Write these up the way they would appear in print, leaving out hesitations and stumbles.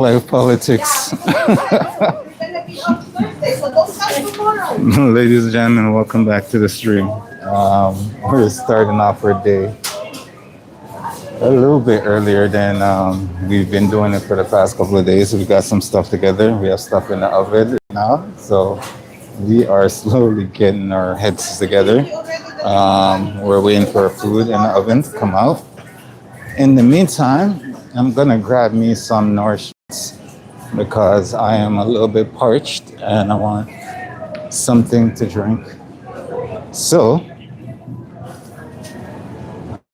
Life politics. Ladies and gentlemen, welcome back to the stream. We're starting off our day a little bit earlier than we've been doing it for the past couple of days. We got some stuff together. We have stuff in the oven now, so we are slowly getting our heads together. We're waiting for our food in the oven to come out. In the meantime, I'm gonna grab me some nourishments because I am a little bit parched and I want something to drink. So,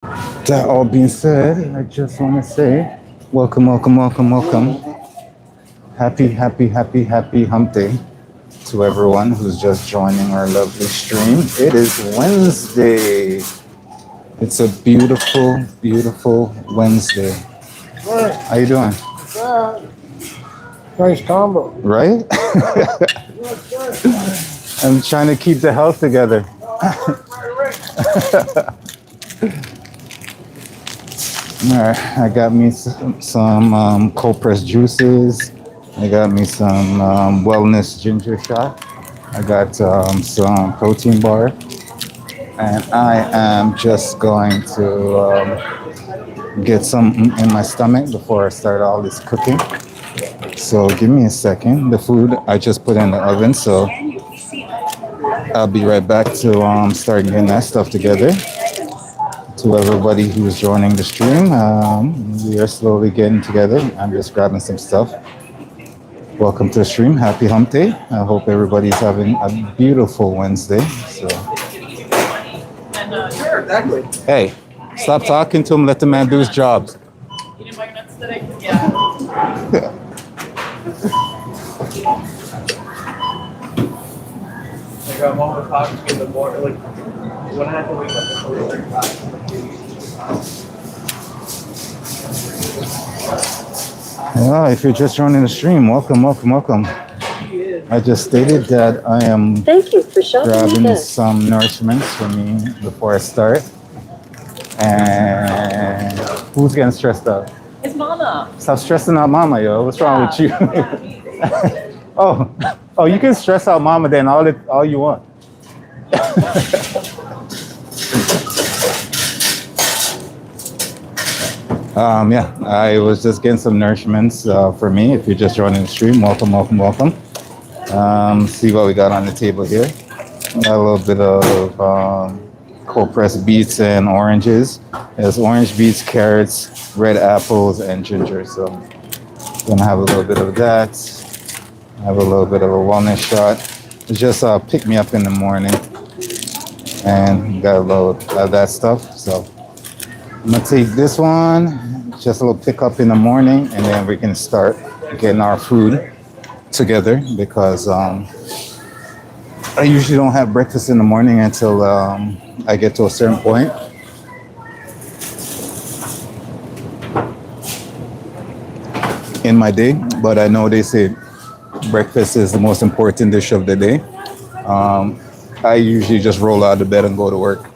that all being said, I just want to say welcome, welcome, welcome, welcome. Happy hump day to everyone who's just joining our lovely stream. It is Wednesday. It's a beautiful, beautiful Wednesday. Good. How you doing? Good. Nice combo. Right? I'm trying to keep the health together. All right, I got me some cold pressed juices. I got me some wellness ginger shot. I got some protein bar. And I am just going to get some in my stomach before I start all this cooking. So give me a second. The food I just put in the oven, so I'll be right back to start getting that stuff together. To everybody who's joining the stream, we are slowly getting together. I'm just grabbing some stuff. Welcome to the stream. Happy hump day. I hope everybody's having a beautiful Wednesday. So. Sure, exactly. Hey, stop talking to him. Let the man do his job. You didn't buy nuts today? Yeah. Like I'm almost talking in the morning, like when I have to wake up before we start talking. Yeah, if you're just joining the stream, welcome, welcome, welcome. I just stated that I am Thank you for shopping with grabbing us. some nourishments for me before I start. And who's getting stressed out? It's Mama. Stop stressing out Mama, yo. What's wrong with you? oh, you can stress out Mama then all you want. Yeah, I was just getting some nourishments for me. If you're just joining the stream, welcome, welcome, welcome. See what we got on the table here. Got a little bit of cold pressed beets and oranges. There's orange beets, carrots, red apples, and ginger. So gonna have a little bit of that. Have a little bit of a wellness shot. It's just pick me up in the morning, and got a little of that stuff. So I'm gonna take this one, just a little pick up in the morning, and then we can start getting our food together because I usually don't have breakfast in the morning until I get to a certain point. In my day, but I know they say breakfast is the most important dish of the day. I usually just roll out of bed and go to work.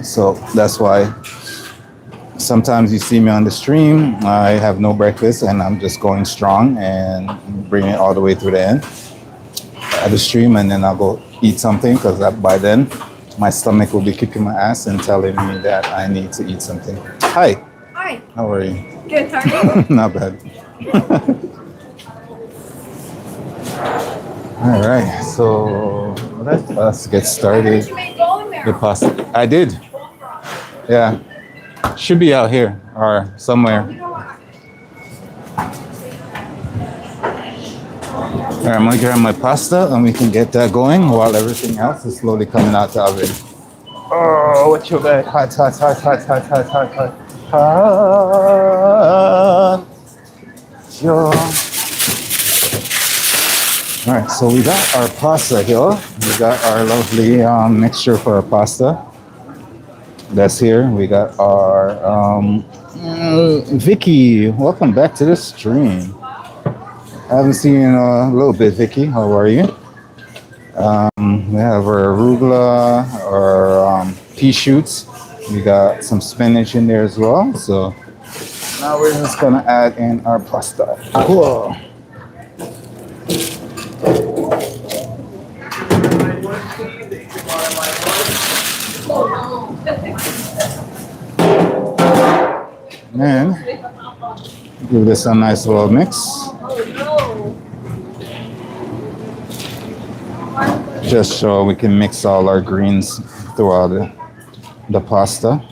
So that's why sometimes you see me on the stream, I have no breakfast and I'm just going strong and bring it all the way through the end at the stream, and then I'll go eat something because by then my stomach will be kicking my ass and telling me that I need to eat something. Hi. Hi. How are you? Good, how are you? Not bad. All right, so let us get started. You made bowling there. The pasta. I did. Yeah. Should be out here or somewhere. All right, I'm gonna grab my pasta and we can get that going while everything else is slowly coming out the oven. Oh, what you got? Hot, hot, hot, hot, hot, hot, hot, hot, hot. Yo. All right, so we got our pasta here. We got our lovely mixture for our pasta. That's here. We got our Vicky. Welcome back to the stream. I haven't seen you in a little bit, Vicky. How are you? We have our arugula, our pea shoots. We got some spinach in there as well. So Now we're just gonna add in our pasta. Cool. And give this a nice little mix. Just so we can mix all our greens throughout the pasta.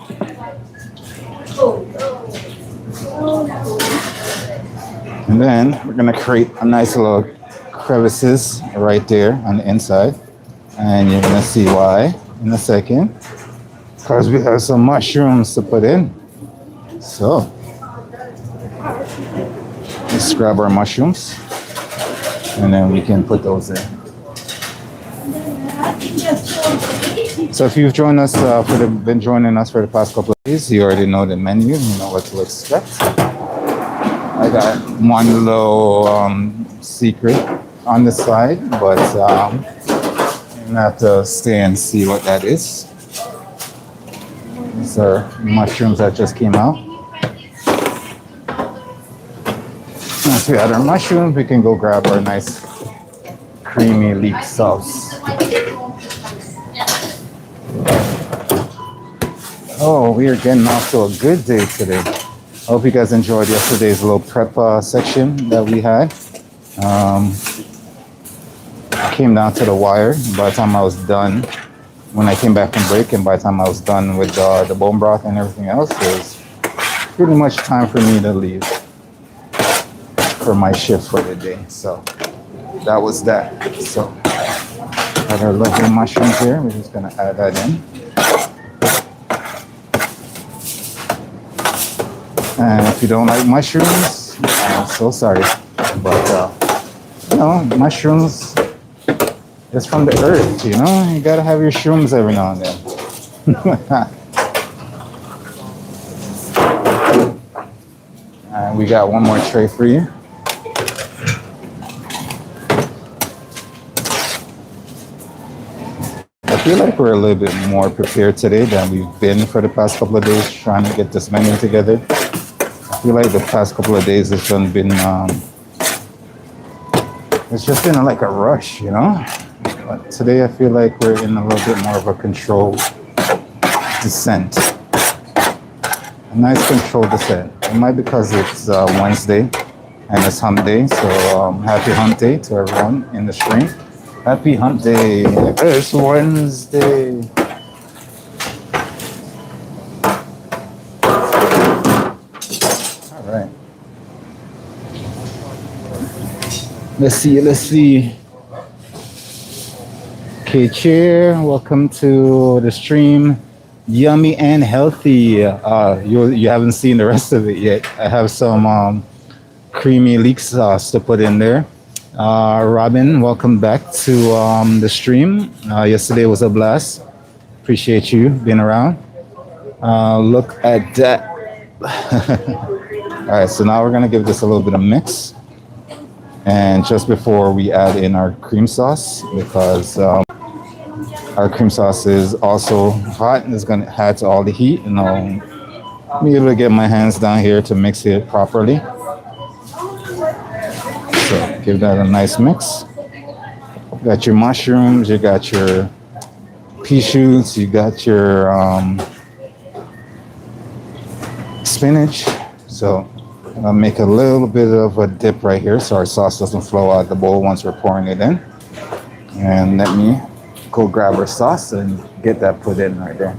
And then we're gonna create a nice little crevices right there on the inside. And you're gonna see why in a second. Because we have some mushrooms to put in. So let's grab our mushrooms and then we can put those in. So if you've joined us been joining us for the past couple of days, you already know the menu, you know what to expect. I got one little secret on the side, but you have to stay and see what that is. These are mushrooms that just came out. Once we add our mushrooms, we can go grab our nice creamy leek sauce. Oh, we are getting off to a good day today. I hope you guys enjoyed yesterday's little prep section that we had. Came down to the wire by the time I was done. When I came back from break, and by the time I was done with the bone broth and everything else, it was pretty much time for me to leave for my shift for the day. So that was that. So got our lovely mushrooms here. We're just gonna add that in. And if you don't like mushrooms, I'm so sorry. But you know, mushrooms, it's from the earth, you know? You gotta have your shrooms every now and then. And we got one more tray for you. I feel like we're a little bit more prepared today than we've been for the past couple of days trying to get this menu together. I feel like the past couple of days it's just been like a rush, you know? But today I feel like we're in a little bit more of a controlled descent. A nice controlled descent. It might be because it's Wednesday and it's hump day. So happy hump day to everyone in the stream. Happy hump day. It's Wednesday. All right. Let's see. Okay, Chair, welcome to the stream. Yummy and healthy. You haven't seen the rest of it yet. I have some creamy leek sauce to put in there. Robin, welcome back to the stream. Yesterday was a blast. Appreciate you being around. Look at that. All right, so now we're gonna give this a little bit of mix. And just before we add in our cream sauce, because our cream sauce is also hot and it's going to add to all the heat, and I'll be able to get my hands down here to mix it properly. So give that a nice mix. You got your mushrooms, you got your pea shoots, you got your spinach. So I'll make a little bit of a dip right here so our sauce doesn't flow out the bowl once we're pouring it in. And let me go grab our sauce and get that put in right there.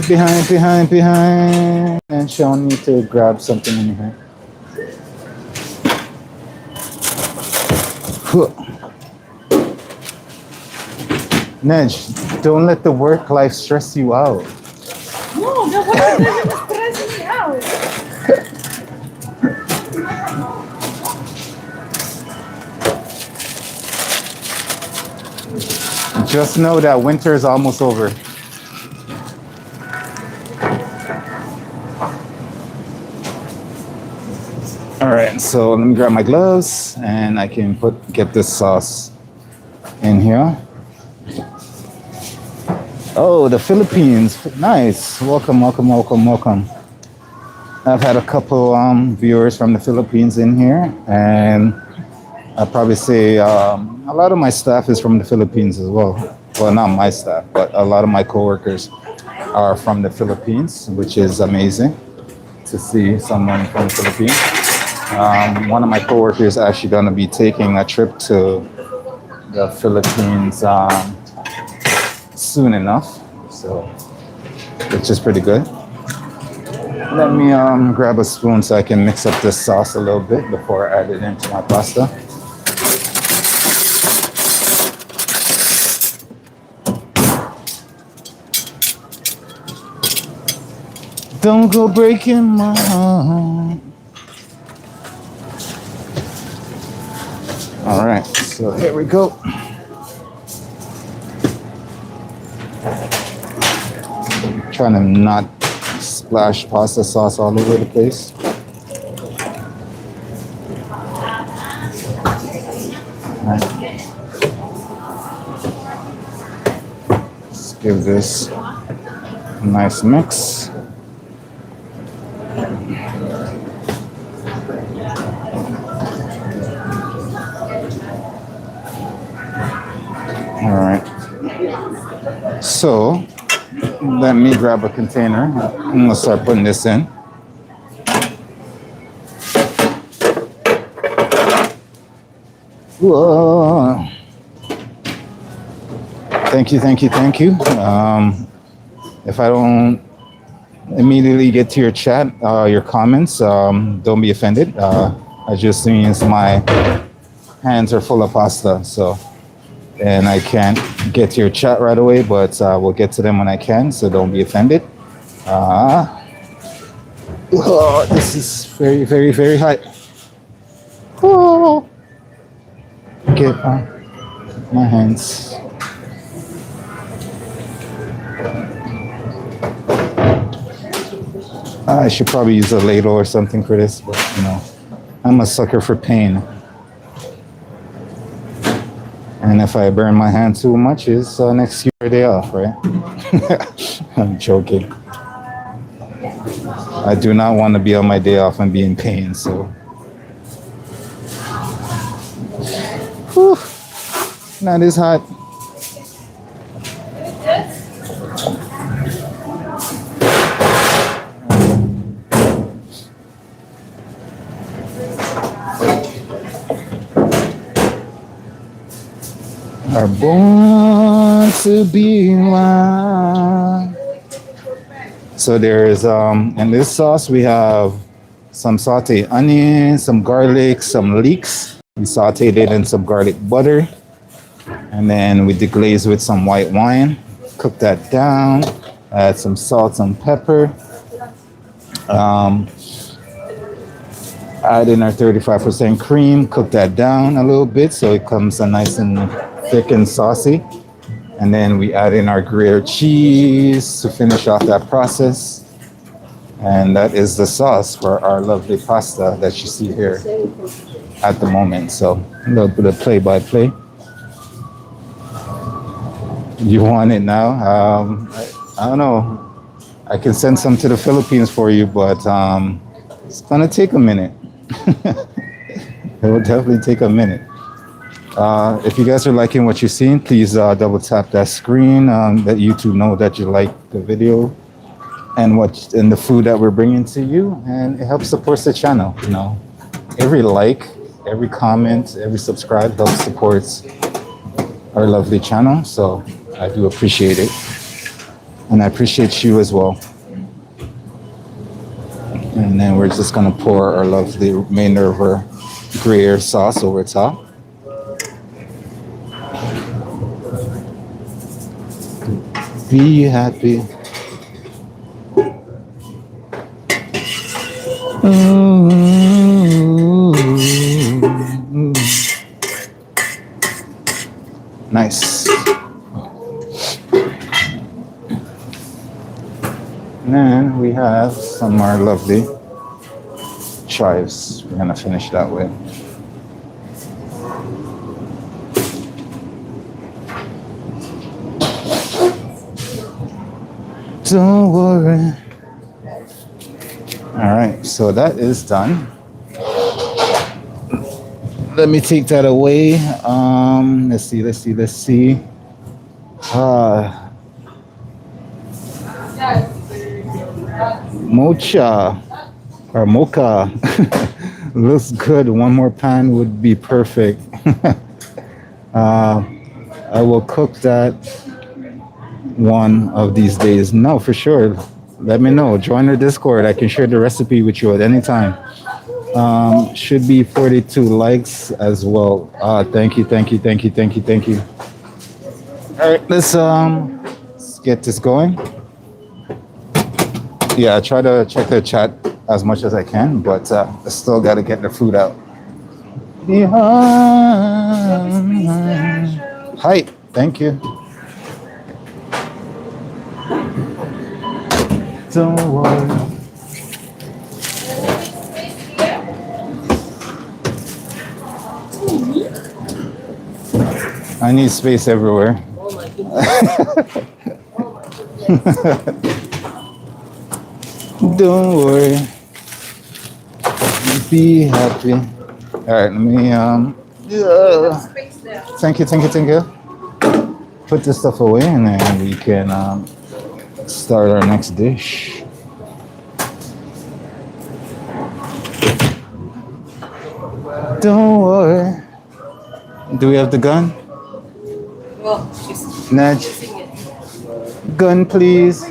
Behind. And Sean need to grab something in here. Nedge, don't let the work life stress you out. No, the work doesn't stress me out. Just know that winter is almost over. All right, so let me grab my gloves and I can get this sauce in here. Oh, the Philippines. Nice. Welcome, welcome, welcome, welcome. I've had a couple viewers from the Philippines in here, and I'll probably say a lot of my staff is from the Philippines as well. Well, not my staff, but a lot of my coworkers are from the Philippines, which is amazing to see someone from the Philippines. One of my coworkers is actually going to be taking a trip to the Philippines soon enough, so which is pretty good. Let me grab a spoon so I can mix up this sauce a little bit before I add it into my pasta. Don't go breaking my heart. All right, so here we go. Trying to not splash pasta sauce all over the place. Let's give this a nice mix. All right. So let me grab a container. I'm gonna start putting this in. Whoa. Thank you, thank you, thank you. If I don't immediately get to your chat, your comments, don't be offended. I just means my hands are full of pasta, so and I can't get to your chat right away, but we'll get to them when I can, so don't be offended. Oh, this is very, very, very hot. Oh, get my hands. I should probably use a ladle or something for this, but you know, I'm a sucker for pain. And if I burn my hand too much, it's next year day off, right? I'm joking. I do not want to be on my day off and be in pain, so. Whew, not as hot. Are born to be wild. So there is in this sauce we have some sauteed onion, some garlic, some leeks. We sauteed it in some garlic butter, and then we deglaze with some white wine. Cook that down. Add some salt and pepper. Add in our 35% cream. Cook that down a little bit so it comes a nice and thick and saucy. And then we add in our gruyere cheese to finish off that process. And that is the sauce for our lovely pasta that you see here at the moment. So a little bit of play-by-play. You want it now? I don't know. I can send some to the Philippines for you, but it's gonna take a minute. It will definitely take a minute. If you guys are liking what you're seeing, please double tap that screen, let YouTube know that you like the video and the food that we're bringing to you, and it helps support the channel. You know, every like, every comment, every subscribe helps supports our lovely channel. So I do appreciate it, and I appreciate you as well. And then we're just gonna pour our lovely remainder of our Gruyere sauce over top. Be happy. Nice. And then we have some more lovely chives. We're gonna finish that with. Don't worry. All right, so that is done. Let me take that away. Let's see. Uh, mocha or mocha looks good. One more pan would be perfect. uh, I will cook that one of these days. No, for sure. Let me know. Join our Discord. I can share the recipe with you at any time. Should be 42 likes as well. Thank you. All right, let's get this going. Yeah, I try to check the chat as much as I can, but I still got to get the food out. Yeah. Hi, thank you. Don't worry. I need space everywhere. Don't worry. Be happy. All right, let me yeah. Thank you. Put this stuff away and then we can start our next dish. Don't worry. Do we have the gun? Well, she's Nudge. using it. Gun, please.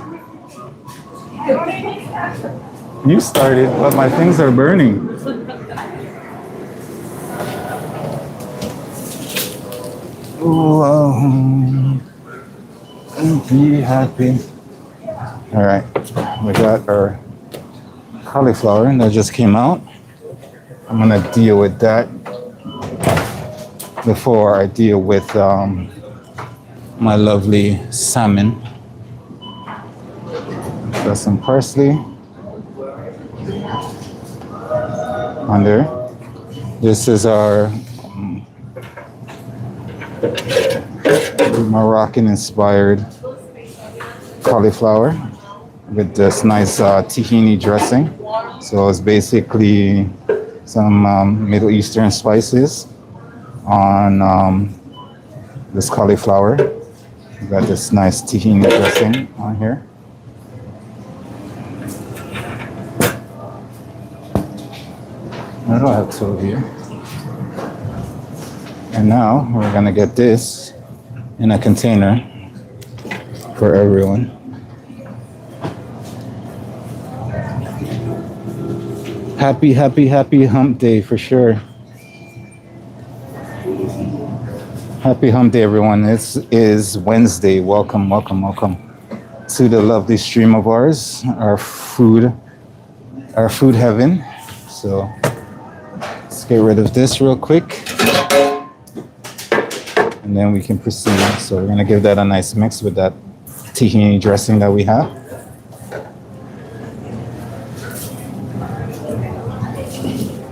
You started, but my things are burning. Oh, be happy. All right, we got our cauliflower that just came out. I'm gonna deal with that before I deal with my lovely salmon. Got some parsley on there. This is our Moroccan-inspired cauliflower with this nice tahini dressing. So it's basically some Middle Eastern spices on this cauliflower. We got this nice tahini dressing on here. I don't have two here. And now we're gonna get this in a container for everyone. Happy hump day for sure. Happy hump day, everyone. This is Wednesday. Welcome to the lovely stream of ours, our food heaven. So let's get rid of this real quick. And then we can proceed. So we're gonna give that a nice mix with that tahini dressing that we have.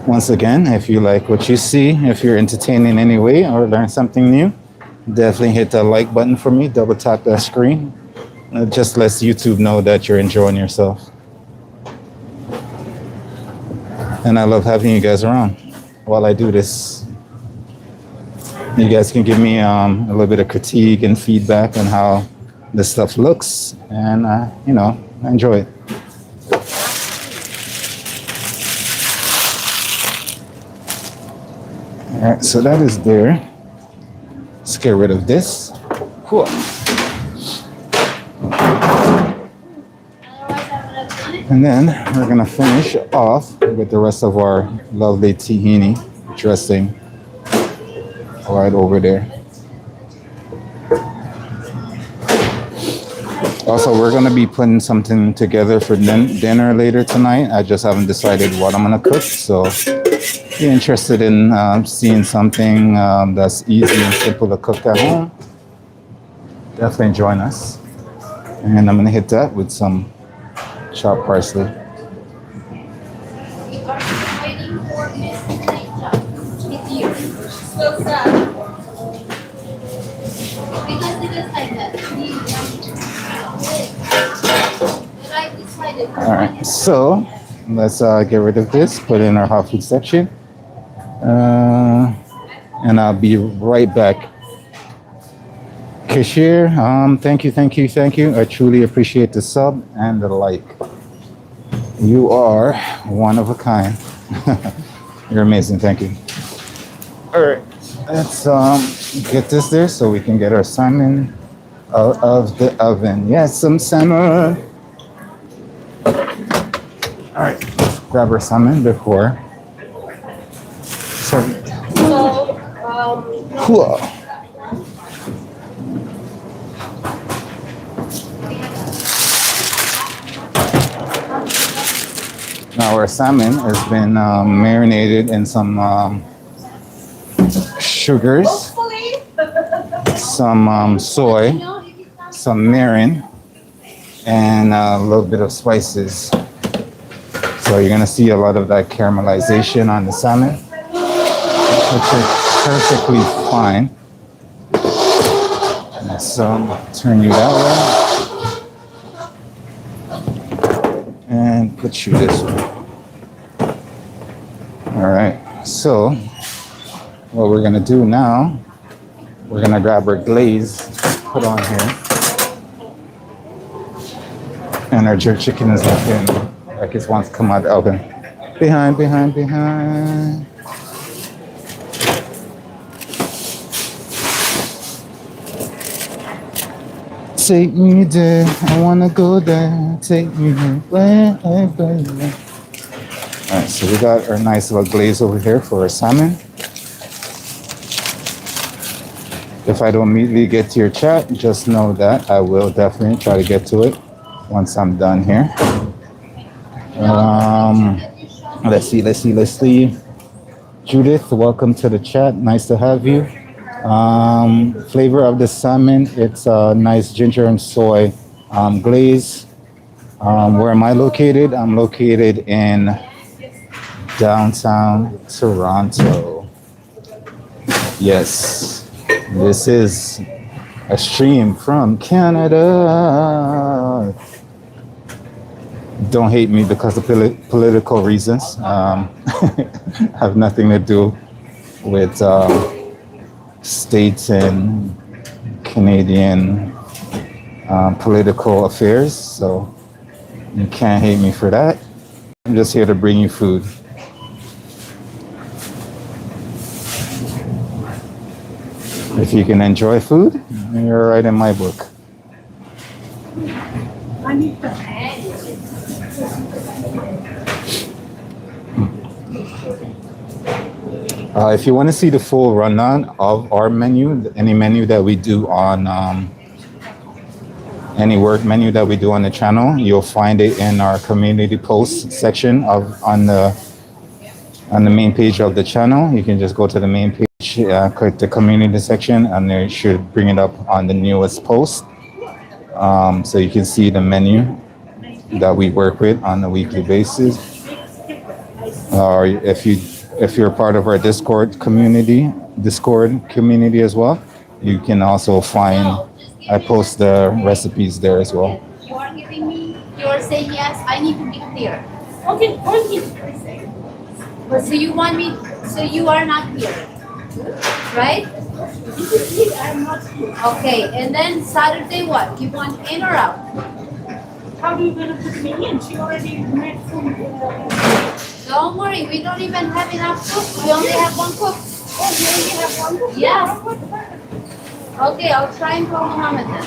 Once again, if you like what you see, if you're entertained in any way or learn something new, definitely hit the like button for me, double tap that screen. It just lets YouTube know that you're enjoying yourself. And I love having you guys around while I do this. You guys can give me a little bit of critique and feedback on how this stuff looks, and enjoy it. All right, so that is there. Let's get rid of this. Cool. And then we're gonna finish off with the rest of our lovely tahini dressing right over there. Also, we're gonna be putting something together for dinner later tonight. I just haven't decided what I'm gonna cook, so if you're interested in seeing something that's easy and simple to cook at home, definitely join us. And I'm gonna hit that with some chopped parsley. All right, so let's get rid of this, put it in our hot food section, and I'll be right back. Kashir, thank you, thank you, thank you. I truly appreciate the sub and the like. You are one of a kind. You're amazing, thank you. All right, let's get this there so we can get our salmon out of the oven. Yes, some salmon. All right, grab our salmon before. Sorry. So, Cool. Now our salmon has been marinated in some sugars, some soy, some mirin, and a little bit of spices. So you're gonna see a lot of that caramelization on the salmon, which is perfectly fine. Let's turn you that way and put you this way. All right, so what we're gonna do now, we're gonna grab our glaze, put on here, and our jerk chicken is like it wants to come out of the oven. Behind. Take me there, I wanna go there. Take me there. Alright, so we got our nice little glaze over here for our salmon. If I don't immediately get to your chat, just know that I will definitely try to get to it once I'm done here. Let's see. Judith, welcome to the chat. Nice to have you. Flavor of the salmon, it's a nice ginger and soy glaze. Where am I located? I'm located in downtown Toronto. Yes, this is a stream from Canada. Don't hate me because of political reasons. Have nothing to do with states and Canadian political affairs, so you can't hate me for that. I'm just here to bring you food. If you can enjoy food, you're right in my book. I need to. If you want to see the full rundown of our menu, any menu that we do on any work menu that we do on the channel, you'll find it in our community post section on the main page of the channel. You can just go to the main page, click the community section, and it should bring it up on the newest post. So you can see the menu that we work with on a weekly basis. Or if you're part of our Discord community as well, you can also find, I post the recipes there as well. You are giving me, you are saying yes, I need to be clear. Okay. But so you want me, so you are not here, right? I'm not here. Okay, and then Saturday what? You want in or out? How are you gonna put me in? She already made food. Don't worry, we don't even have enough cook. We only have one cook. Oh, you only have one cook? Yes. Okay, I'll try and call Mohammed then.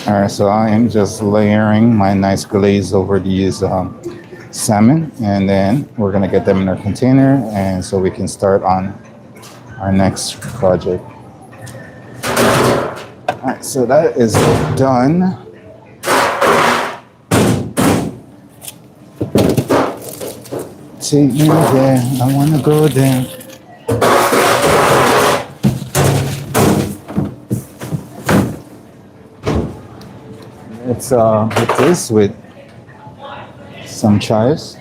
All right, so I am just layering my nice glaze over these salmon, and then we're gonna get them in our container, and so we can start on our next project. All right, so that is done. Take me there, I wanna go there. Let's hit this with some chives.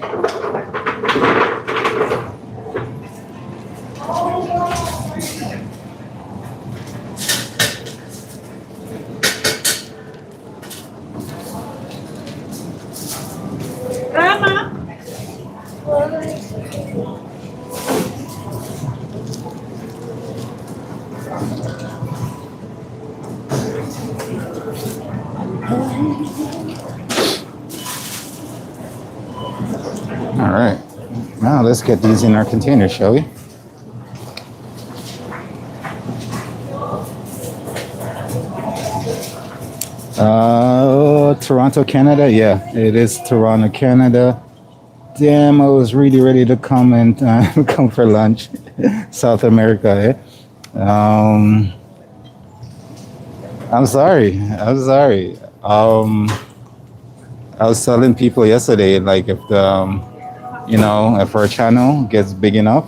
All right. Now let's get these in our container, shall we? Toronto, Canada. Yeah, it is Toronto, Canada. Damn, I was really ready to come and come for lunch. South America, eh? I'm sorry. I'm sorry. I was telling people yesterday, like if the, if our channel gets big enough,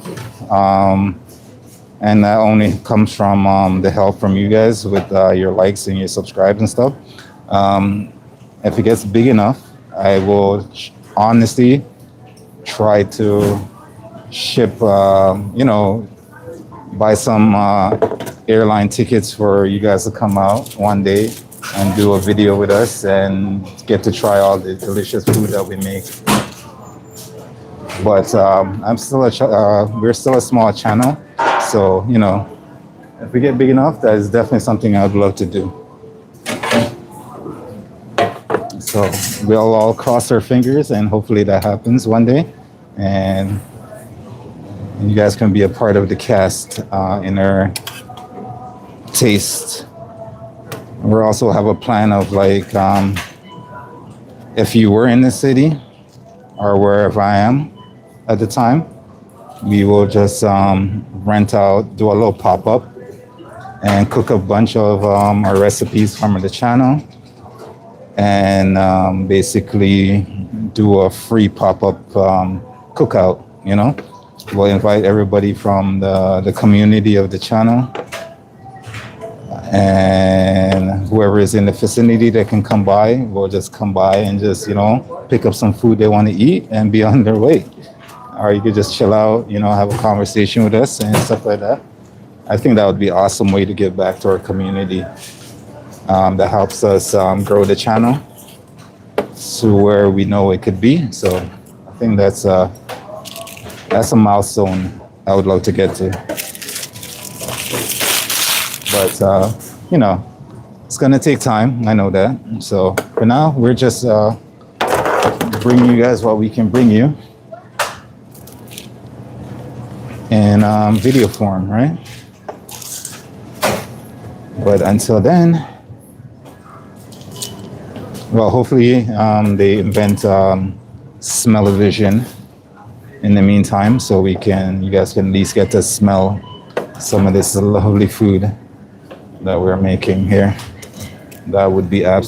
and that only comes from the help from you guys with your likes and your subscribes and stuff. If it gets big enough, I will honestly try to ship, buy some airline tickets for you guys to come out one day and do a video with us and get to try all the delicious food that we make. But we're still a small channel, so if we get big enough, that is definitely something I'd love to do. So we'll all cross our fingers and hopefully that happens one day, and you guys can be a part of the cast in our taste. We also have a plan of like, if you were in the city or wherever I am at the time, we will just rent out, do a little pop-up and cook a bunch of our recipes from the channel, and basically do a free pop-up cookout. We'll invite everybody from the community of the channel, and whoever is in the vicinity that can come by will just come by and just pick up some food they want to eat and be on their way. Or you could just chill out, have a conversation with us and stuff like that. I think that would be an awesome way to give back to our community. That helps us grow the channel to where we know it could be. So I think that's a milestone I would love to get to. But it's gonna take time. I know that. So for now, we're just bringing you guys what we can bring you in video form, right? But until then, well, hopefully they invent smell-o-vision in the meantime, so you guys can at least get to smell some of this lovely food that we're making here. That would be it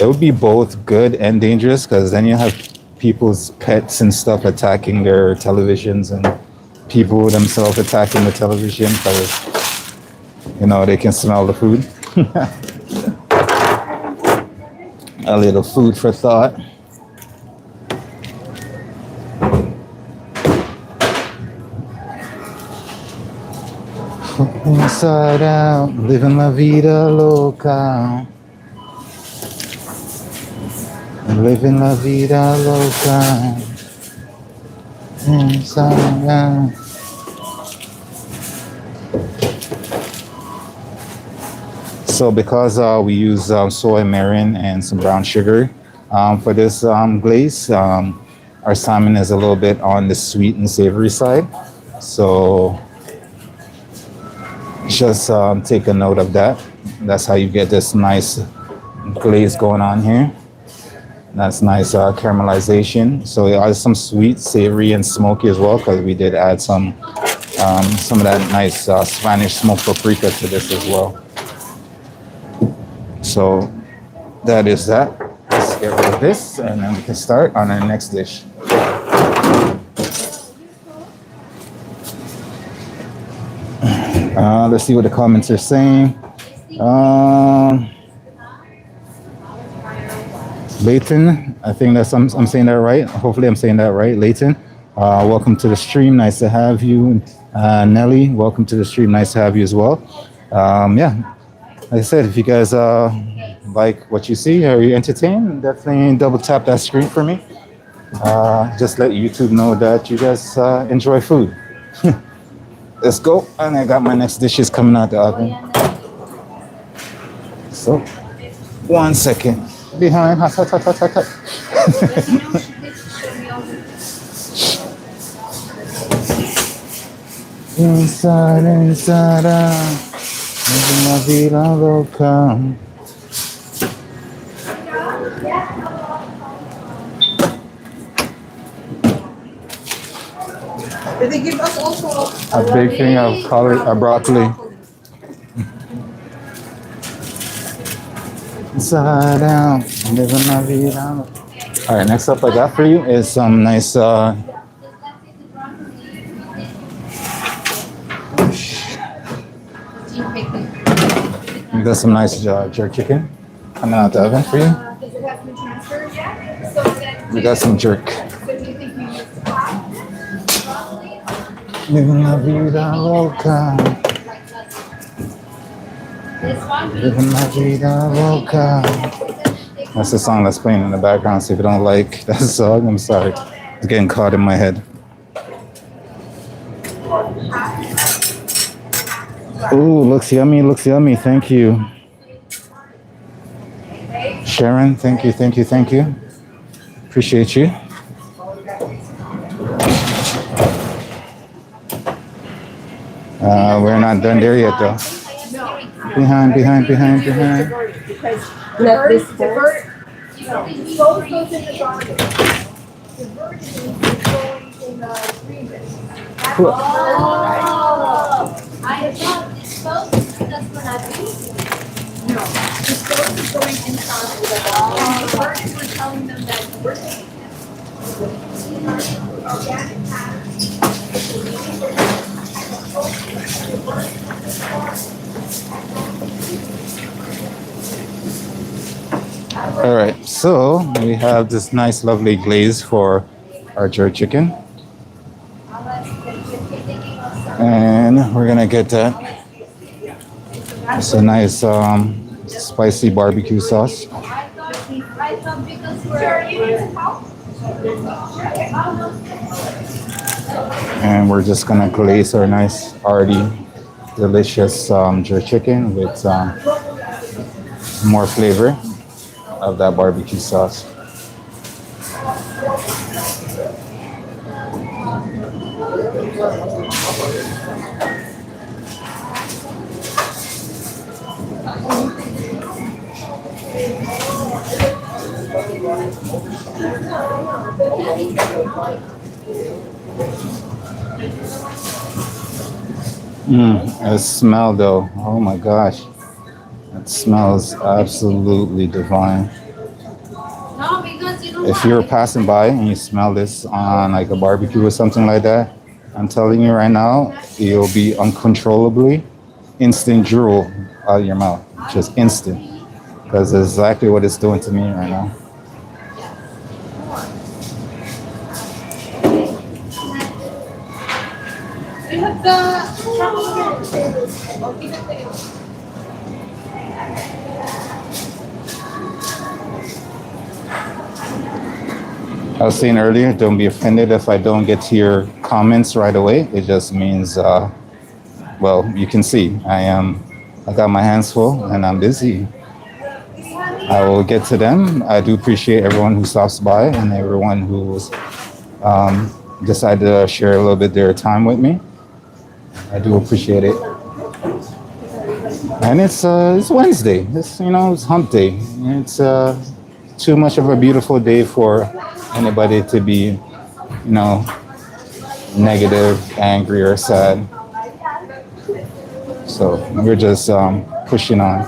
would be both good and dangerous, because then you have people's pets and stuff attacking their televisions, and people themselves attacking the television because they can smell the food. A little food for thought. Inside out, living la vida loca. Living la vida loca. Inside out. So because we use soy, mirin, and some brown sugar for this glaze, our salmon is a little bit on the sweet and savory side. So just take a note of that. That's how you get this nice glaze going on here. That's nice caramelization. So it has some sweet, savory, and smoky as well, because we did add some of that nice Spanish smoked paprika to this as well. So that is that. Let's get rid of this, and then we can start on our next dish. Let's see what the comments are saying. Leighton, I think I'm saying that right. Hopefully I'm saying that right. Leighton, welcome to the stream. Nice to have you. Nelly, welcome to the stream. Nice to have you as well. Yeah, like I said, if you guys like what you see or you're entertained, definitely double tap that screen for me. Just let YouTube know that you guys enjoy food. Let's go. And I got my next dishes coming out the oven. So 1 second. Behind. Hot, hot, hot, hot, hot, hot. Inside, inside out. Living la vida loca. Did they give us also A big thing of broccoli. Inside out. Living la vida loca. All right, next up I got for you is some nice we got some nice jerk chicken coming out the oven for you. does it have been transferred yet? So then We got some jerk. so do you think you used Living la vida loca. Living la vida loca. That's the song that's playing in the background. So if you don't like that song, I'm sorry. It's getting caught in my head. Ooh, looks yummy, looks yummy. Thank you. Sharon, thank you, thank you, thank you. Appreciate you. We're not done there yet though. Behind, behind, behind, behind. let this divert? Both goes in the garden. Divert is going in the green bin. Oh, I thought this boat that's gonna be. No, the stove is going inside of the wall. And the birds were telling them that we're organic matter. All right, so we have this nice, lovely glaze for our jerk chicken, and we're gonna get that. It's a nice spicy barbecue sauce, I thought because we're and we're just gonna glaze our nice, already delicious jerk chicken with more flavor of that barbecue sauce. The smell though, oh my gosh. It smells absolutely divine. no, because you know If you're passing by and you smell this on like a barbecue or something like that, I'm telling you right now, you'll be uncontrollably instant drool out of your mouth. Just instant. Because it's exactly what it's doing to me right now. We have the chocolate. I was saying earlier, don't be offended if I don't get to your comments right away. It just means, well, you can see I got my hands full and I'm busy. I will get to them. I do appreciate everyone who stops by and everyone who's decided to share a little bit their time with me. I do appreciate it. And it's Wednesday. It's hump day. It's too much of a beautiful day for anybody to be, negative, angry, or sad. So we're just pushing on.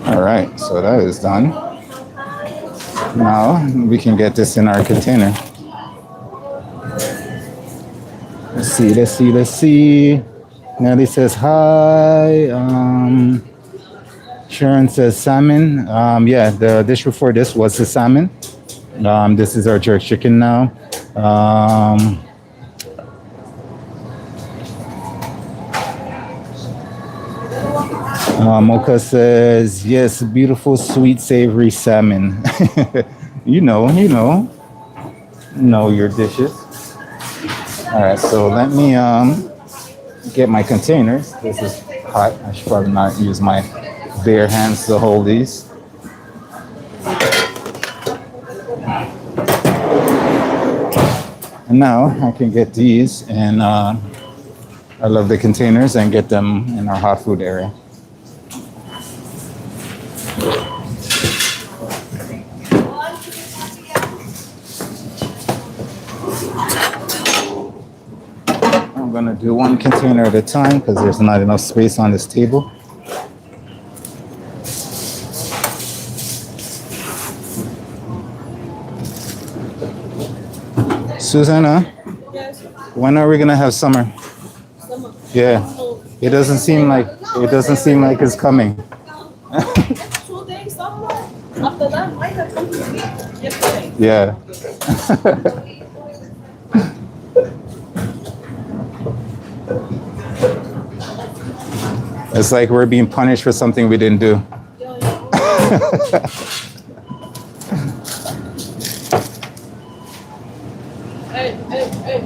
All right, so that is done. Now we can get this in our container. Let's see. Nelly says hi. Sharon says salmon. Yeah, the dish before this was the salmon. This is our jerk chicken now. Mocha says, yes, beautiful, sweet, savory salmon. you know your dishes. All right, so let me get my containers. This is hot. I should probably not use my bare hands to hold these. And now I can get these, and I love the containers, and get them in our hot food area. I'm gonna do one container at a time because there's not enough space on this table. Susanna, when are we gonna have summer? Yeah, it doesn't seem like it's coming. 2 days somewhere. After that, might have come yesterday. Yeah. It's like we're being punished for something we didn't do. Hey, hey, hey.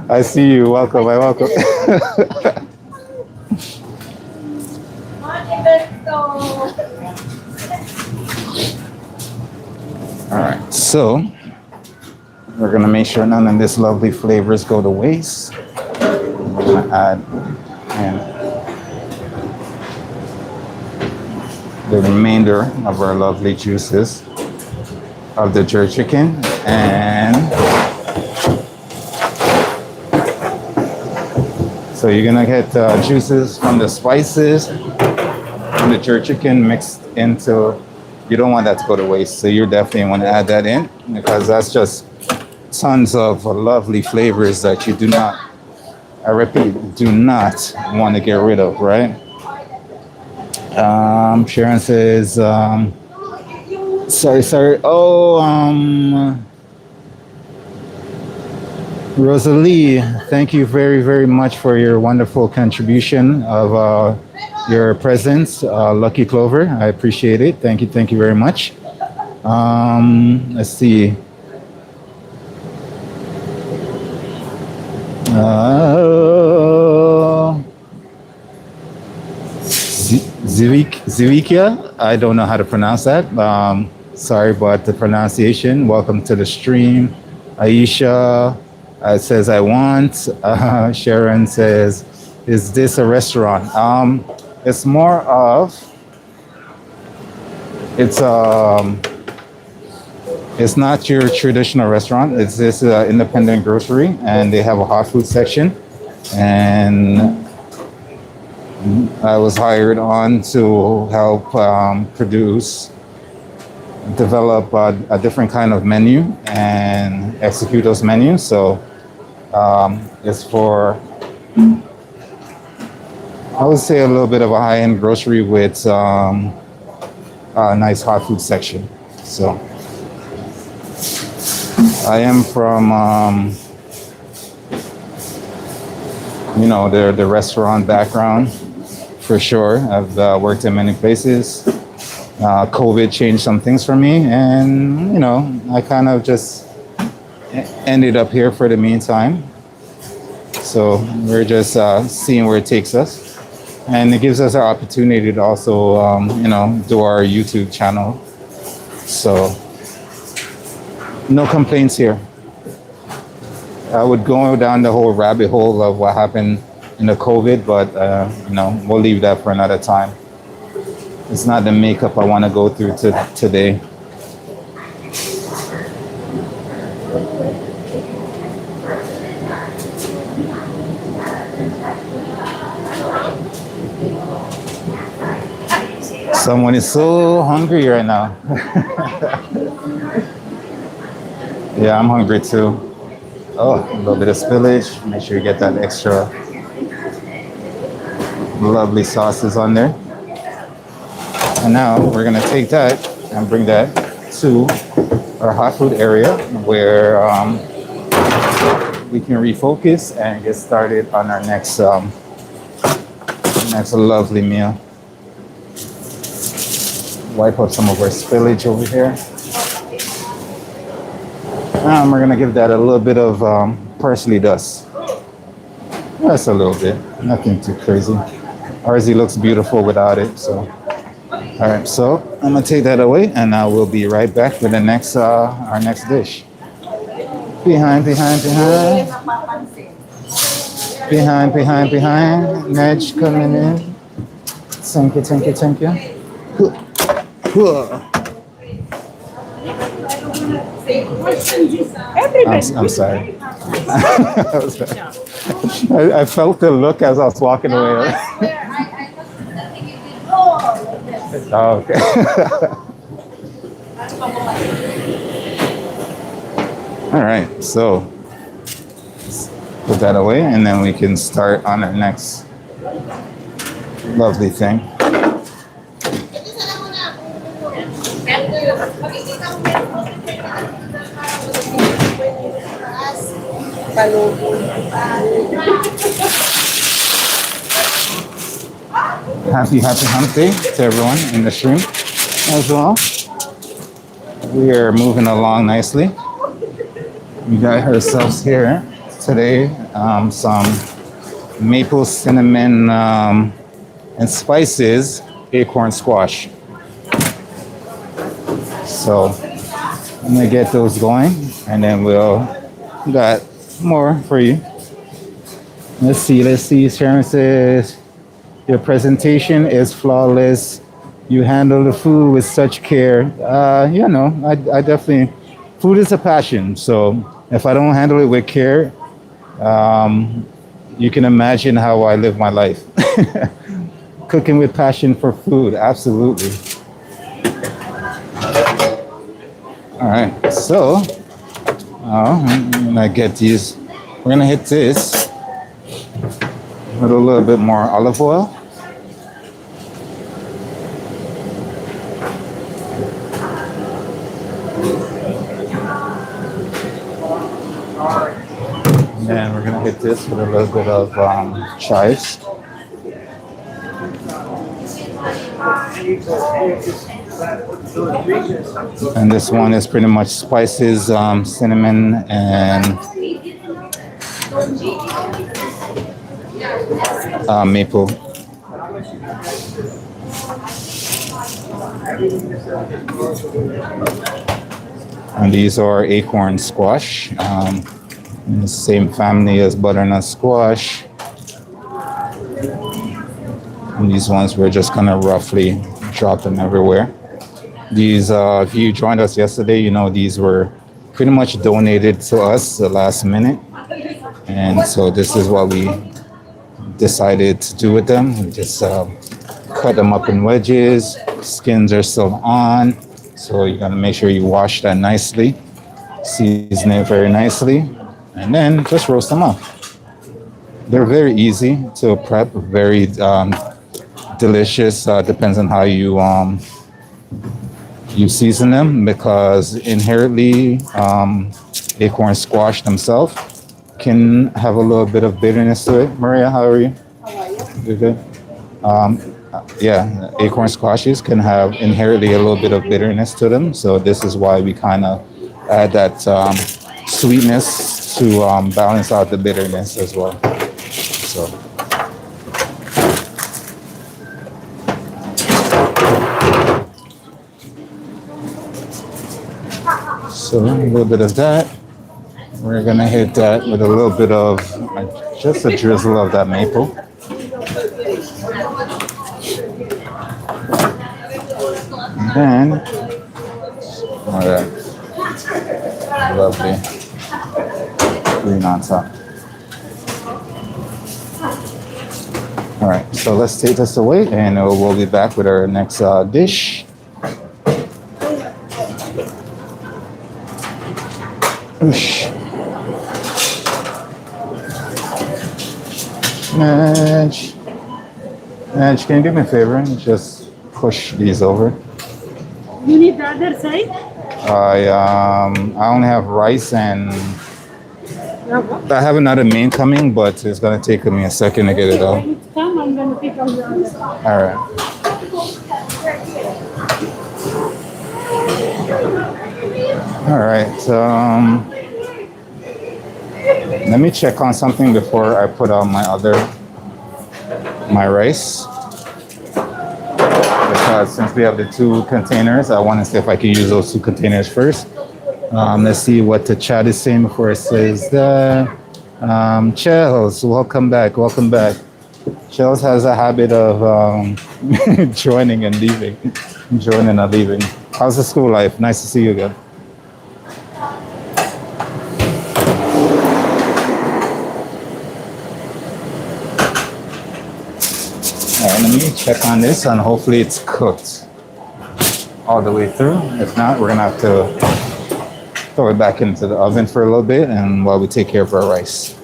I see you. Welcome. I welcome. All right. So we're gonna make sure none of this lovely flavors go to waste. We're gonna add the remainder of our lovely juices of the jerk chicken, and so you're gonna get juices from the spices and the jerk chicken mixed into. You don't want that to go to waste, so you definitely want to add that in because that's just tons of lovely flavors that you do not, I repeat, do not want to get rid of, right? Sharon says, sorry. Oh, Rosalie, thank you very, very much for your wonderful contribution of your presence, Lucky Clover. I appreciate it. Thank you very much. Let's see. Zivikia, I don't know how to pronounce that. Sorry about the pronunciation. Welcome to the stream. Aisha says, I want. Sharon says, is this a restaurant? It's more of, it's not your traditional restaurant. It's this independent grocery, and they have a hot food section. And I was hired on to help develop a different kind of menu and execute those menus. So it's for, I would say, a little bit of a high-end grocery with a nice hot food section. So I am from, the restaurant background for sure. I've worked in many places. COVID changed some things for me, and I kind of just ended up here for the meantime. So we're just seeing where it takes us, and it gives us our opportunity to also, do our YouTube channel. So no complaints here. I would go down the whole rabbit hole of what happened in the COVID, but we'll leave that for another time. It's not the makeup I want to go through today. Someone is so hungry right now. Yeah, I'm hungry too. Oh, a little bit of spillage. Make sure you get that extra lovely sauces on there. And now we're gonna take that and bring that to our hot food area where we can refocus and get started on our next lovely meal. wipe out some of our spillage over here. We're gonna give that a little bit of parsley dust. Just a little bit, nothing too crazy. Ours looks beautiful without it. So, all right. So I'm gonna take that away, and I will be right back with the next our next dish. Behind. Nedge coming in. Thank you. I'm sorry. I felt the look as I was walking away. I thought you did. Oh, okay. All right, so put that away, and then we can start on our next lovely thing. Happy hump day to everyone in the stream as well. We are moving along nicely. We got ourselves here today some maple cinnamon and spices acorn squash. So I'm gonna get those going, and then we'll got more for you. Let's see. Sharon says your presentation is flawless. You handle the food with such care. You know, I definitely, food is a passion. So if I don't handle it with care, you can imagine how I live my life. Cooking with passion for food, absolutely. All right, so I'm gonna get these. We're gonna hit this with a little bit more olive oil. And then we're gonna hit this with a little bit of chives. And this one is pretty much spices, cinnamon, and maple. And these are acorn squash, in the same family as butternut squash. And these ones we're just gonna roughly drop them everywhere. These, if you joined us yesterday, you know these were pretty much donated to us the last minute. And so this is what we decided to do with them. We just cut them up in wedges. Skins are still on. So you gotta make sure you wash that nicely. Season it very nicely. And then just roast them up. They're very easy to prep, very delicious. Depends on how you season them, because inherently acorn squash themselves can have a little bit of bitterness to it. Maria, how are you? How are you? You good? Yeah, acorn squashes can have inherently a little bit of bitterness to them. So this is why we kind of add that sweetness to balance out the bitterness as well. So a little bit of that. We're gonna hit that with a little bit of just a drizzle of that maple. And then more of that lovely green on top. All right, so let's take this away, and we'll be back with our next dish. Oosh. Madge, can you do me a favor and just push these over? You need the other side? I only have rice, and I have another main coming, but it's gonna take me a second to get it out. When it's come, I'm gonna pick out the other side. All right. All right. Let me check on something before I put on my rice. Because since we have the two containers, I want to see if I can use those two containers first. Let's see what the chat is saying before it says that. Chels, welcome back. Welcome back. Chels has a habit of joining and leaving. Joining and leaving. How's the school life? Nice to see you again. All right, let me check on this and hopefully it's cooked all the way through. If not, we're gonna have to throw it back into the oven for a little bit and while we take care of our rice.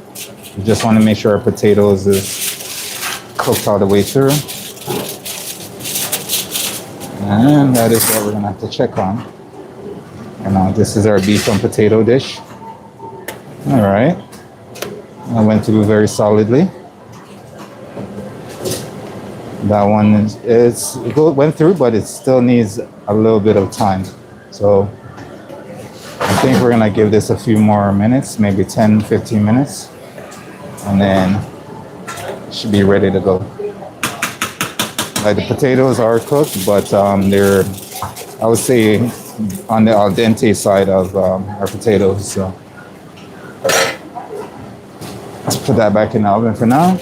We just want to make sure our potatoes is cooked all the way through. And that is what we're gonna have to check on. And this is our beef and potato dish. All right, I went through very solidly. That one it went through, but it still needs a little bit of time. So I think we're gonna give this a few more minutes, maybe 10, 15 minutes, and then it should be ready to go. Like the potatoes are cooked, but they're, I would say, on the al dente side of our potatoes. So let's put that back in the oven for now.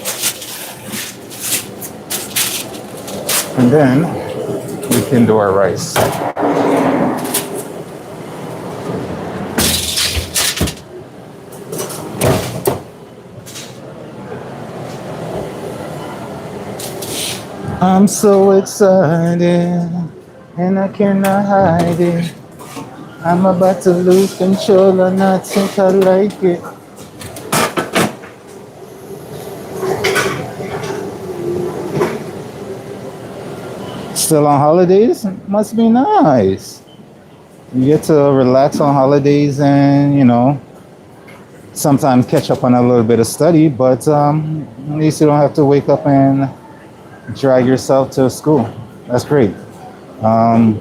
And then we can do our rice. I'm so excited and I cannot hide it. I'm about to lose control and I think I like it. Still on holidays? Must be nice. You get to relax on holidays and, you know, sometimes catch up on a little bit of study, but at least you don't have to wake up and drag yourself to school. That's great. Yeah.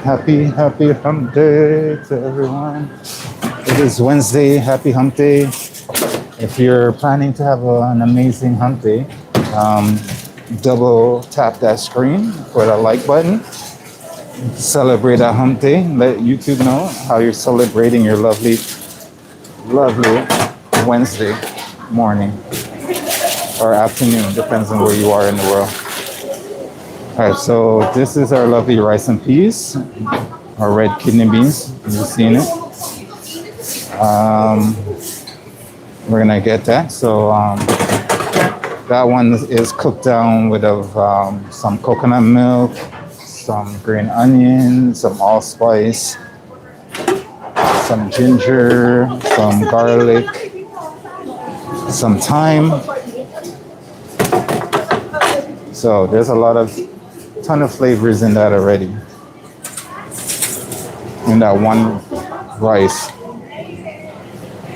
Happy hump day to everyone. It is Wednesday. Happy hump day. If you're planning to have an amazing hump day, double tap that screen for the like button. Celebrate that hump day. Let YouTube know how you're celebrating your lovely Wednesday morning or afternoon, depends on where you are in the world. All right, so this is our lovely rice and peas, our red kidney beans. You've seen it. We're gonna get that. So that one is cooked down with some coconut milk, some green onion, some allspice, some ginger, some garlic, some thyme. So there's a ton of flavors in that already. In that one rice.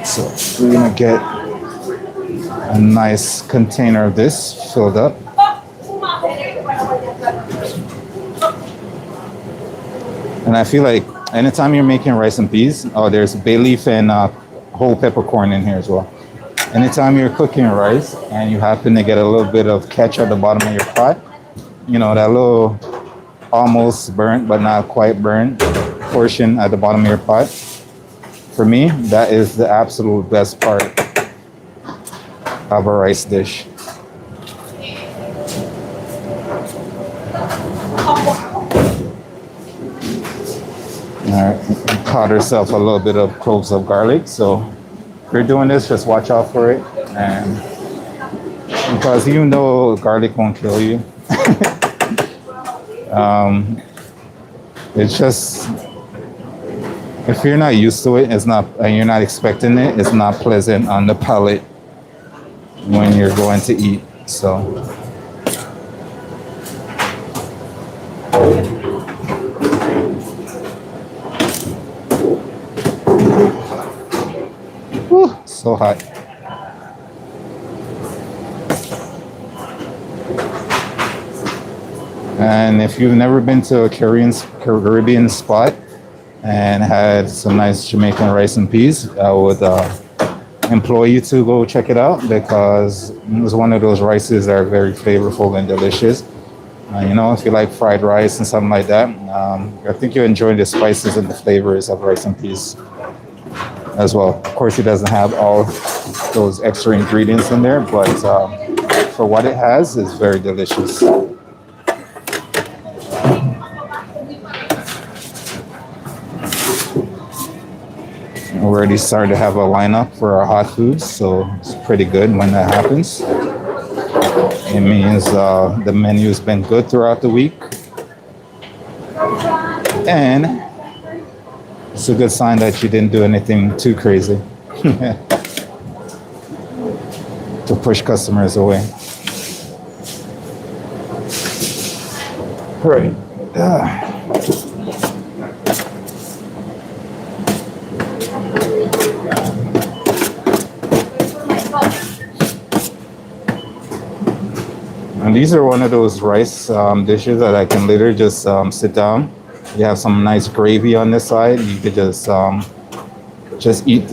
So we're gonna get a nice container of this filled up. And I feel like anytime you're making rice and peas, there's bay leaf and whole peppercorn in here as well. Anytime you're cooking rice and you happen to get a little bit of catch at the bottom of your pot, you know, that little almost burnt but not quite burnt portion at the bottom of your pot, for me, that is the absolute best part of a rice dish. All right, caught herself a little bit of cloves of garlic. So if you're doing this, just watch out for it. And because even though garlic won't kill you, it's just, if you're not used to it, it's not, and you're not expecting it, it's not pleasant on the palate when you're going to eat. So whew, so hot. And if you've never been to a Caribbean spot and had some nice Jamaican rice and peas, I would implore you to go check it out because it's one of those rices that are very flavorful and delicious. You know, if you like fried rice and something like that, I think you enjoy the spices and the flavors of rice and peas as well. Of course, it doesn't have all those extra ingredients in there, but for what it has, it's very delicious. We're already starting to have a lineup for our hot foods, so it's pretty good when that happens. It means the menu's been good throughout the week, and it's a good sign that you didn't do anything too crazy to push customers away. Right. And these are one of those rice dishes that I can literally just sit down. You have some nice gravy on this side. You could just eat,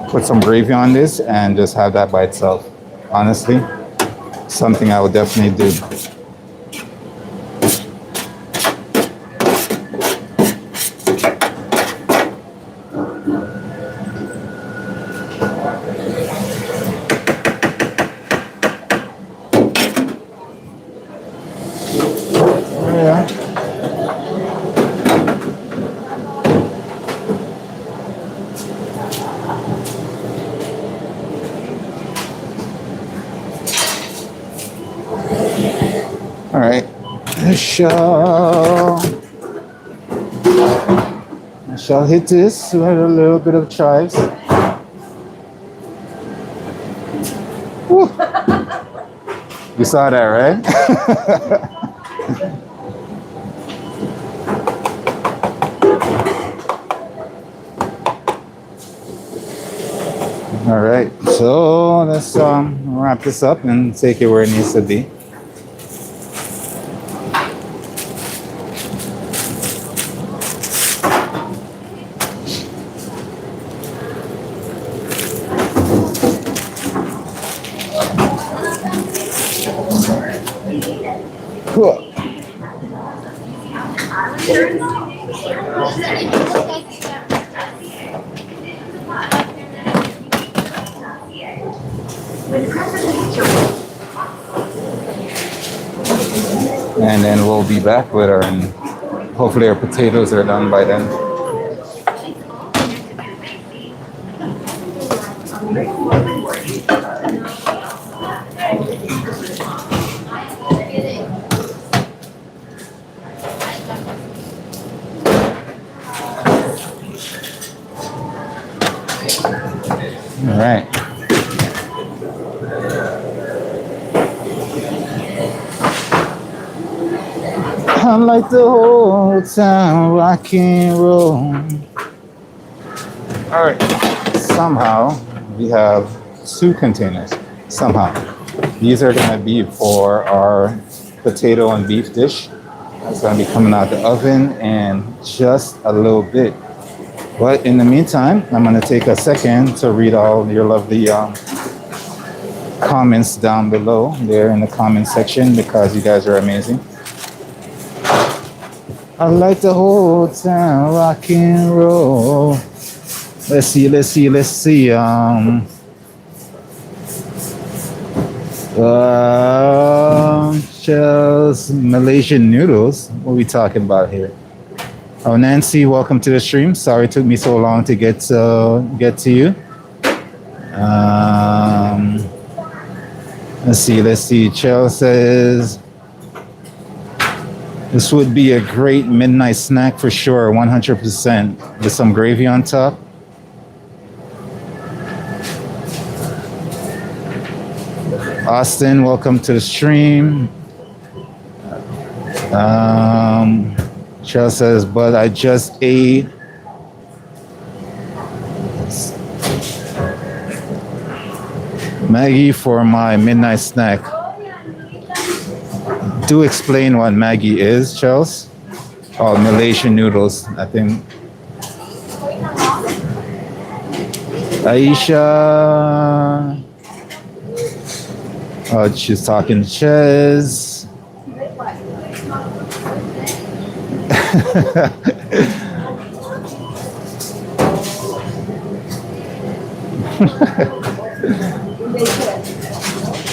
put some gravy on this and just have that by itself. Honestly, something I would definitely do. Yeah. All right. I shall hit this with a little bit of chives. Woo. You saw that, right? All right, so let's wrap this up and take it where it needs to be. Cool. And then we'll be back with our, and hopefully our potatoes are done by then. All right. I like the whole town rock and roll. All right. Somehow we have 2 containers. Somehow. These are going to be for our potato and beef dish. It's going to be coming out the oven in just a little bit. But in the meantime, I'm going to take a second to read all your lovely comments down below there in the comment section because you guys are amazing. I like the whole town rock and roll. Let's see. Shells Malaysian noodles. What are we talking about here? Oh, Nancy, welcome to the stream. Sorry it took me so long to get to you. Let's see. Chell says this would be a great midnight snack for sure, 100%, with some gravy on top. Austin, welcome to the stream. Chell says, but I just ate Maggie for my midnight snack. do explain what Maggie is, Chels. Oh, Malaysian noodles. I think Aisha. Oh, she's talking to Ches.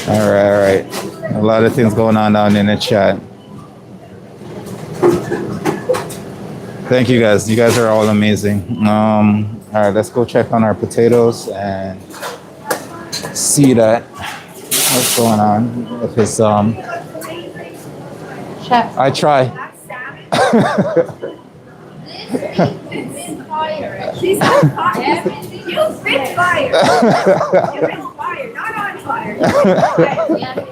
All right, all right. A lot of things going on down in the chat. Thank you guys. You guys are all amazing. All right, let's go check on our potatoes and see that what's going on. If it's Chef. I try. She's on fire. You've been fired. You've been fired, not on fire. You've been fired. Yeah.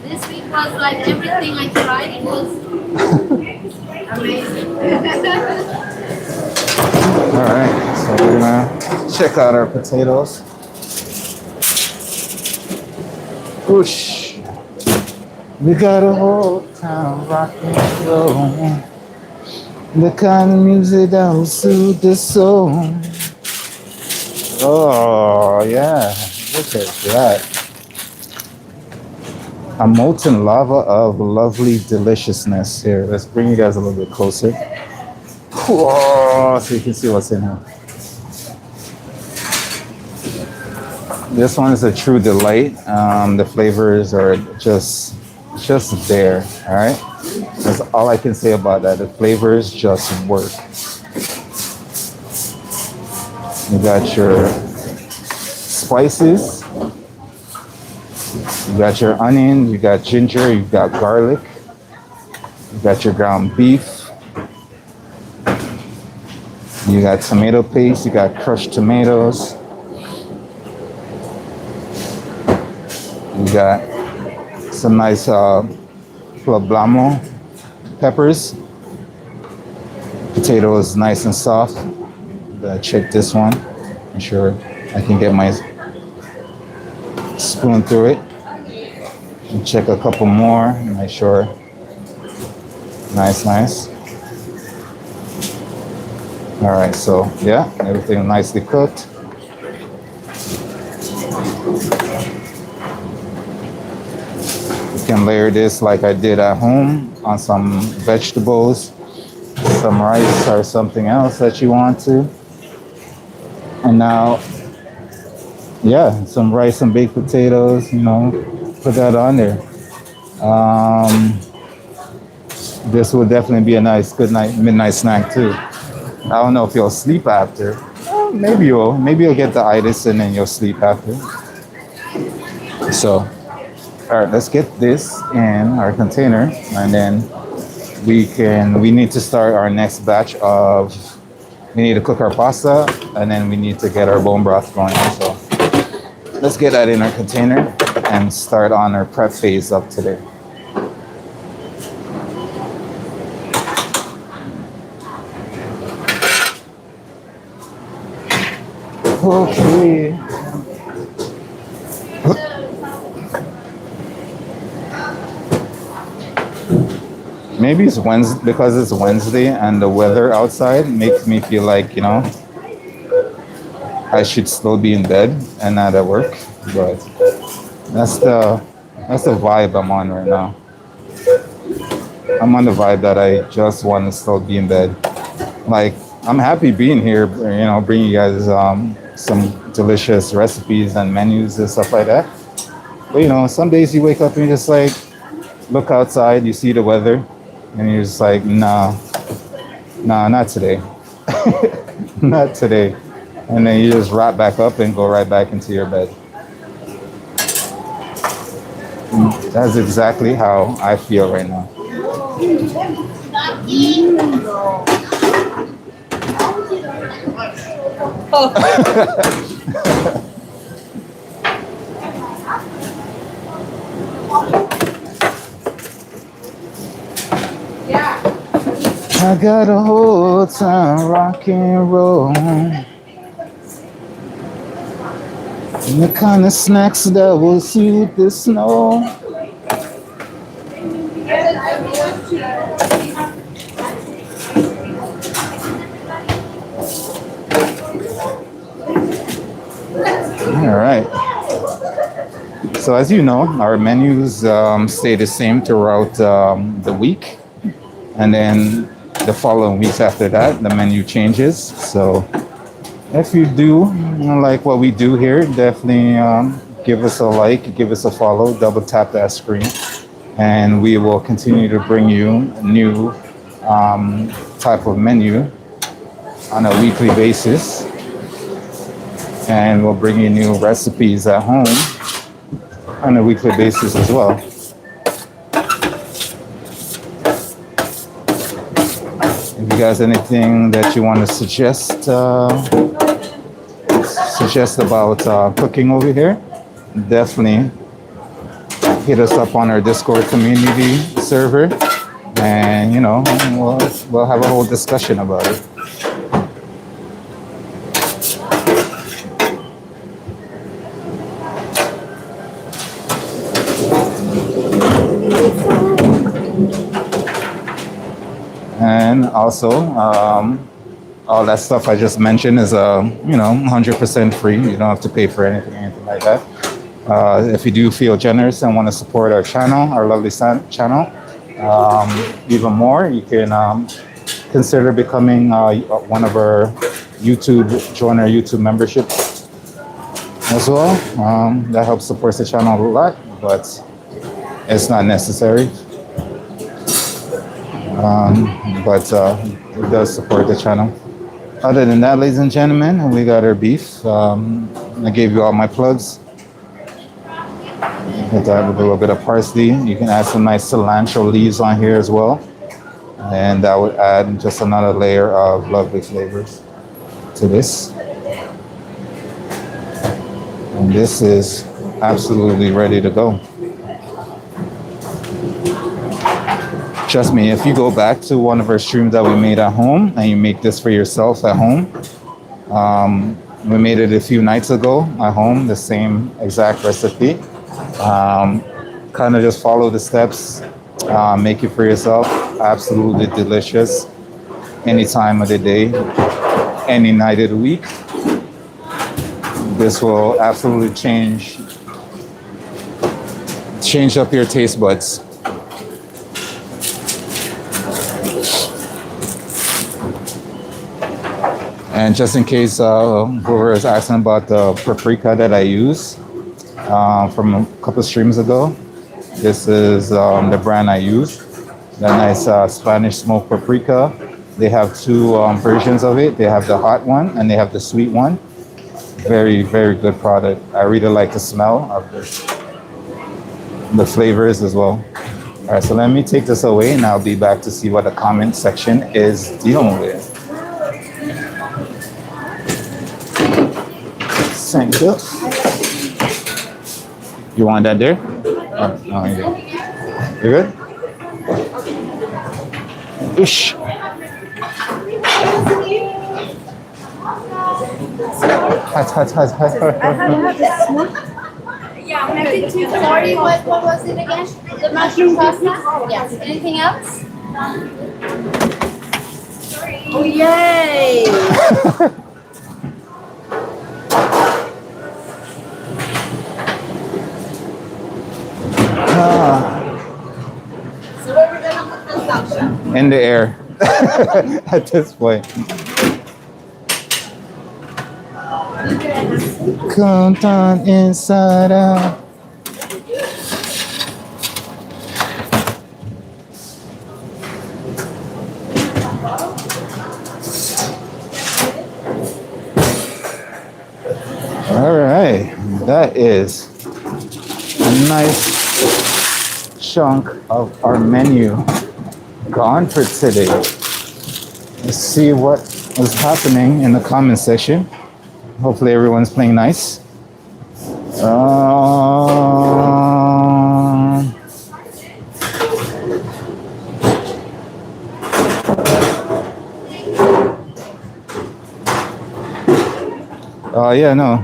This week was like everything I tried. It was amazing. All right, so we're gonna check out our potatoes. Whoosh. We got a whole town rocking slow. The kind of music that will soothe the soul. Oh yeah, look at that. A molten lava of lovely deliciousness here. Let's bring you guys a little bit closer. Whoa, so you can see what's in here. This one is a true delight. The flavors are just there. All right, that's all I can say about that. The flavors just work. You got your spices, you got your onion, you got ginger, you got garlic, you got your ground beef, you got tomato paste, you got crushed tomatoes, you got some nice poblano peppers. Potato is nice and soft. Gotta check this one. Make sure I can get my spoon through it. And check a couple more. Make sure. Nice, nice. All right, so yeah, everything nicely cooked. You can layer this like I did at home on some vegetables, some rice or something else that you want to. And now, yeah, some rice and baked potatoes, you know, put that on there. This will definitely be a nice, good night, midnight snack too. I don't know if you'll sleep after. Well, maybe you'll get the itis and then you'll sleep after. So, all right, let's get this in our container and then we need to start our next batch of, we need to cook our pasta and then we need to get our bone broth going. So let's get that in our container and start on our prep phase of today. Okay. Maybe it's Wednesday because it's Wednesday and the weather outside makes me feel like, you know, I should still be in bed and not at work. But that's the vibe I'm on right now. I'm on the vibe that I just want to still be in bed. Like, I'm happy being here, you know, bringing you guys some delicious recipes and menus and stuff like that. But you know, some days you wake up and you just like look outside, you see the weather, and you're just like, nah, not today. Not today. And then you just wrap back up and go right back into your bed. That's exactly how I feel right now. I got a whole time rock and roll. And the kind of snacks that will soothe the snow. All right. So as you know, our menus stay the same throughout the week, and then the following weeks after that, the menu changes. So if you do like what we do here, definitely give us a like, give us a follow, double tap that screen, and we will continue to bring you new type of menu on a weekly basis, and we'll bring you new recipes at home on a weekly basis as well. If you guys anything that you want to suggest about cooking over here, definitely hit us up on our Discord community server, and we'll have a whole discussion about it. And also, all that stuff I just mentioned is 100% free. You don't have to pay for anything like that. If you do feel generous and want to support our channel, our lovely channel, even more, you can consider becoming one of our join our YouTube membership as well. That helps support the channel a lot, but it's not necessary. But it does support the channel. Other than that, ladies and gentlemen, we got our beef. I gave you all my plugs. Hit that with a little bit of parsley. You can add some nice cilantro leaves on here as well, and that would add just another layer of lovely flavors to this. And this is absolutely ready to go. Trust me, if you go back to one of our streams that we made at home and you make this for yourself at home, we made it a few nights ago at home, the same exact recipe. Kind of just follow the steps, make it for yourself. Absolutely delicious. Any time of the day, any night of the week. This will absolutely change up your taste buds. And just in case whoever is asking about the paprika that I use from a couple streams ago, this is the brand I use. The nice Spanish smoked paprika. They have two versions of it. They have the hot one and they have the sweet one. Very, very good product. I really like the smell of this. The flavors as well. All right, so let me take this away and I'll be back to see what the comment section is dealing with. Thank you. You want that there? Oh, no, you're good? Ish. Yeah, maybe 240. What was it again? The mushroom pasta? Yes. Anything else? Oh, yay! So where we're gonna put this up? In the air at this point. Come down inside out. All right, that is a nice chunk of our menu gone for today. Let's see what is happening in the comment section. Hopefully everyone's playing nice. Yeah, no.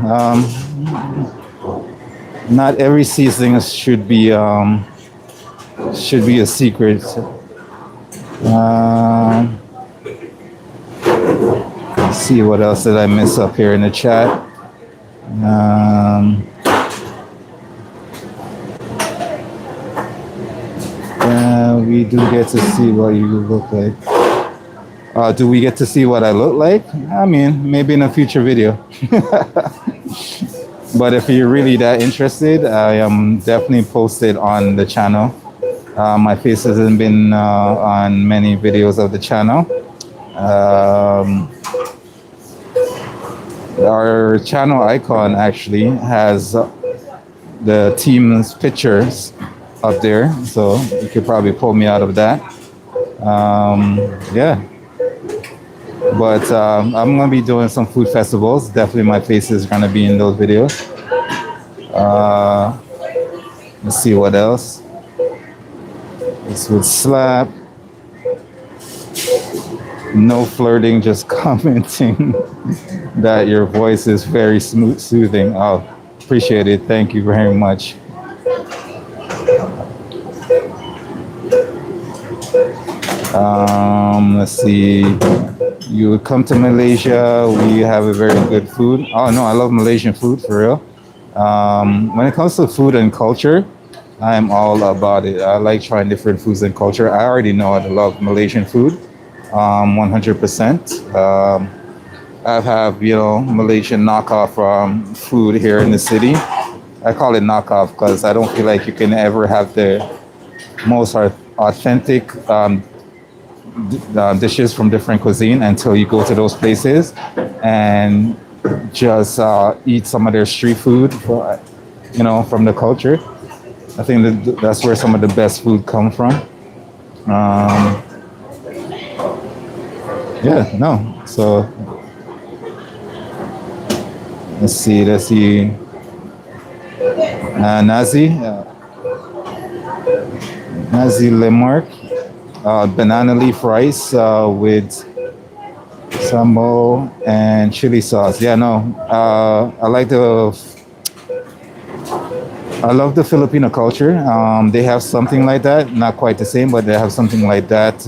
Not every seasoning should be Should be a secret. Let's see what else did I miss up here in the chat. Yeah, we do get to see what you look like. Do we get to see what I look like? I mean, maybe in a future video. But if you're really that interested, I am definitely posted on the channel. My face hasn't been on many videos of the channel. Our channel icon actually has the team's pictures up there, so you could probably pull me out of that. Yeah, but I'm gonna be doing some food festivals. Definitely my face is gonna be in those videos. Let's see what else. This would slap. No flirting, just commenting that your voice is very smooth, soothing. Oh, appreciate it. Thank you very much. Let's see. You would come to Malaysia. We have a very good food. Oh no, I love Malaysian food for real. When it comes to food and culture, I'm all about it. I like trying different foods and culture. I already know I love Malaysian food, 100%. I have, Malaysian knockoff food here in the city. I call it knockoff because I don't feel like you can ever have the most authentic dishes from different cuisine until you go to those places and just eat some of their street food, from the culture. I think that's where some of the best food come from. Yeah, no. So let's see. Nazi Lemark, banana leaf rice with sambal and chili sauce. Yeah, no. I love the Filipino culture. They have something like that, not quite the same, but they have something like that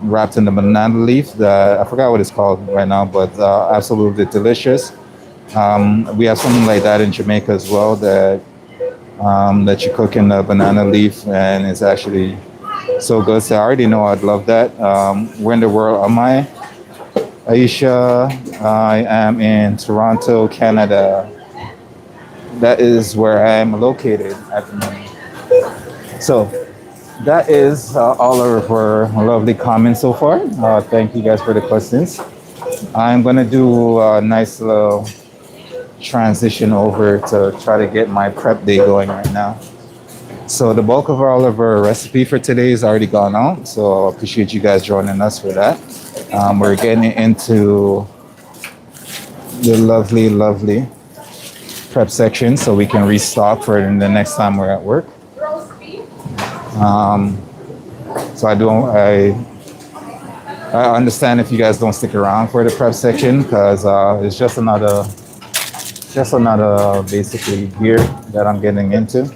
wrapped in the banana leaf. I forgot what it's called right now, but absolutely delicious. We have something like that in Jamaica as well that you cook in the banana leaf, and it's actually so good. So I already know I'd love that. Where in the world am I? Aisha, I am in Toronto, Canada. That is where I am located at the moment. So that is all of our lovely comments so far. Thank you guys for the questions. I'm gonna do a nice little transition over to try to get my prep day going right now. So the bulk of all of our recipe for today is already gone out. So I appreciate you guys joining us for that. We're getting into the lovely prep section so we can restock for the next time we're at work. So I understand if you guys don't stick around for the prep section because it's just another basically gear that I'm getting into.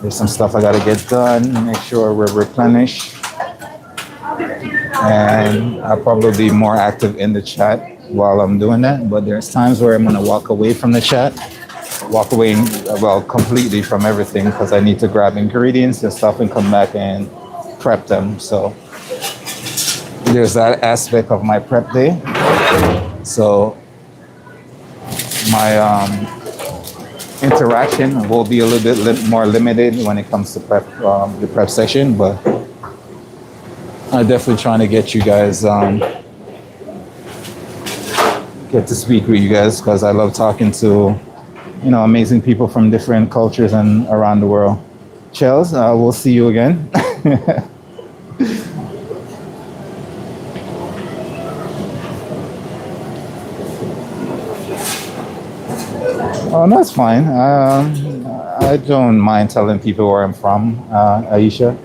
There's some stuff I gotta get done, make sure we're replenished. And I'll probably be more active in the chat while I'm doing that, but there's times where I'm gonna walk away from the chat, completely from everything because I need to grab ingredients and stuff and come back and prep them. So there's that aspect of my prep day. So my interaction will be a little bit more limited when it comes to the prep section, but I'm definitely trying to get you guys get to speak with you guys because I love talking to amazing people from different cultures and around the world. Chels, we'll see you again. Oh, that's fine. I don't mind telling people where I'm from, Aisha.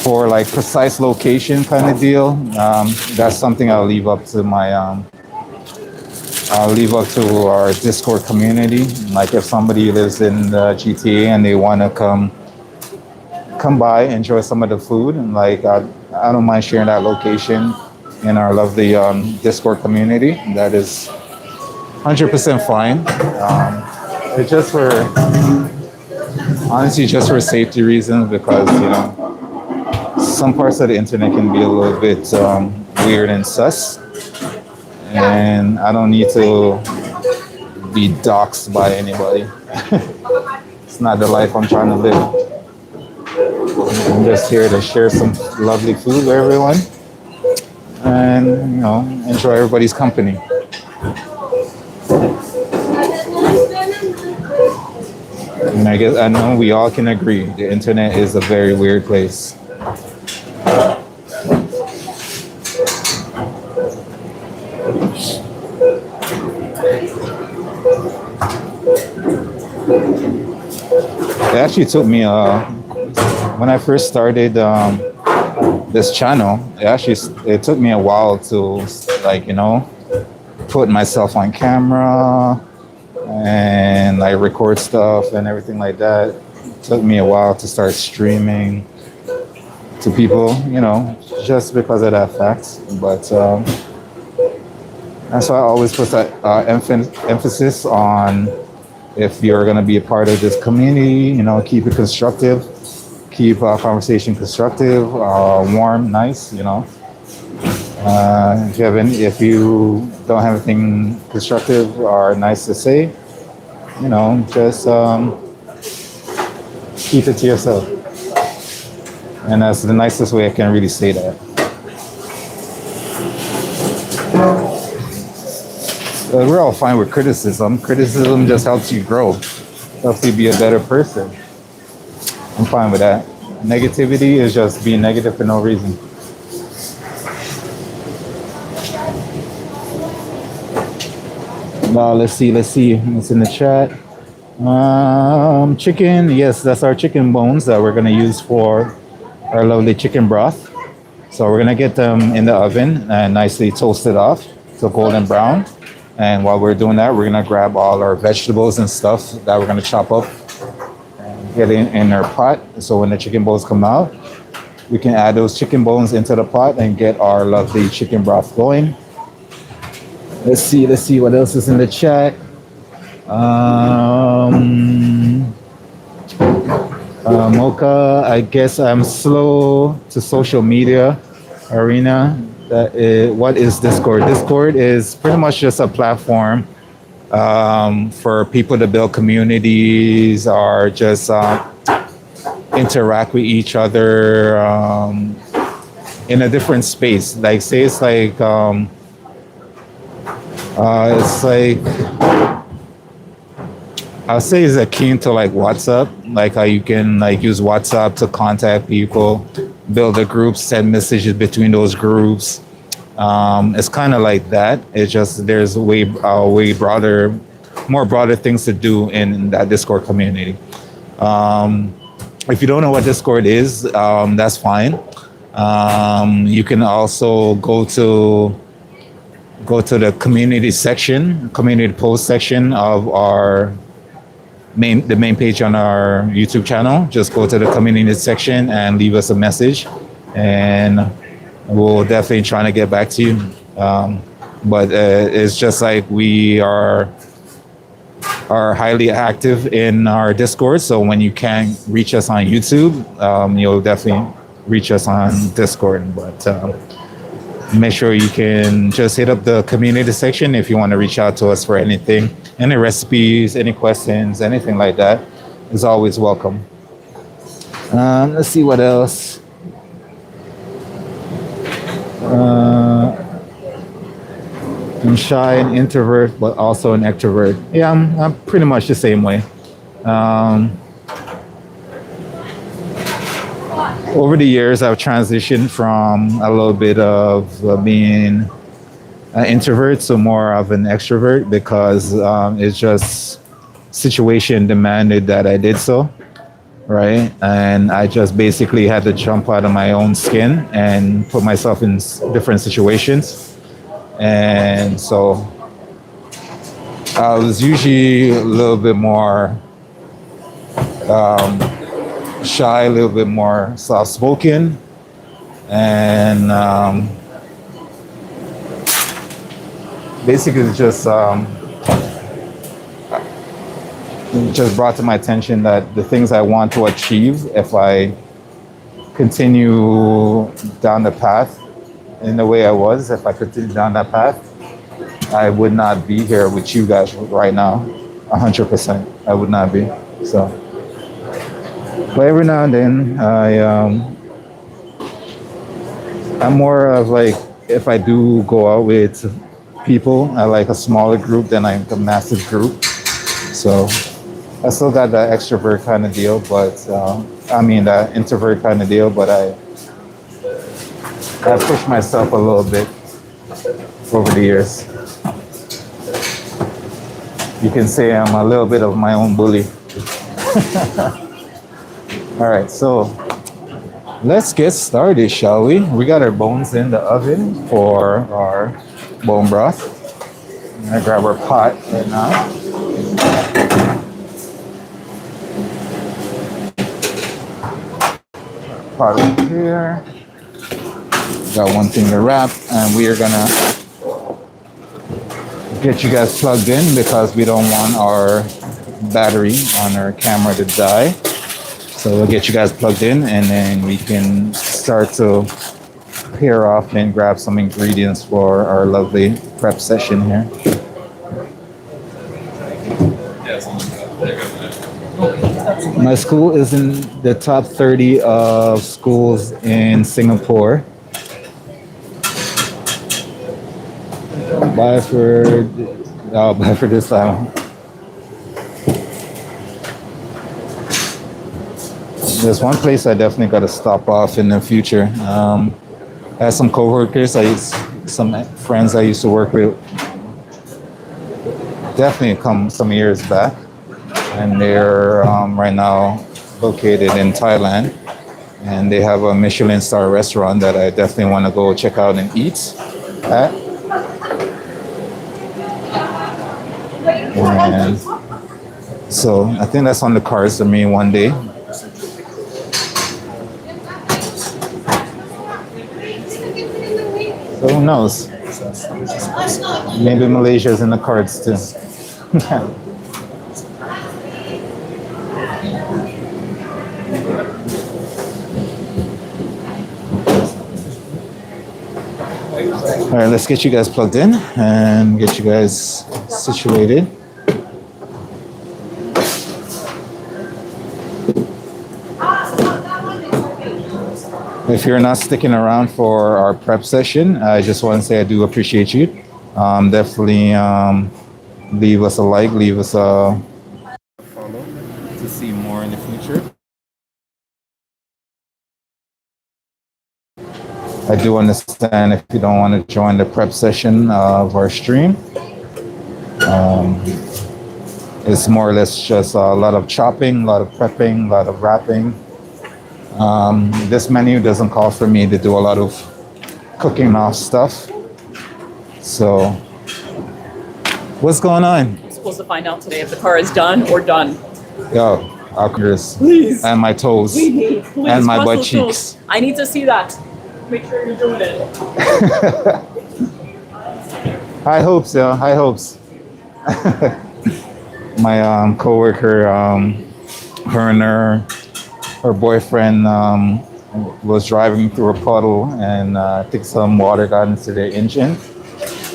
For like precise location kind of deal, that's something I'll leave up to my I'll leave up to our Discord community. Like if somebody lives in the GTA and they want to come by, enjoy some of the food, and like I don't mind sharing that location in our lovely Discord community. That is 100% fine. It's just for honestly just for safety reasons because some parts of the internet can be a little bit weird and sus, and I don't need to be doxxed by anybody. It's not the life I'm trying to live. I'm just here to share some lovely food with everyone and enjoy everybody's company. And I know we all can agree the internet is a very weird place. It actually took me when I first started this channel. It took me a while to put myself on camera and like record stuff and everything like that. It took me a while to start streaming to people, just because of that fact. But that's why I always put that emphasis on if you're going to be a part of this community, keep it constructive, keep conversation constructive, warm, nice, if you don't have anything constructive or nice to say, just keep it to yourself. And that's the nicest way I can really say that. We're all fine with criticism. Criticism just helps you grow, helps you be a better person. I'm fine with that. Negativity is just being negative for no reason. Let's see what's in the chat. Chicken, yes, that's our chicken bones that we're gonna use for our lovely chicken broth. So we're gonna get them in the oven and nicely toasted off to golden brown. And while we're doing that, we're gonna grab all our vegetables and stuff that we're gonna chop up and get in our pot. So when the chicken bones come out, we can add those chicken bones into the pot and get our lovely chicken broth going. Let's see what else is in the chat. Mocha, I guess I'm slow to social media arena. What is Discord? Discord is pretty much just a platform for people to build communities or just interact with each other in a different space. Like say it's like I'll say it's akin to like WhatsApp, like how you can like use WhatsApp to contact people, build a group, send messages between those groups. It's kind of like that. It's just there's way broader, more broader things to do in that Discord community. If you don't know what Discord is, that's fine. You can also go to the community section, community post section of the main page on our YouTube channel. Just go to the community section and leave us a message, and we'll definitely try to get back to you. But it's just like we are highly active in our Discord. So when you can't reach us on YouTube, you'll definitely reach us on Discord. But make sure you can just hit up the community section if you want to reach out to us for anything, any recipes, any questions, anything like that is always welcome. Let's see what else. I'm shy and introvert, but also an extrovert. Yeah, I'm pretty much the same way. Over the years, I've transitioned from a little bit of being an introvert to more of an extrovert because it's just situation demanded that I did so, right? And I just basically had to jump out of my own skin and put myself in different situations. And so I was usually a little bit more shy, a little bit more soft spoken, and basically just brought to my attention that the things I want to achieve, if I continue down the path in the way I was, if I continue down that path, I would not be here with you guys right now. 100%, I would not be. So, but every now and then, I'm more of like, if I do go out with people, I like a smaller group than like a massive group. So I still got that extrovert kind of deal, but that introvert kind of deal. But I pushed myself a little bit over the years. You can say I'm a little bit of my own bully. All right, so let's get started, shall we? We got our bones in the oven for our bone broth. I'm gonna grab our pot right now. Pot over here. Got one thing to wrap, and we are gonna get you guys plugged in because we don't want our battery on our camera to die. So we'll get you guys plugged in, and then we can start to pair off and grab some ingredients for our lovely prep session here. My school is in the top 30 of schools in Singapore. Bye for this time. There's one place I definitely got to stop off in the future. I had some coworkers, some friends I used to work with, definitely come some years back, and they're right now located in Thailand, and they have a Michelin star restaurant that I definitely want to go check out and eat at. And so I think that's on the cards for me one day. So who knows? Maybe Malaysia's in the cards too. All right, let's get you guys plugged in and get you guys situated. If you're not sticking around for our prep session, I just want to say I do appreciate you. Definitely leave us a like, leave us a follow to see more in the future. I do understand if you don't want to join the prep session of our stream. It's more or less just a lot of chopping, a lot of prepping, a lot of wrapping. This menu doesn't call for me to do a lot of cooking off stuff. So, what's going on? I'm supposed to find out today if the car is done or done. Yo, Alcatraz. Please. And my toes. Please, and my butt muscle cheeks. toes. I need to see that. Make sure you're doing it. High hopes, yo. High hopes. My coworker, her and her boyfriend was driving through a puddle, and I think some water got into their engine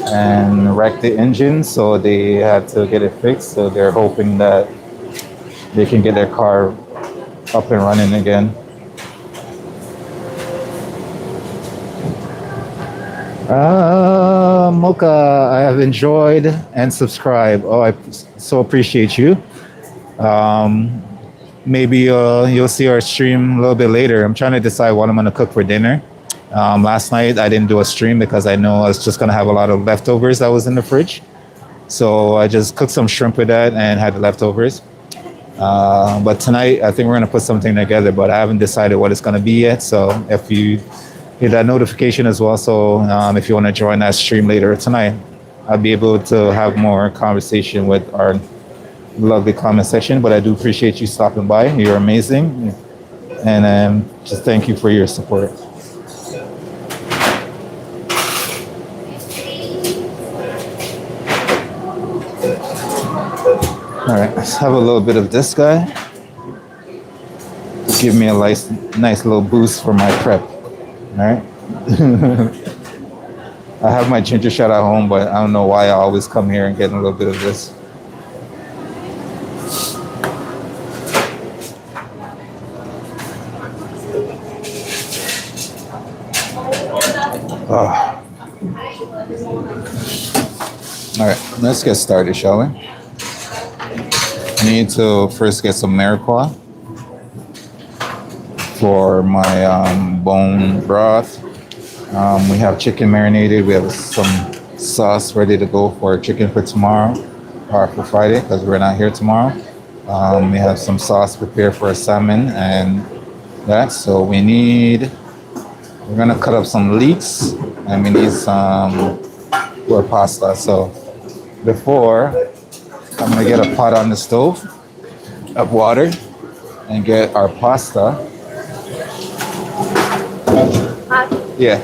and wrecked the engine, so they had to get it fixed. So they're hoping that they can get their car up and running again. Mocha, I have enjoyed and subscribed. Oh, I so appreciate you. Maybe you'll see our stream a little bit later. I'm trying to decide what I'm going to cook for dinner. Last night I didn't do a stream because I know I was just going to have a lot of leftovers that was in the fridge. So I just cooked some shrimp with that and had the leftovers. But tonight I think we're going to put something together, but I haven't decided what it's going to be yet. So if you hit that notification as well, so if you want to join that stream later tonight. I'll be able to have more conversation with our lovely comment section. But I do appreciate you stopping by. You're amazing, and just thank you for your support. All right, let's have a little bit of this guy to give me a nice little boost for my prep. All right. I have my ginger shot at home, but I don't know why I always come here and get a little bit of this. Oh. All right, let's get started, shall we? I need to first get some Mariqua for my bone broth. We have chicken marinated. We have some sauce ready to go for chicken for tomorrow or for Friday because we're not here tomorrow. We have some sauce prepared for salmon and that. So we're gonna cut up some leeks and we need some for pasta. So before, I'm gonna get a pot on the stove of water and get our pasta. Yeah.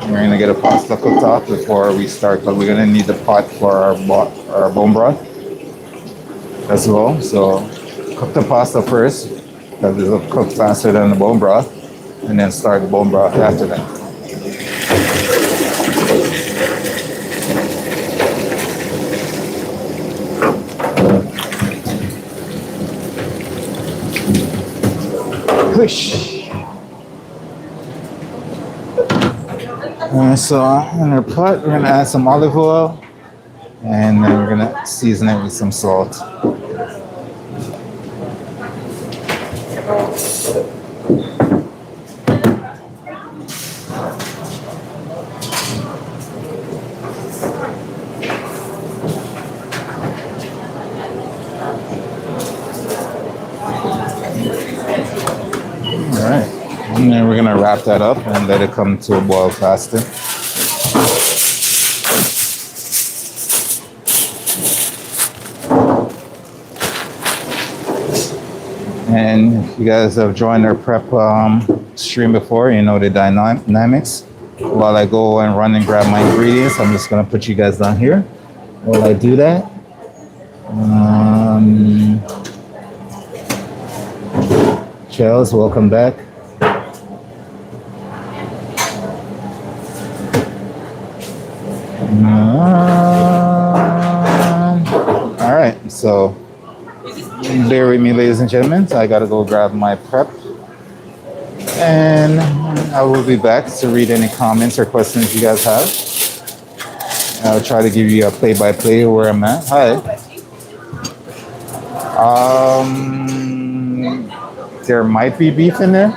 We're gonna get a pasta cooked off before we start, but we're gonna need the pot for our bone broth as well. So cook the pasta first because it'll cook faster than the bone broth, and then start the bone broth after that. Push. So in our pot, we're gonna add some olive oil, and then we're gonna season it with some salt. All right, and then we're gonna wrap that up and let it come to a boil faster. And if you guys have joined our prep stream before, you know the dynamics. While I go and run and grab my ingredients, I'm just gonna put you guys down here while I do that. Charles, welcome back. All right, so bear with me, ladies and gentlemen. I gotta go grab my prep, and I will be back to read any comments or questions you guys have. I'll try to give you a play-by-play where I'm at. Hi. There might be beef in there.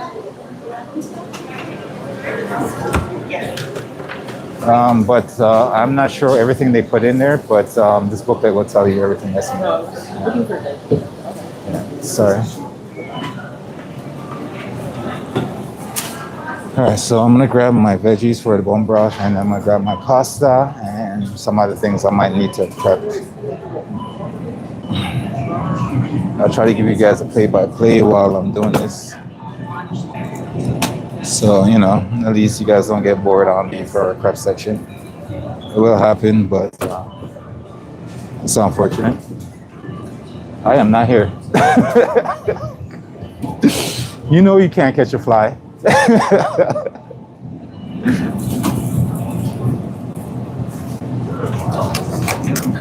But I'm not sure everything they put in there, but this booklet will tell you everything that's in there. Yeah, sorry. All right, so I'm gonna grab my veggies for the bone broth, and I'm gonna grab my pasta and some other things I might need to prep. I'll try to give you guys a play-by-play while I'm doing this. So, you know, at least you guys don't get bored on me for our prep section. It will happen, but it's unfortunate. I am not here. You know you can't catch a fly.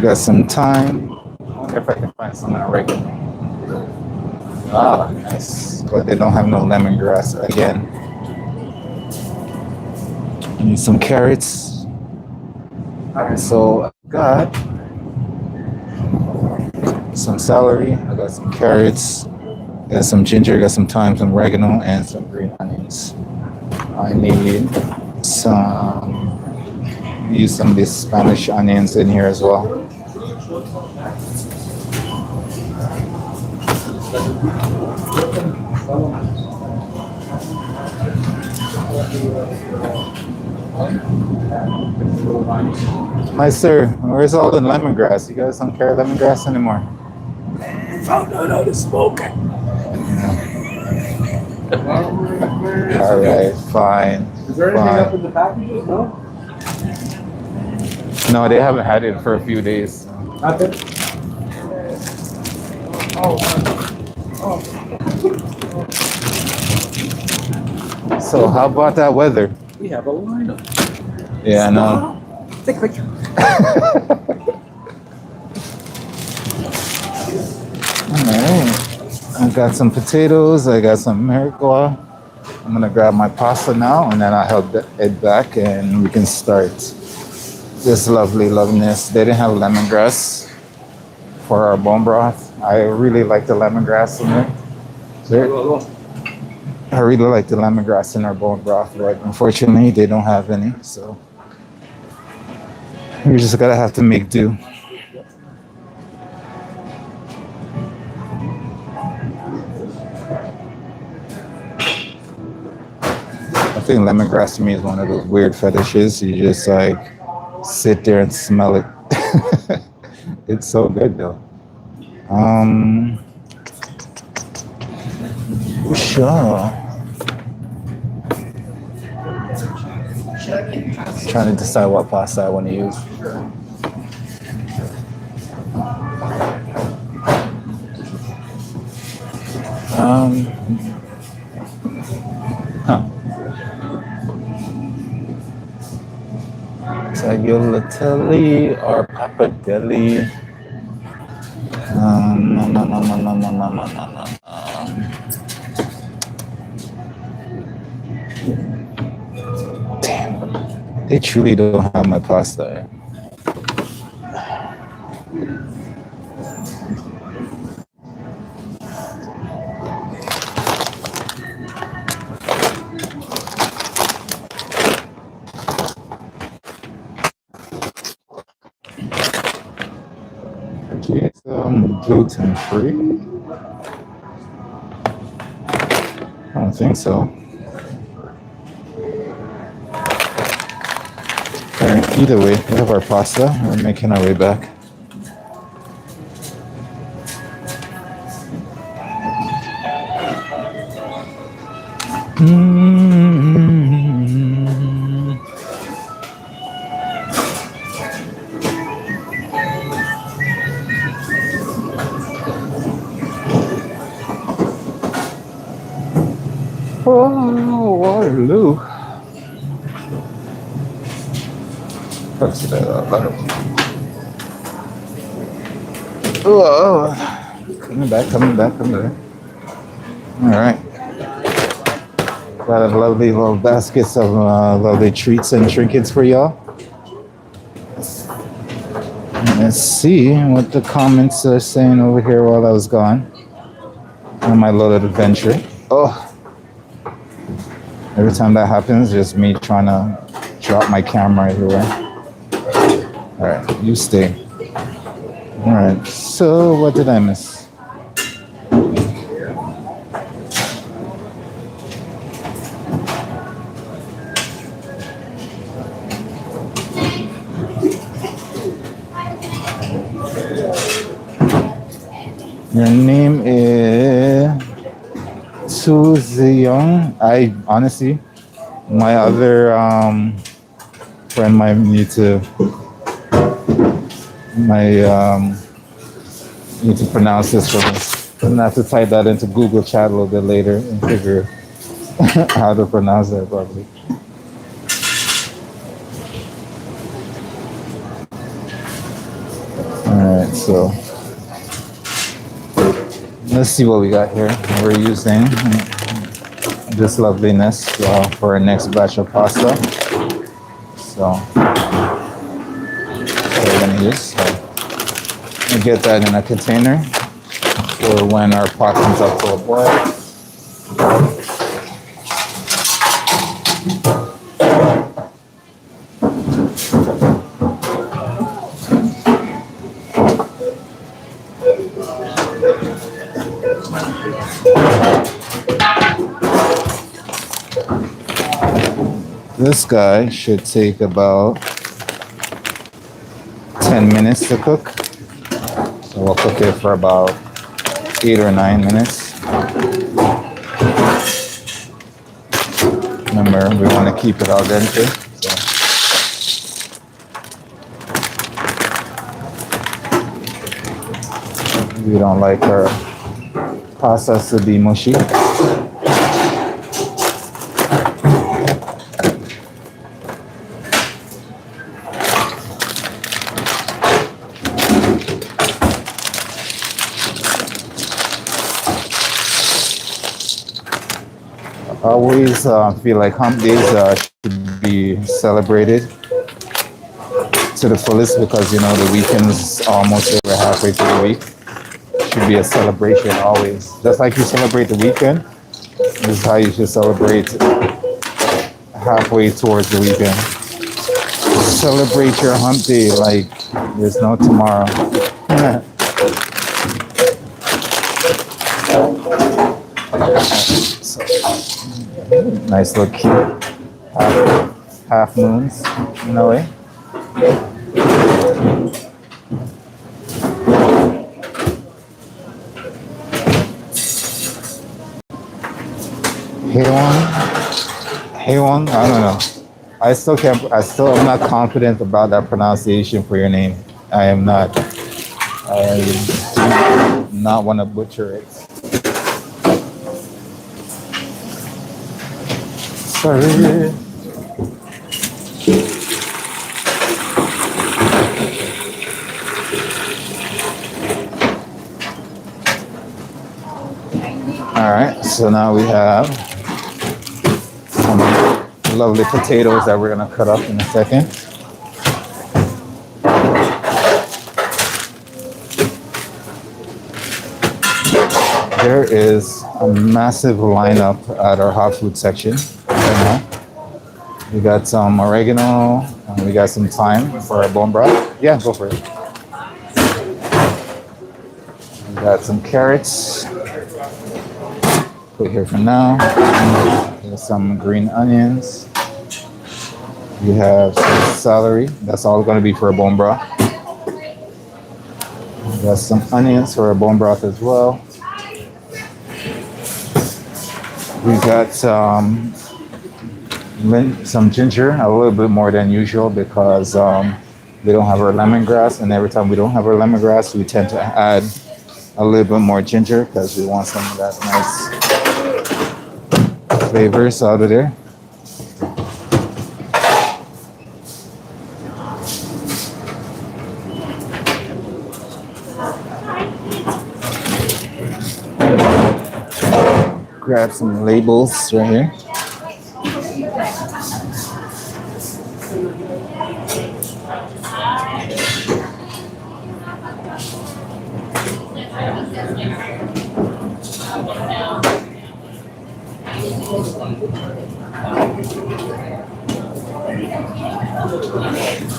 Got some thyme. I wonder if I can find some oregano. Ah, nice. But they don't have no lemongrass again. I need some carrots. All right, so I got some celery. I got some carrots. Got some ginger. Got some thyme, some oregano, and some green onions. I need use some of these Spanish onions in here as well. My sir, where's all the lemongrass? You guys don't carry lemongrass anymore. Found out how to smoke it. All right, fine. Is there anything up in Fine. the packages? No? No, they haven't had it for a few days. Nothing? So how about that weather? We have a lineup. Yeah, I know. Take a picture. Alright. I got some potatoes, I got some miracle. I'm gonna grab my pasta now and then I'll help it back and we can start this lovely loveliness. They didn't have lemongrass for our bone broth. I really like the lemongrass in it. I really like the lemongrass in our bone broth, but unfortunately they don't have any, so we just gotta have to make do. I think lemongrass to me is one of those weird fetishes. You just like sit there and smell it. It's so good though. Sure. Trying to decide what pasta I want to use. Huh. Tagliatelle or pappardelle? No, no, no, no, no, no, no, no, no, no. Damn, they truly don't have my pasta. It's gluten free? I don't think so. Alright, either way, we have our pasta. We're making our way back. Oh, Waterloo. What's that? Oh, coming back, coming back, coming back. All right. Got a lovely little baskets of lovely treats and trinkets for y'all. Let's see what the comments are saying over here while I was gone on my little adventure. Oh, every time that happens, just me trying to drop my camera everywhere. All right, you stay. All right, so what did I miss? Your name is Suzy Young. I honestly, my other friend might need to need to pronounce this for me. I'm gonna have to type that into Google Chat a little bit later and figure how to pronounce that properly. All right, so let's see what we got here. We're using this loveliness for our next batch of pasta. So we're gonna use. And get that in a container for when our pot comes up to a boil. This guy should take about 10 minutes to cook. So we'll cook it for about 8 or 9 minutes. Remember, we want to keep it al dente. So we don't like our pasta to be mushy. I always feel like hump days should be celebrated to the fullest because, you know, the weekend's almost over halfway through the week. Should be a celebration always. Just like you celebrate the weekend, this is how you should celebrate halfway towards the weekend. Celebrate your hump day like there's no tomorrow. Nice little cute half moons in a way. Haewon, I don't know. I'm not confident about that pronunciation for your name. I am not. I do not want to butcher it. Sorry. All right, so now we have some lovely potatoes that we're gonna cut up in a second. There is a massive lineup at our hot food section right now. We got some oregano, and we got some thyme for our bone broth. Yeah, go for it. We got some carrots. Put here for now. There's some green onions. We have some celery. That's all going to be for a bone broth. We got some onions for a bone broth as well. We got some ginger, a little bit more than usual because we don't have our lemongrass, and every time we don't have our lemongrass, we tend to add a little bit more ginger because we want some of that nice flavors out of there. Grab some labels right here.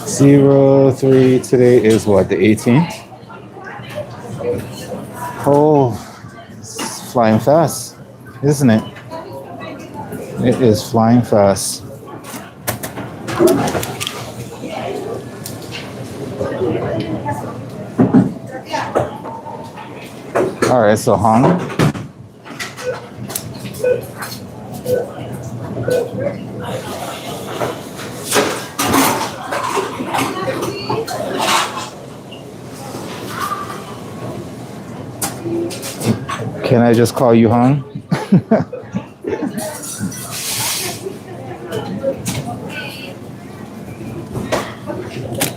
Zero 03, today is what, the 18th? Oh, it's flying fast, isn't it? It is flying fast. All right, so hung. Can I just call you hung?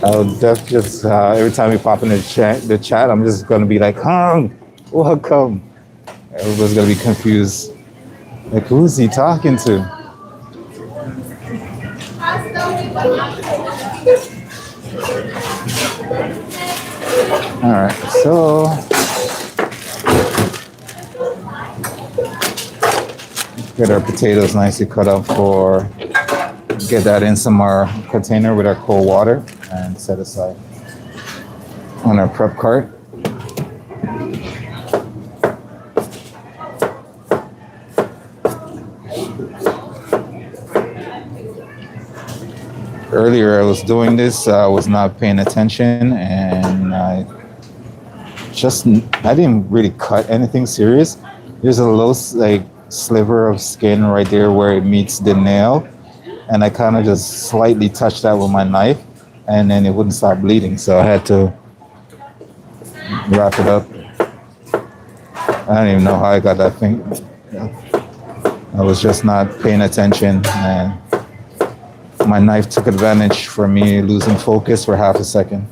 I'll just every time we pop in the chat, I'm just gonna be like, hung, welcome. Everybody's gonna be confused. Like, who's he talking to? All right, so get our potatoes nicely cut up for, get that in some our container with our cold water and set aside on our prep cart. Earlier I was doing this, I was not paying attention, and I didn't really cut anything serious. There's a little like sliver of skin right there where it meets the nail, and I kind of just slightly touched that with my knife, and then it wouldn't stop bleeding. So I had to wrap it up. I don't even know how I got that thing. I was just not paying attention, and my knife took advantage for me losing focus for half a second.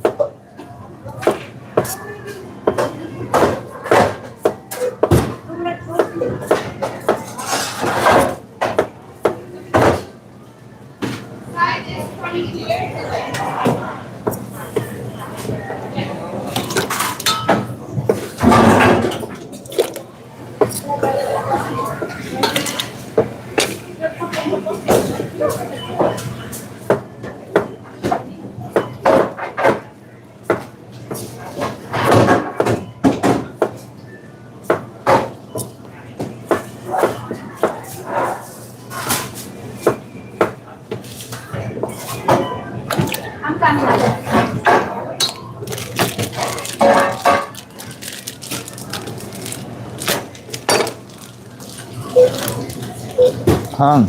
Hung.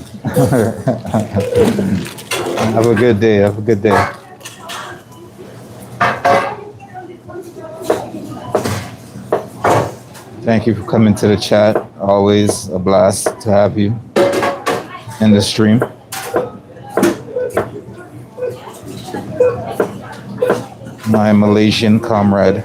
Have a good day. Have a good day. Thank you for coming to the chat. Always a blast to have you in the stream. My Malaysian comrade.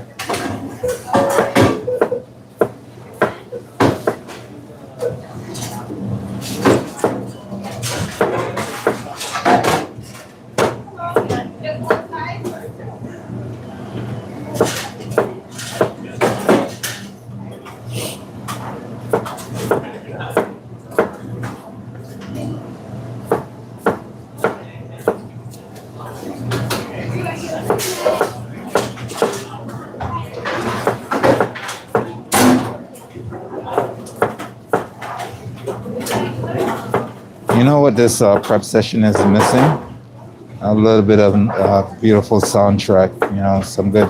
You know what this prep session is missing? A little bit of beautiful soundtrack, you know, some good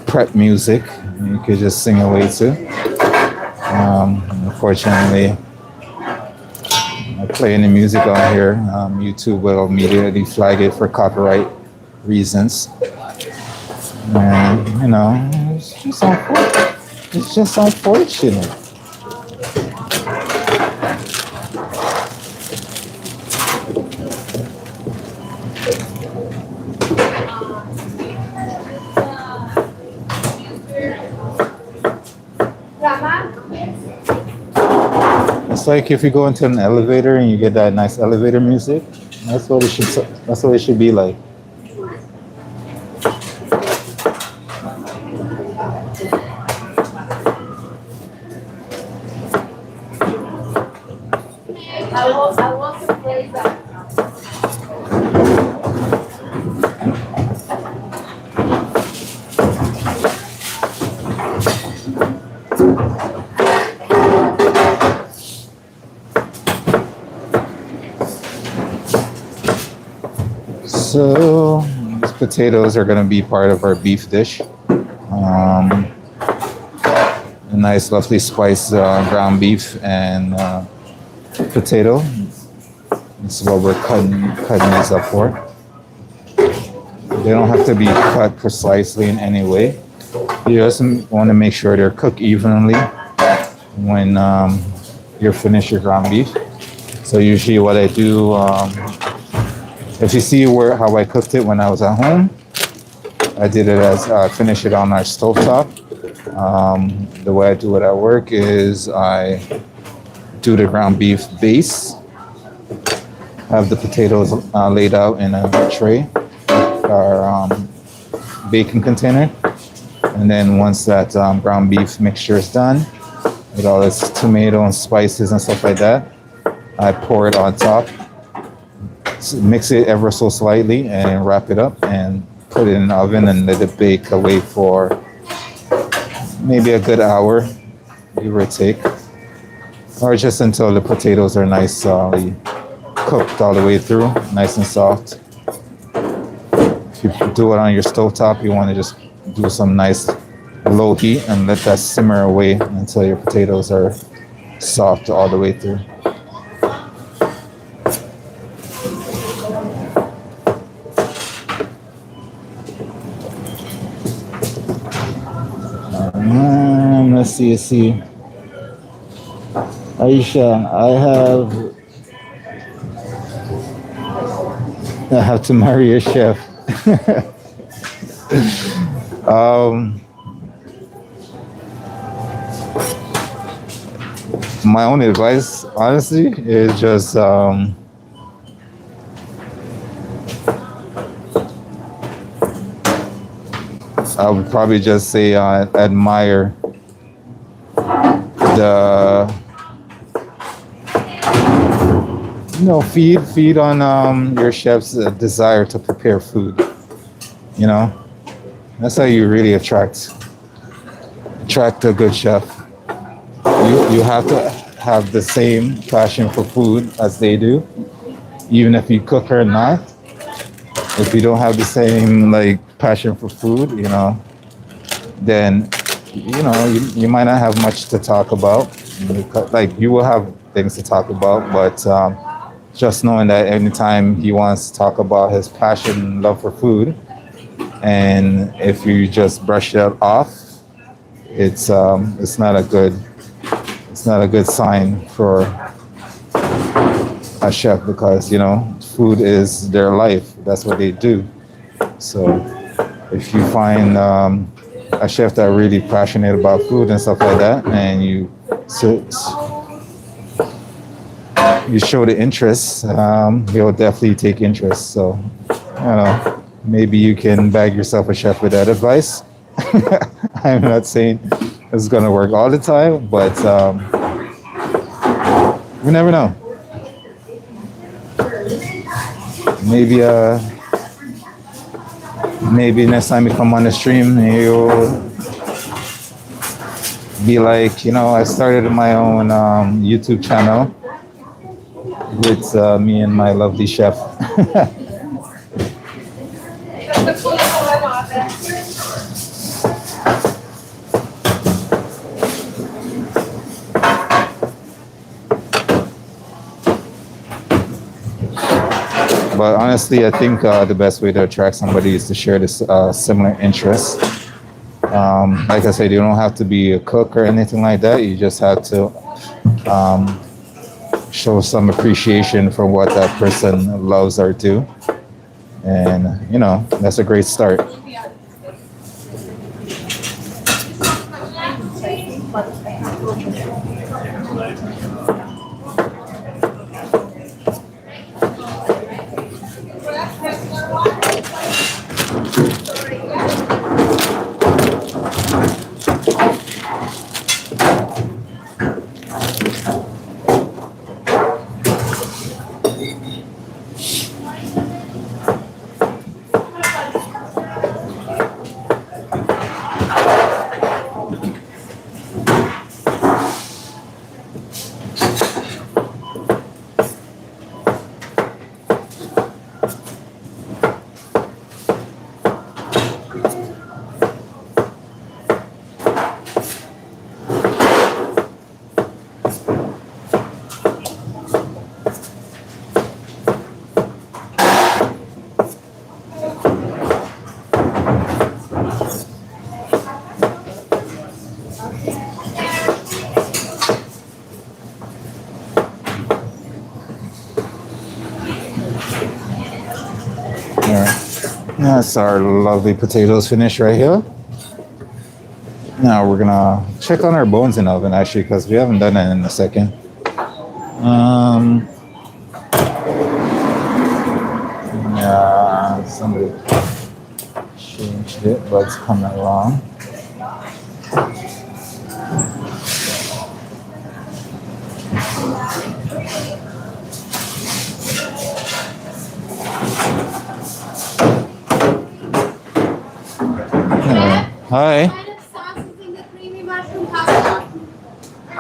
prep music you could just sing away to. Unfortunately, playing the music on here, YouTube will immediately flag it for copyright reasons. And, you know, it's just unfortunate. It's like if you go into an elevator and you get that nice elevator music. That's what it should. That's what it should be like. I want to play that. So these potatoes are going to be part of our beef dish. A nice, lovely spiced ground beef and potato. This is what we're cutting these up for. They don't have to be cut precisely in any way. You just want to make sure they're cooked evenly when you're finished your ground beef. So usually what I do, if you see how I cooked it when I was at home, I did it as finish it on our stovetop. The way I do it at work is I do the ground beef base, have the potatoes laid out in a tray, our baking container, and then once that ground beef mixture is done, with all its tomato and spices and stuff like that, I pour it on top, mix it ever so slightly, and wrap it up and put it in the oven and let it bake away for maybe a good hour, give or take, or just until the potatoes are nicely cooked all the way through, nice and soft. If you do it on your stovetop, you want to just do some nice low heat and let that simmer away until your potatoes are soft all the way through. Let's see. Aisha, I have to marry a chef. um, my only advice, honestly, is just I would probably just say admire the feed on your chef's desire to prepare food. That's how you really attract a good chef. You have to have the same passion for food as they do, even if you cook or not. If you don't have the same passion for food, then you might not have much to talk about. You will have things to talk about, but just knowing that anytime he wants to talk about his passion and love for food, and if you just brush that off, it's not a good sign for a chef, because food is their life. That's what they do. So if you find a chef that really passionate about food and stuff like that, and you show the interest, he'll definitely take interest. So maybe you can bag yourself a chef with that advice. I'm not saying it's gonna work all the time, but you never know. Maybe next time you come on the stream, you'll be like, I started my own YouTube channel with me and my lovely chef. But honestly, I think the best way to attract somebody is to share this similar interest. Like I said, you don't have to be a cook or anything like that. You just have to show some appreciation for what that person loves or do. And, that's a great start. That's our lovely potatoes finished right here. Now we're gonna check on our bones in the oven, actually, because we haven't done that in a second. Yeah, somebody changed it, but it's coming along. Hi.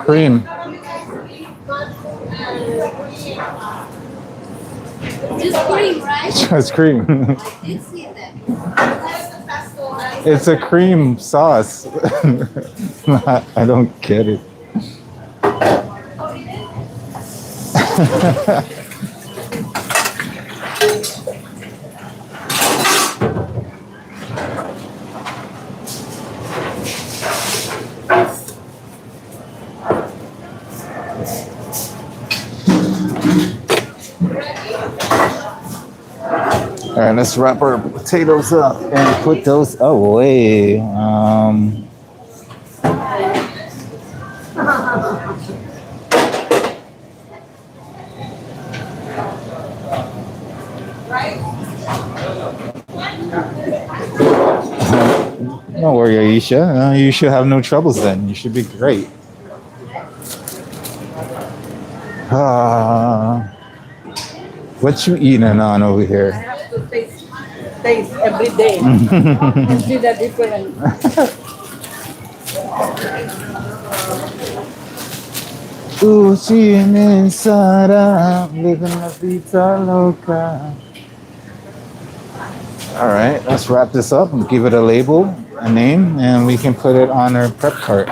Cream. Just cream, right? Just cream. I did see that. It's a cream sauce. I don't get it. All right, let's wrap our potatoes up and put those away. Don't worry, Aisha. You should have no troubles then. You should be great. What you eating on over here? I have to taste every day. See the difference. Cuisine Sara, living la vita loca. All right, let's wrap this up and give it a label, a name, and we can put it on our prep cart.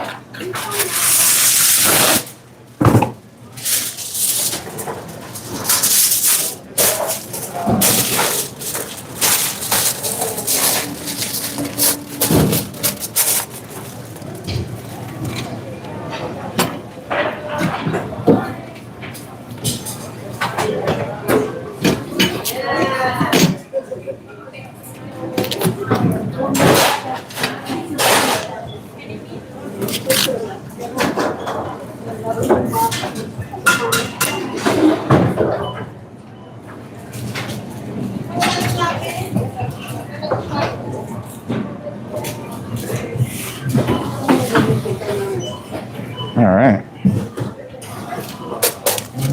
All right.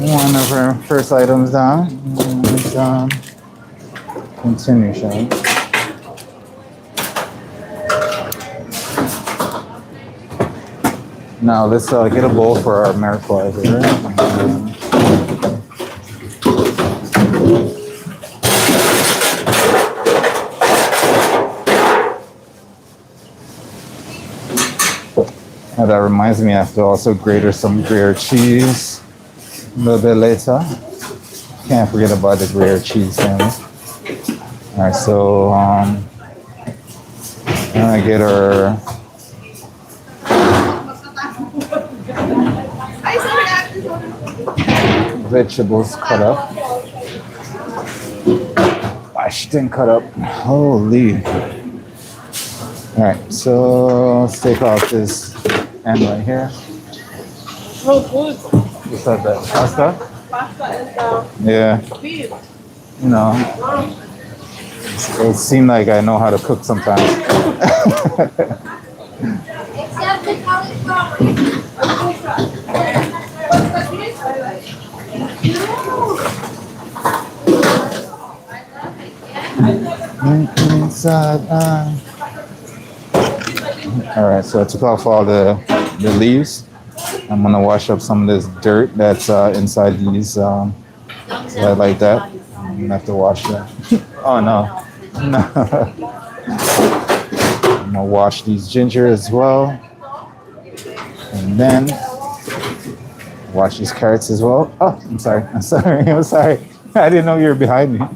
One of our first items down. Let's continue, shall we? Now let's get a bowl for our mirepoix here. Now that reminds me, I have to also grate some Gruyere cheese a little bit later. Can't forget about the Gruyere cheese family. All right, so I'm gonna get our vegetables cut up. I didn't cut up. Holy. All right, so let's take off this end right here. So good. What's that? Pasta? Pasta and Yeah. beef. You know, it seemed like I know how to cook sometimes. Except the cauliflower. Inside. All right, so I took off all the leaves. I'm gonna wash up some of this dirt that's inside these. Like that. I'm gonna have to wash that. Oh no, no. I'm gonna wash these ginger as well, and then wash these carrots as well. Oh, I'm sorry. I'm sorry. I'm sorry. I didn't know you were behind me.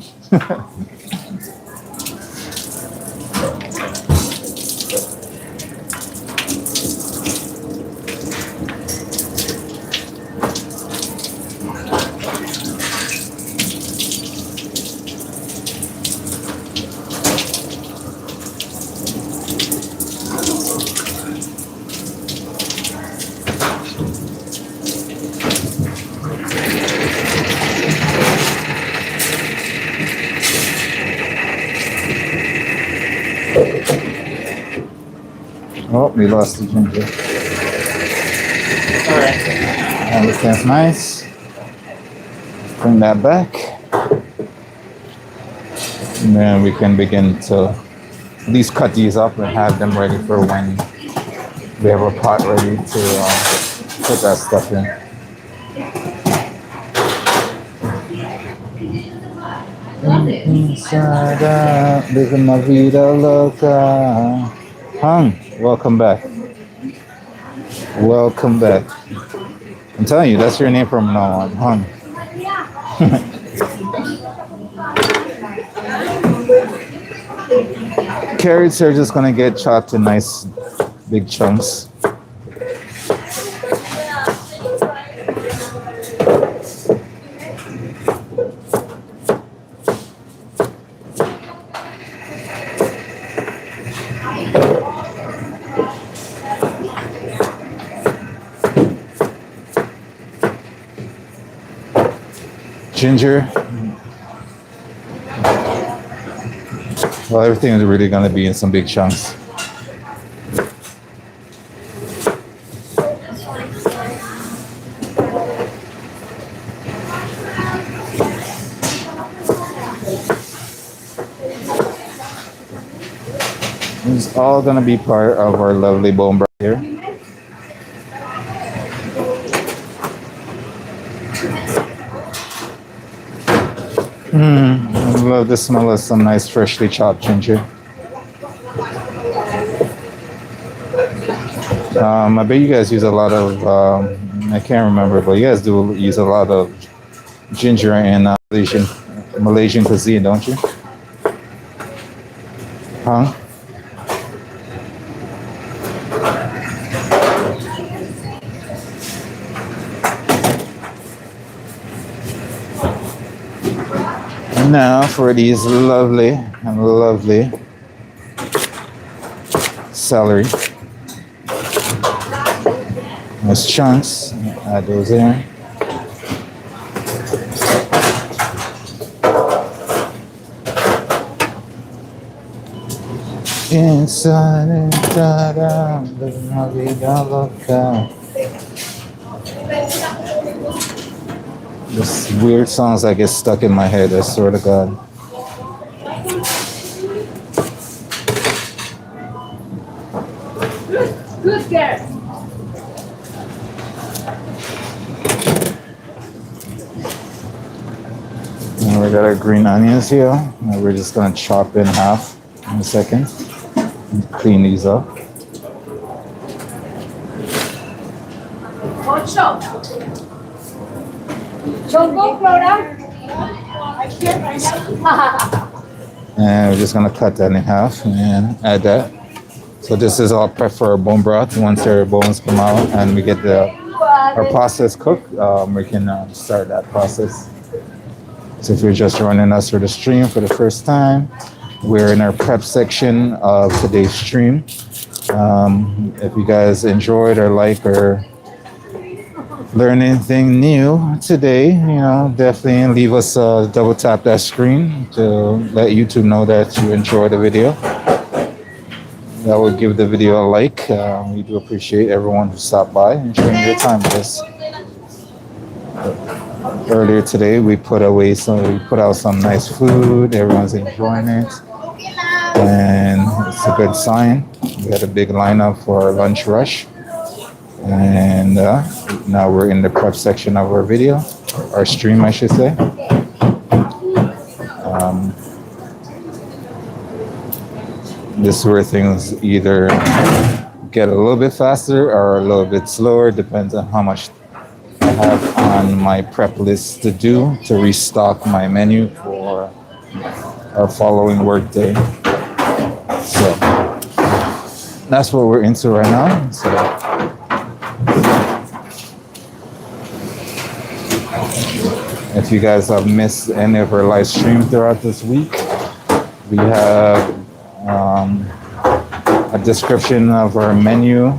Oh, we lost the ginger. All right. And this that's nice. Bring that back. And then we can begin to at least cut these up and have them ready for when we have a pot ready to put that stuff in. Inside out, living my vida loca. Hung, welcome back. Welcome back. I'm telling you, that's your name from now on. Hung. Carrots are just gonna get chopped in nice big chunks. Ginger. Well, everything is really gonna be in some big chunks. It's all gonna be part of our lovely bone broth here. I love the smell of some nice freshly chopped ginger. I bet you guys use a lot of, I can't remember, but you guys do use a lot of ginger in Malaysian cuisine, don't you? Huh? And now for these lovely celery. Nice chunks. Add those in. Inside and out, living la vida loca. This weird songs that get stuck in my head, I swear to God. Good girl. And we got our green onions here. And we're just gonna chop in half in a second. And clean these up. Watch out. Don't go, Flora. And we're just gonna cut that in half and add that. So this is all prep for our bone broth. Once our bones come out and we get our process cooked, we can start that process. So if you're just joining us for the stream for the first time, we're in our prep section of today's stream. If you guys enjoyed or like or learn anything new today, definitely leave us double tap that screen to let YouTube know that you enjoyed the video. That would give the video a like. We do appreciate everyone who stopped by and sharing your time with us. Earlier today, we put out some nice food. Everyone's enjoying it, and it's a good sign. We had a big lineup for our lunch rush, and now we're in the prep section of our video, our stream, I should say. This is where things either get a little bit faster or a little bit slower, depends on how much I have on my prep list to do to restock my menu for our following work day. So that's what we're into right now. So if you guys have missed any of our live streams throughout this week, we have a description of our menu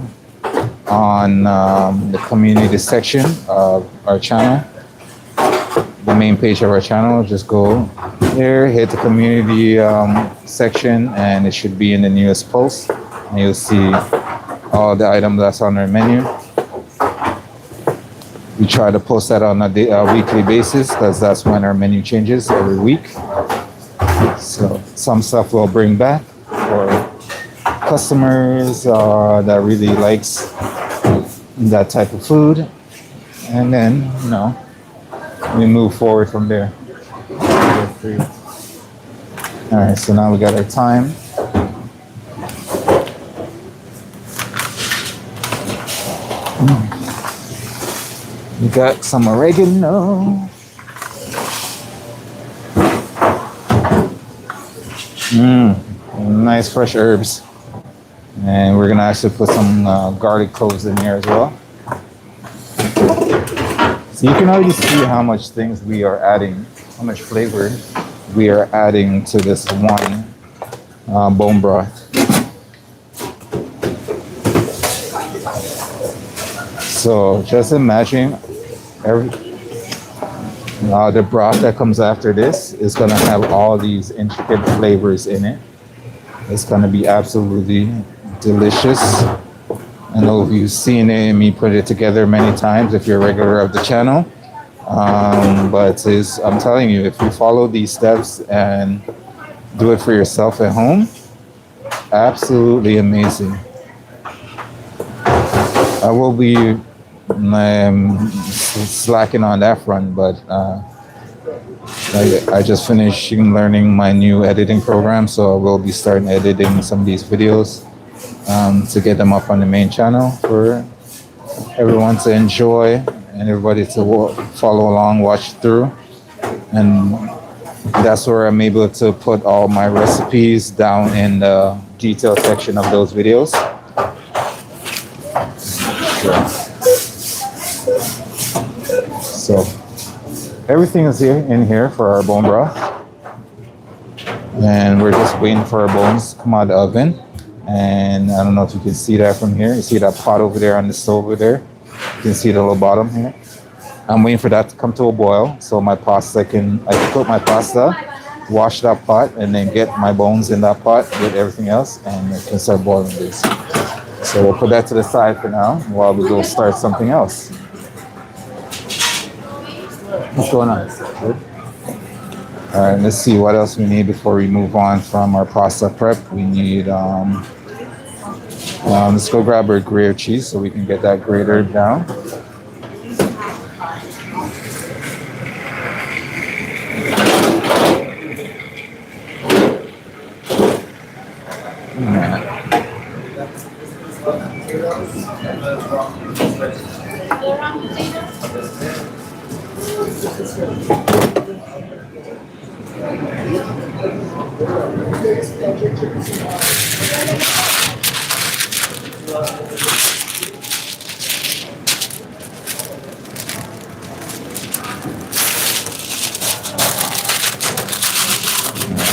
on the community section of our channel, the main page of our channel. Just go there, hit the community section, and it should be in the newest post, and you'll see all the items that's on our menu. We try to post that on a weekly basis because that's when our menu changes every week. So some stuff we'll bring back for customers that really likes that type of food, and then we move forward from there. All right, so now we got our thyme. We got some oregano. Nice fresh herbs. And we're gonna actually put some garlic cloves in here as well. So you can already see how much things we are adding, how much flavor we are adding to this one bone broth. So just imagine the broth that comes after this is gonna have all these intricate flavors in it. It's gonna be absolutely delicious. I know you've seen it, me put it together many times if you're a regular of the channel. But I'm telling you, if you follow these steps and do it for yourself at home, absolutely amazing. I will be slacking on that front, but I just finished learning my new editing program, so I will be starting editing some of these videos to get them up on the main channel for everyone to enjoy and everybody to follow along, watch through. And that's where I'm able to put all my recipes down in the detail section of those videos. So everything is here in here for our bone broth. And we're just waiting for our bones to come out of the oven. And I don't know if you can see that from here. You see that pot over there on the stove over there? You can see the little bottom here. I'm waiting for that to come to a boil so my pasta I can cook my pasta, wash that pot, and then get my bones in that pot with everything else, and I can start boiling this. So we'll put that to the side for now while we go start something else. What's going on? Good. All right, let's see what else we need before we move on from our pasta prep. We need, let's go grab our gruyere cheese so we can get that grated down.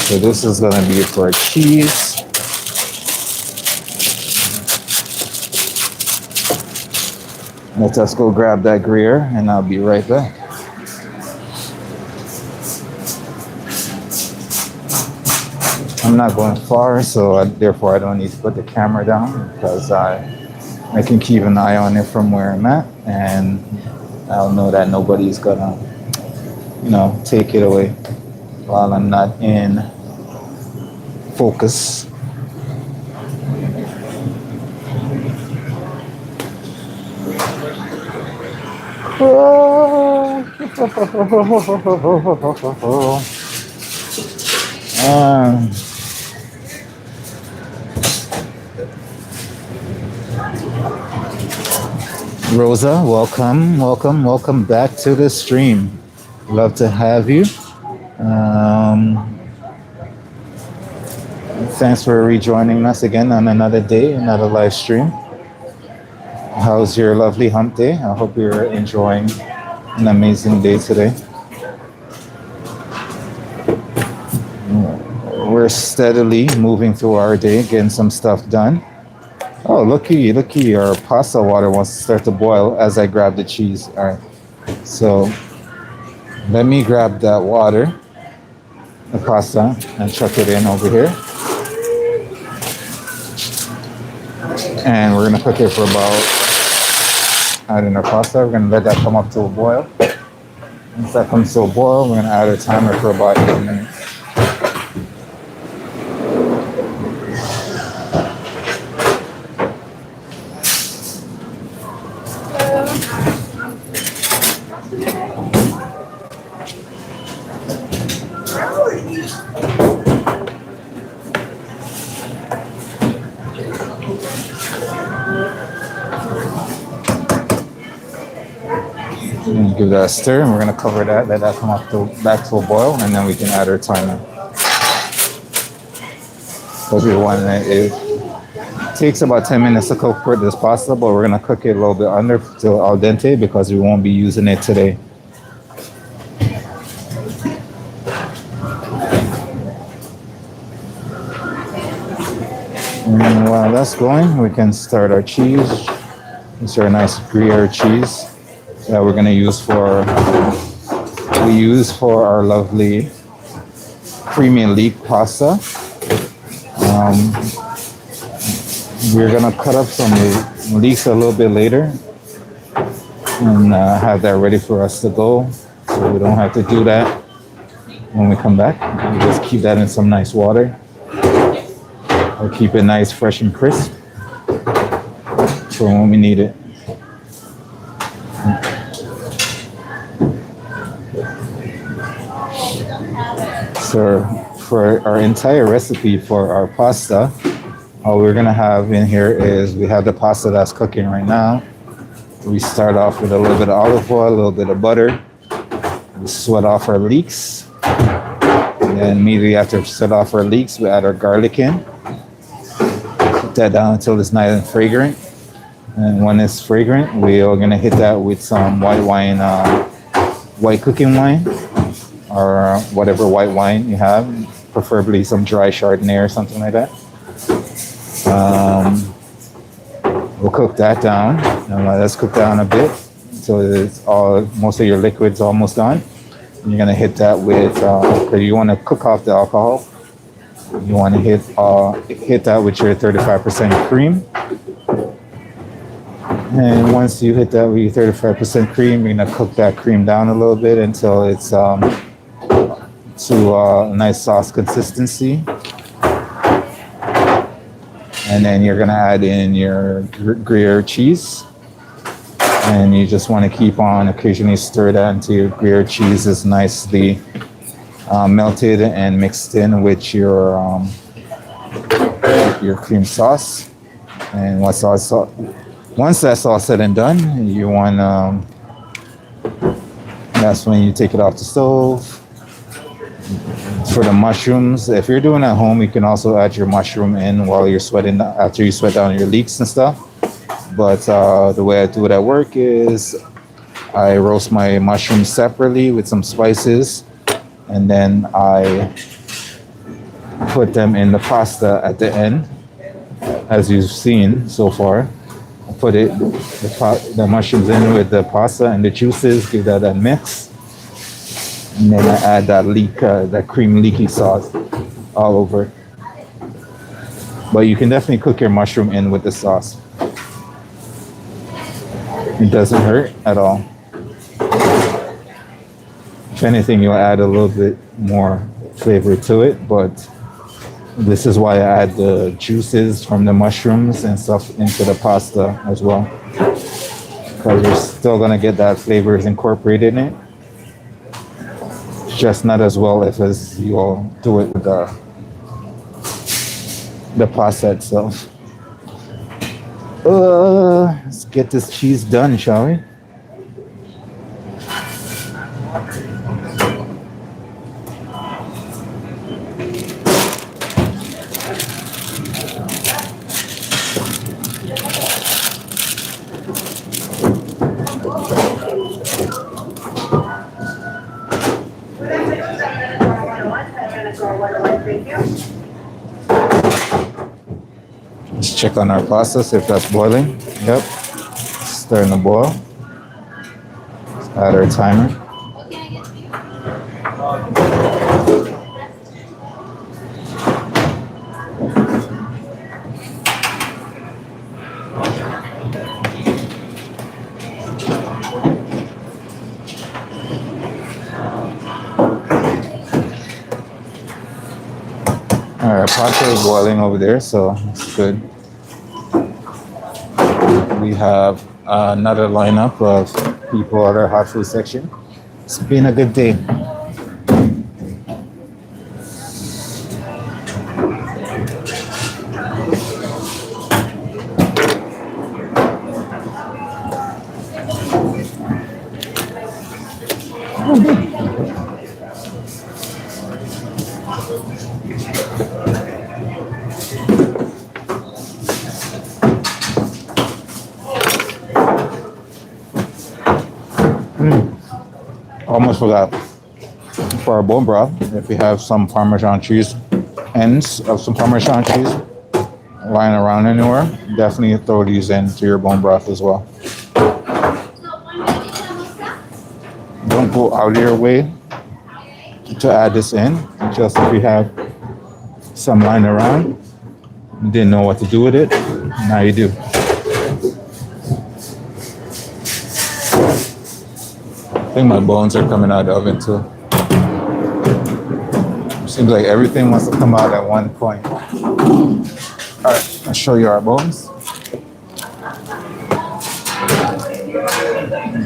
So this is going to be for cheese. Let us go grab that gruyere and I'll be right back. I'm not going far, so therefore I don't need to put the camera down because I can keep an eye on it from where I'm at, and I'll know that nobody's gonna, take it away while I'm not in focus. Rosa, welcome back to the stream. Love to have you. Thanks for rejoining us again on another day, another live stream. How's your lovely hump day? I hope you're enjoying an amazing day today. We're steadily moving through our day, getting some stuff done. Oh, looky, our pasta water wants to start to boil as I grab the cheese. All right, so let me grab that water, the pasta, and chuck it in over here. And we're gonna cook it for about, adding our pasta, we're gonna let that come up to a boil. Once that comes to a boil, we're gonna add a timer for about 8 minutes. And give that a stir, and we're gonna cover that, let that come up to back to a boil, and then we can add our timer. Because we want it takes about 10 minutes to cook for this pasta, but we're gonna cook it a little bit under till al dente because we won't be using it today. And while that's going, we can start our cheese. These are nice Gruyere cheese that we're gonna use for our lovely creamy leek pasta. We're gonna cut up some leeks a little bit later and have that ready for us to go, so we don't have to do that when we come back. We just keep that in some nice water. Or keep it nice, fresh, and crisp for when we need it. So for our entire recipe for our pasta, all we're gonna have in here is we have the pasta that's cooking right now. We start off with a little bit of olive oil, a little bit of butter. We sweat off our leeks. And then immediately after we sweat off our leeks, we add our garlic in. Put that down until it's nice and fragrant. And when it's fragrant, we are gonna hit that with some white wine, white cooking wine, or whatever white wine you have, preferably some dry Chardonnay or something like that. We'll cook that down. And let's cook down a bit so it's most of your liquid's almost gone. And you're gonna hit that with, because you want to cook off the alcohol. You want to hit that with your 35% cream. And once you hit that with your 35% cream, you're gonna cook that cream down a little bit until it's to a nice sauce consistency. And then you're gonna add in your Gruyere cheese. And you just want to keep on occasionally stir that until your Gruyere cheese is nicely melted and mixed in with your cream sauce. And once that's all said and done, you want that's when you take it off the stove. For the mushrooms, if you're doing it at home, you can also add your mushroom in while you're sweating, after you sweat down your leeks and stuff. But the way I do it at work is I roast my mushrooms separately with some spices, and then I put them in the pasta at the end, as you've seen so far. I put the mushrooms in with the pasta and the juices, give that a mix, and then I add that cream leaky sauce all over. But you can definitely cook your mushroom in with the sauce. It doesn't hurt at all. If anything, you'll add a little bit more flavor to it, but this is why I add the juices from the mushrooms and stuff into the pasta as well. Because you're still gonna get that flavors incorporated in it. Just not as well as you'll do it with the pasta itself. Let's get this cheese done, shall we? Let's check on our pasta, see if that's boiling. Yep, starting to boil. Let's add our timer. What can I get for you? All right, pasta is boiling over there, so it's good. We have another lineup of people at our hot food section. It's been a good day. Almost forgot. For our bone broth, if you have some Parmesan cheese, ends of some Parmesan cheese lying around anywhere, definitely throw these into your bone broth as well. Don't go out of your way to add this in. Just if you have some lying around, you didn't know what to do with it, now you do. I think my bones are coming out of the oven too. Seems like everything wants to come out at one point. Alright, I'll show you our bones.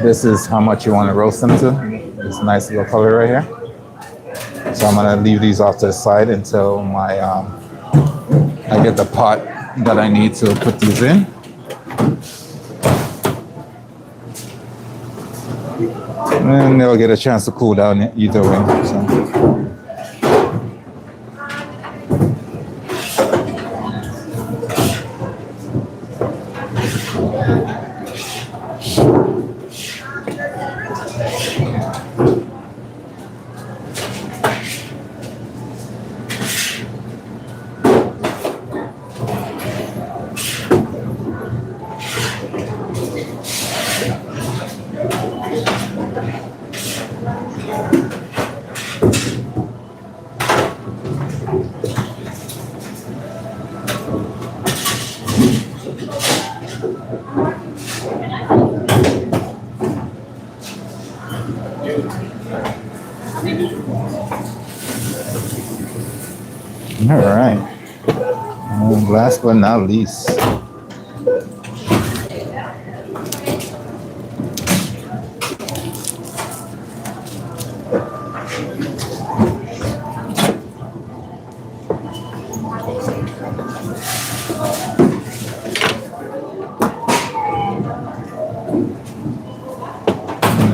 This is how much you want to roast them to. This nice little color right here. So I'm gonna leave these off to the side until I get the pot that I need to put these in. And they'll get a chance to cool down either way. So. All right. And last but not least,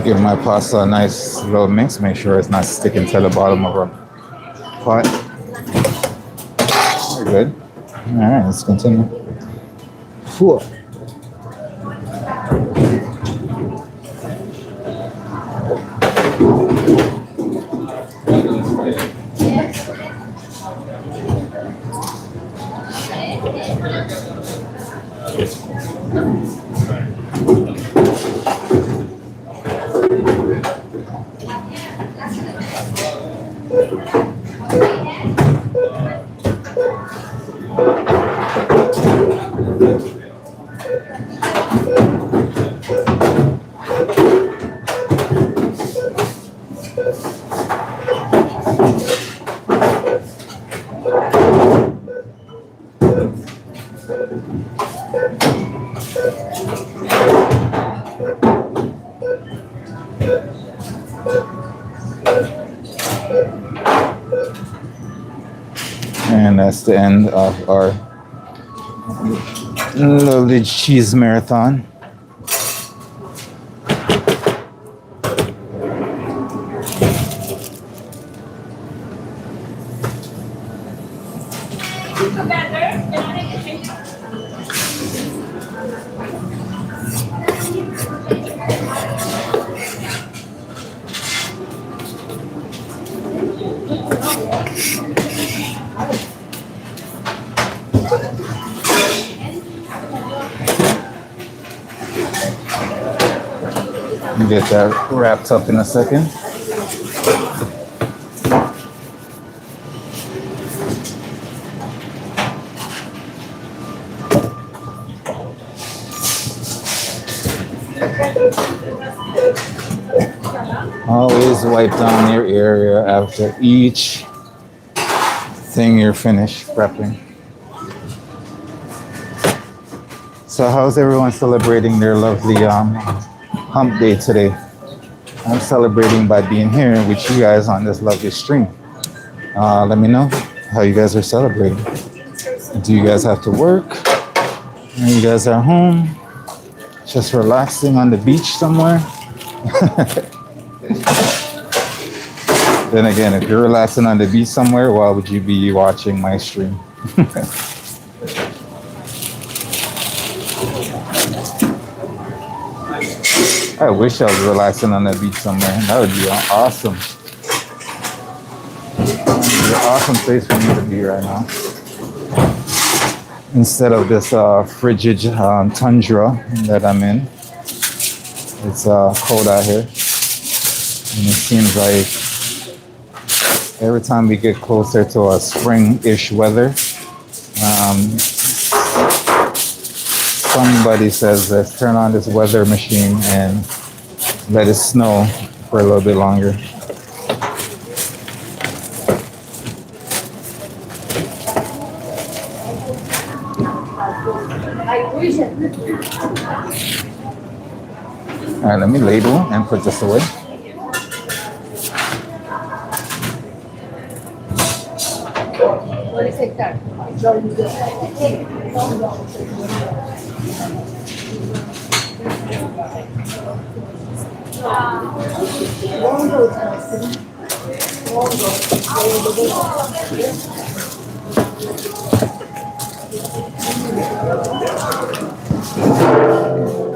give my pasta a nice little mix. Make sure it's not sticking to the bottom of our pot. We're good. All right, let's continue. Cool. And that's the end of our lovely cheese marathon. Get that wrapped up in a second. Always wipe down your area after each thing you're finished prepping. So how's everyone celebrating their lovely hump day today? I'm celebrating by being here with you guys on this lovely stream. Let me know how you guys are celebrating. Do you guys have to work? Are you guys at home? Just relaxing on the beach somewhere? Then again, if you're relaxing on the beach somewhere, why would you be watching my stream? I wish I was relaxing on the beach somewhere. That would be awesome. That would be an awesome place for me to be right now. Instead of this frigid tundra that I'm in. It's cold out here. And it seems like every time we get closer to a spring-ish weather, somebody says, let's turn on this weather machine and let it snow for a little bit longer. All right, let me label and put this away.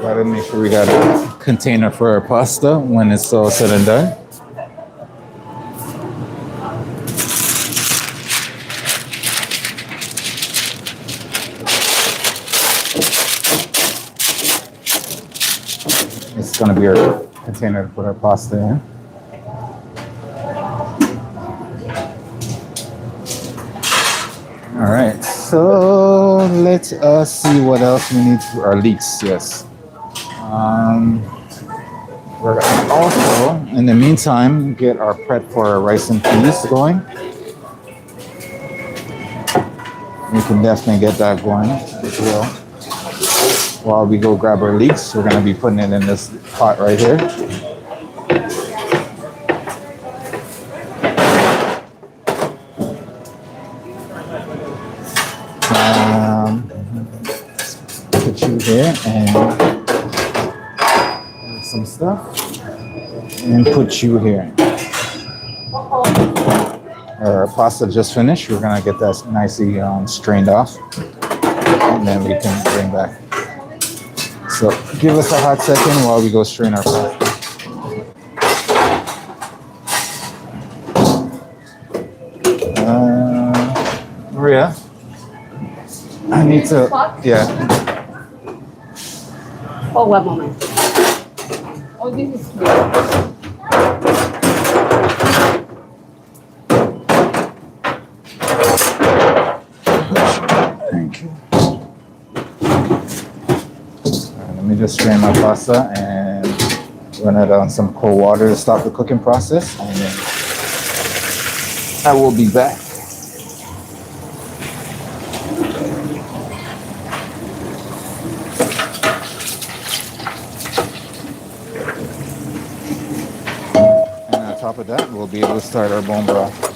Gotta make sure we got a container for our pasta when it's all said and done. It's gonna be our container to put our pasta in. All right, so let us see what else we need for our leeks. Yes. We're gonna also, in the meantime, get our prep for our rice and peas going. We can definitely get that going as well. While we go grab our leeks, we're gonna be putting it in this pot right here. Put you here and some stuff, and put you here. Our pasta just finished. We're gonna get that nicely strained off, and then we can bring back. So give us a hot second while we go strain our pasta. Maria, I need to, yeah. Oh, one moment. Oh, this is good. Thank you. Let me just strain my pasta and run it on some cold water to stop the cooking process, and then I will be back. And on top of that, we'll be able to start our bone broth.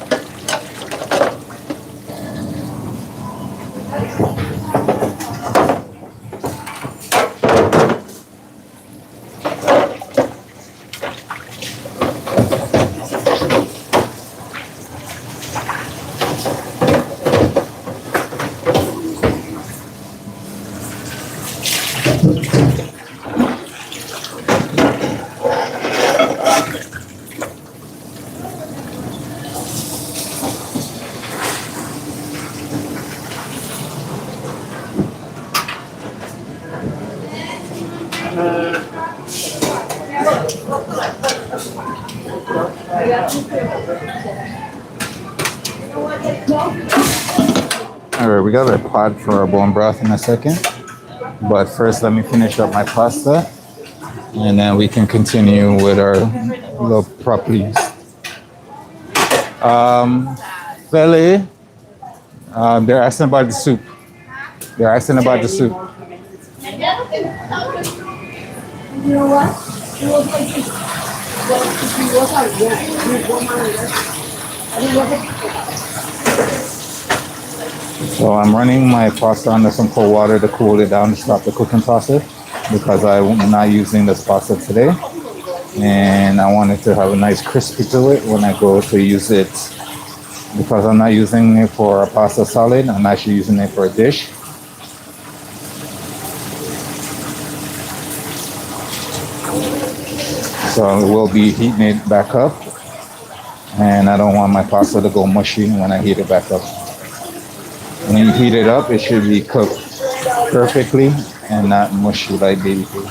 All right, we got our pot for our bone broth in a second, but first let me finish up my pasta, and then we can continue with our little properties. Feli, they're asking about the soup. They're asking about the soup. You know what? It was like this. So I'm running my pasta under some cold water to cool it down to stop the cooking process, because I'm not using this pasta today, and I want it to have a nice crispy to it when I go to use it. Because I'm not using it for a pasta salad, I'm actually using it for a dish. So we'll be heating it back up, and I don't want my pasta to go mushy when I heat it back up. When you heat it up, it should be cooked perfectly and not mushy like baby food.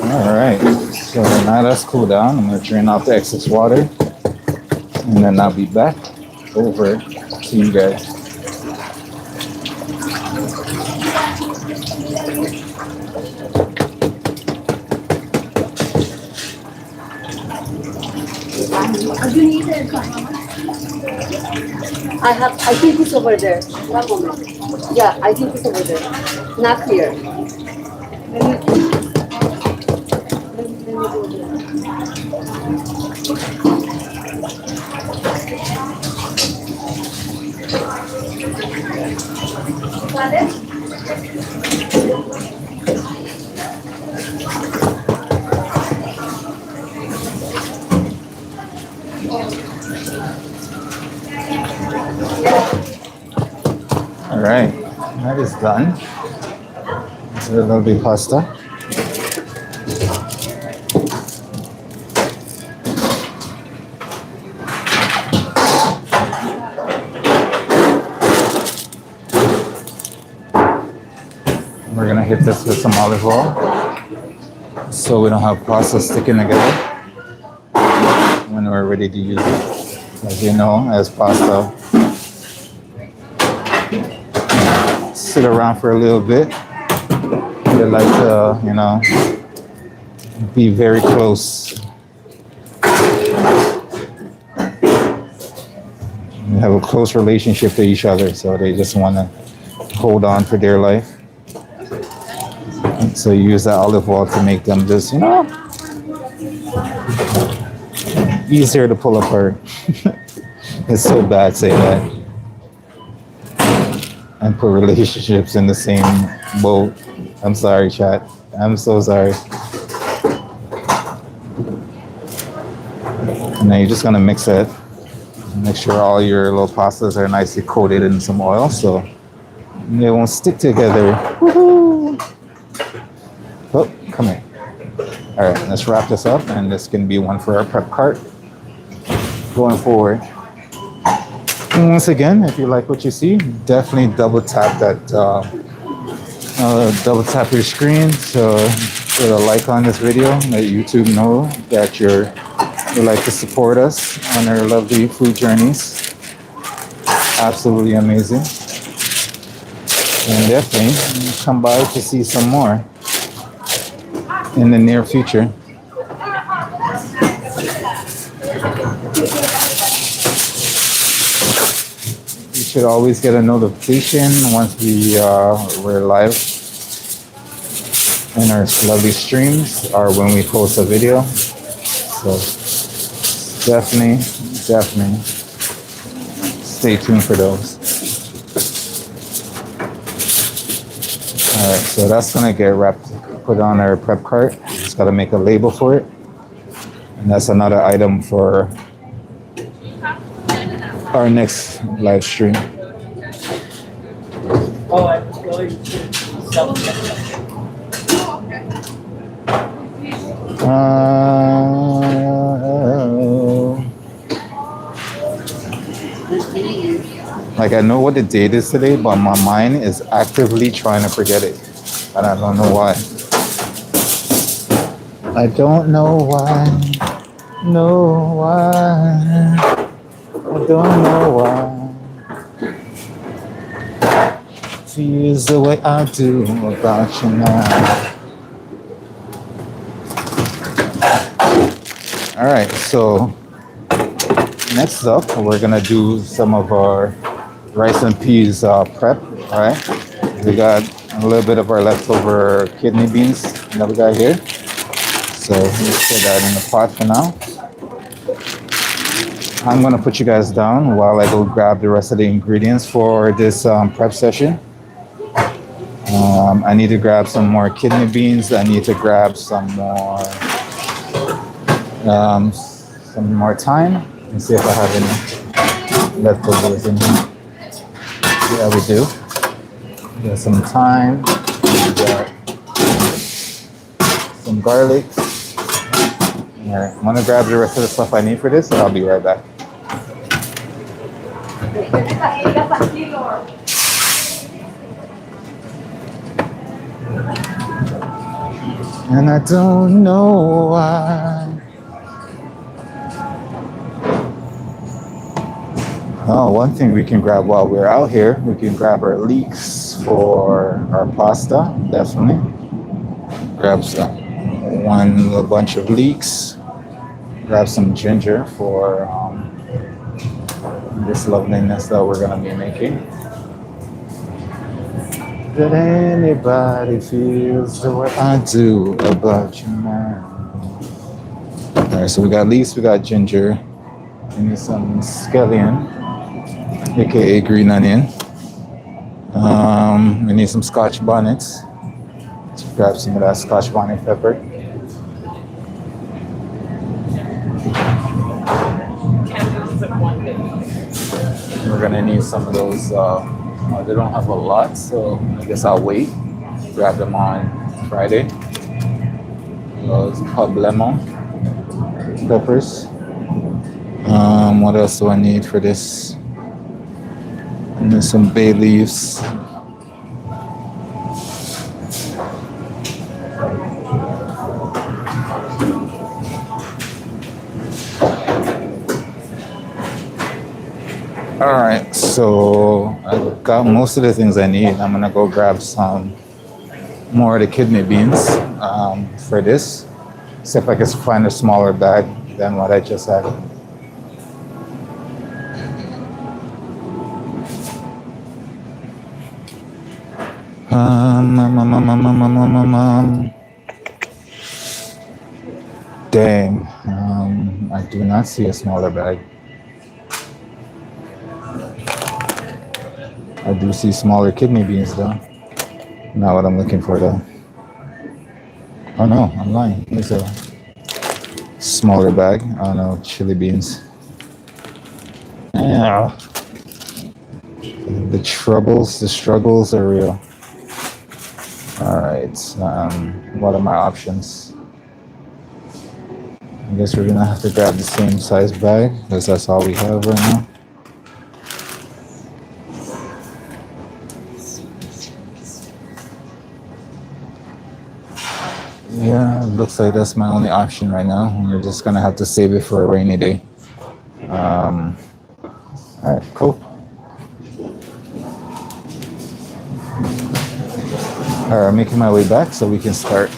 All right, so now that's cooled down. I'm gonna drain off the excess water, and then I'll be back over to you guys. I think it's over there. One moment. Yeah, I think it's over there. Not here. All right, that is done. It's a little bit pasta. We're gonna hit this with some olive oil so we don't have pasta sticking together when we're ready to use it. As you know, as pasta sit around for a little bit, they like to, be very close. They have a close relationship to each other, so they just want to hold on for dear life. So you use that olive oil to make them just, easier to pull apart. It's so bad saying that. And put relationships in the same boat. I'm sorry, chat. I'm so sorry. And then you're just gonna mix it. Make sure all your little pastas are nicely coated in some oil so they won't stick together. Woohoo! Oh, come here. All right, let's wrap this up, and this can be one for our prep cart going forward. And once again, if you like what you see, definitely double tap that, double tap your screen to put a like on this video. Let YouTube know that you'd like to support us on our lovely food journeys. Absolutely amazing. And definitely come by to see some more in the near future. You should always get a notification once we're live in our lovely streams or when we post a video. So definitely stay tuned for those. All right, so that's gonna get put on our prep cart. Just gotta make a label for it. And that's another item for our next live stream. Oh, I'm going to sell it. Like I know what the date is today, but my mind is actively trying to forget it. And I don't know why. I don't know why. Know why. I don't know why. Feels the way I do about you now. All right, so next up, we're gonna do some of our rice and peas prep. All right, we got a little bit of our leftover kidney beans that we got here. So let's put that in the pot for now. I'm gonna put you guys down while I go grab the rest of the ingredients for this prep session. I need to grab some more kidney beans. I need to grab some more thyme and see if I have any leftovers in here. Yeah, we do. We got some thyme. We got some garlic. All right, I'm gonna grab the rest of the stuff I need for this, and I'll be right back. And I don't know why. Oh, one thing we can grab while we're out here, we can grab our leeks for our pasta, definitely. Grab one little bunch of leeks. Grab some ginger for this loveliness that we're gonna be making. That anybody feels the way I do about you now. Alright, so we got leeks, we got ginger. We need some scallion, aka green onion. We need some scotch bonnets. Let's grab some of that scotch bonnet pepper. We're gonna need some of those. They don't have a lot, so I guess I'll wait. Grab them on Friday. Those pub lemon peppers. What else do I need for this? And then some bay leaves. All right, so I got most of the things I need. I'm gonna go grab some more of the kidney beans for this. See if I can find a smaller bag than what I just had. Dang, I do not see a smaller bag. I do see smaller kidney beans though. Not what I'm looking for though. Oh no, I'm lying. There's a smaller bag. Oh no, chili beans. Yeah. The struggles are real. All right, what are my options? I guess we're gonna have to grab the same size bag because that's all we have right now. Yeah, it looks like that's my only option right now. We're just gonna have to save it for a rainy day. All right, cool. All right, I'm making my way back so we can start.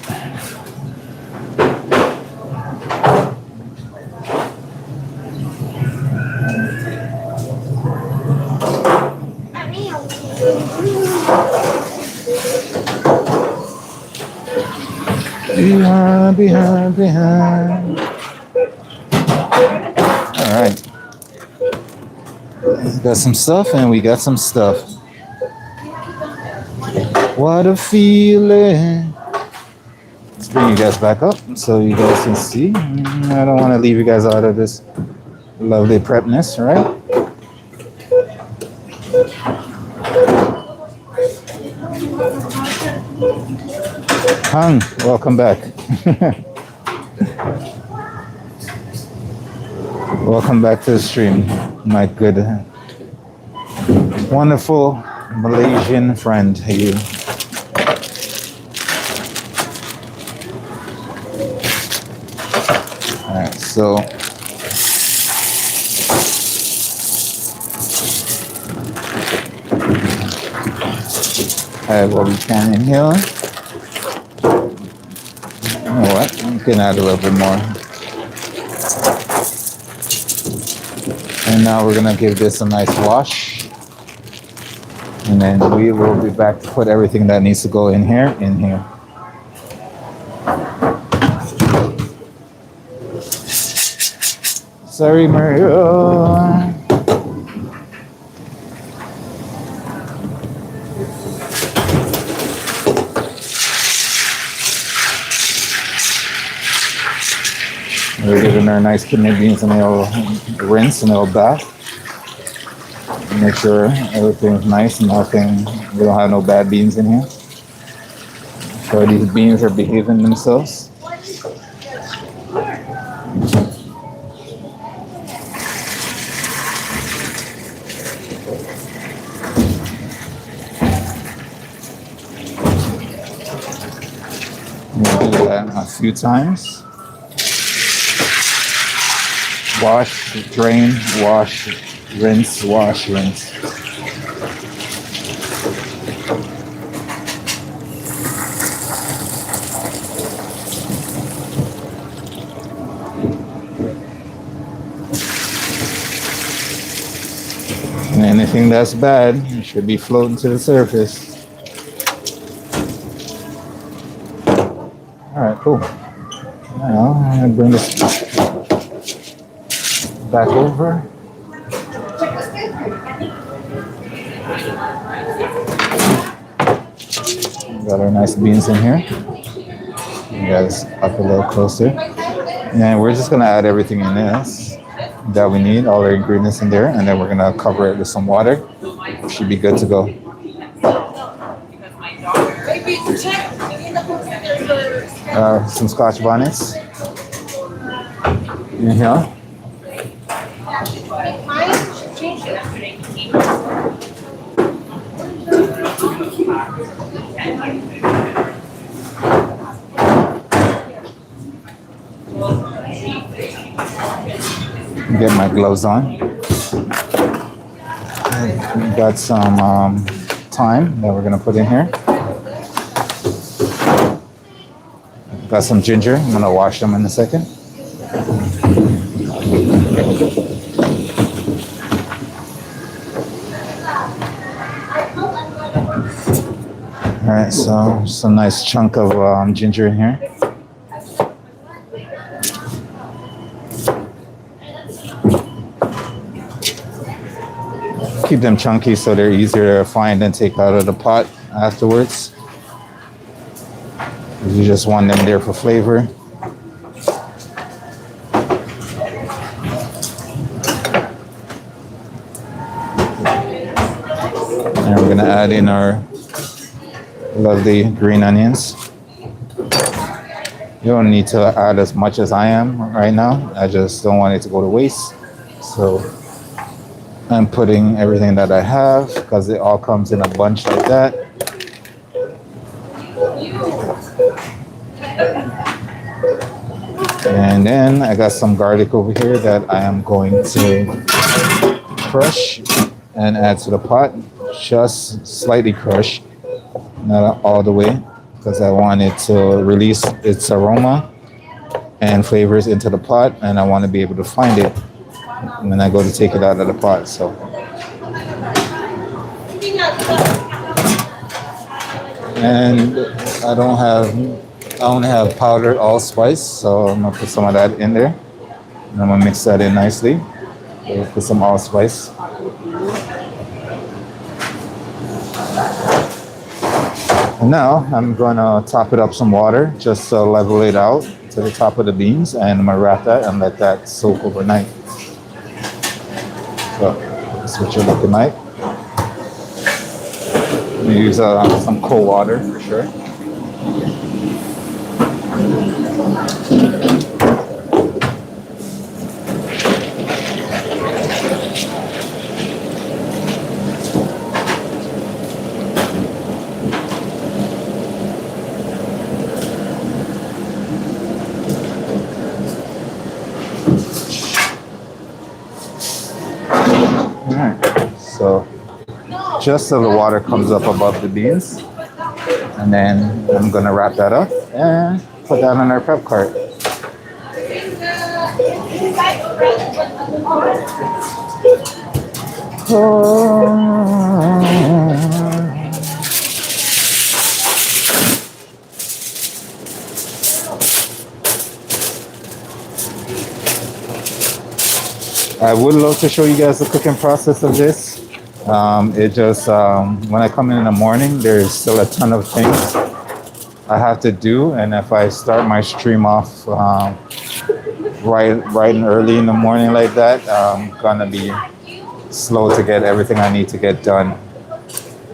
Behind. All right. We got some stuff and we got some stuff. What a feeling. Let's bring you guys back up so you guys can see. I don't want to leave you guys out of this lovely prepness, right? Hung, welcome back. Welcome back to the stream, my good, wonderful Malaysian friend. You. All right, so add what we can in here. You know what? We can add a little bit more. And now we're gonna give this a nice wash. And then we will be back to put everything that needs to go in here. Sorry, Mario. We're giving our nice kidney beans and they'll rinse and they'll bath. Make sure everything's nice and nothing, we don't have no bad beans in here. So these beans are behaving themselves. We'll do that a few times. Wash, drain, wash, rinse, wash, rinse. And anything that's bad, it should be floating to the surface. All right, cool. Now I'm gonna bring this back over. Got our nice beans in here. You guys up a little closer. And we're just gonna add everything in this that we need, all our ingredients in there, and then we're gonna cover it with some water. We should be good to go. Some Scotch bonnets in here. Get my gloves on. Got some thyme that we're gonna put in here. Got some ginger. I'm gonna wash them in a second. All right, so some nice chunk of ginger in here. Keep them chunky so they're easier to find and take out of the pot afterwards. You just want them there for flavor. And we're gonna add in our lovely green onions. You don't need to add as much as I am right now. I just don't want it to go to waste. So I'm putting everything that I have because it all comes in a bunch like that. And then I got some garlic over here that I am going to crush and add to the pot. Just slightly crush, not all the way, because I want it to release its aroma and flavors into the pot, and I want to be able to find it when I go to take it out of the pot. So and I only have powdered allspice, so I'm gonna put some of that in there, and I'm gonna mix that in nicely. So put some allspice. And now I'm gonna top it up some water just to level it out to the top of the beans, and I'm gonna wrap that and let that soak overnight. So that's what you're looking like. I'm gonna use some cold water for sure. So just so the water comes up above the beans, and then I'm gonna wrap that up and put that on our prep cart. I would love to show you guys the cooking process of this. It just when I come in the morning, there's still a ton of things I have to do, and if I start my stream off right and early in the morning like that, I'm gonna be slow to get everything I need to get done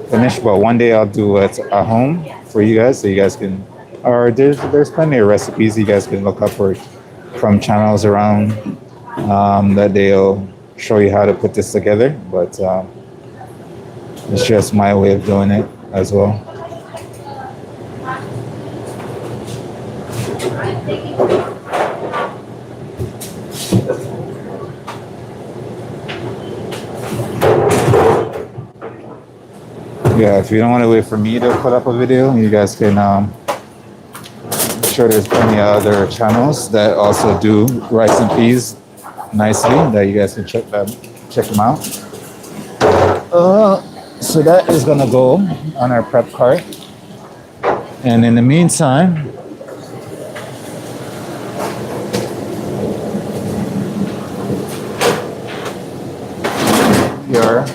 finished. But one day I'll do it at home for you guys, so you guys can. Or there's plenty of recipes you guys can look up for from channels around that they'll show you how to put this together. But it's just my way of doing it as well. Yeah, if you don't want to wait for me to put up a video, you guys can. I'm sure there's plenty of other channels that also do rice and peas nicely that you guys can check them out. So that is gonna go on our prep cart, and in the meantime, you're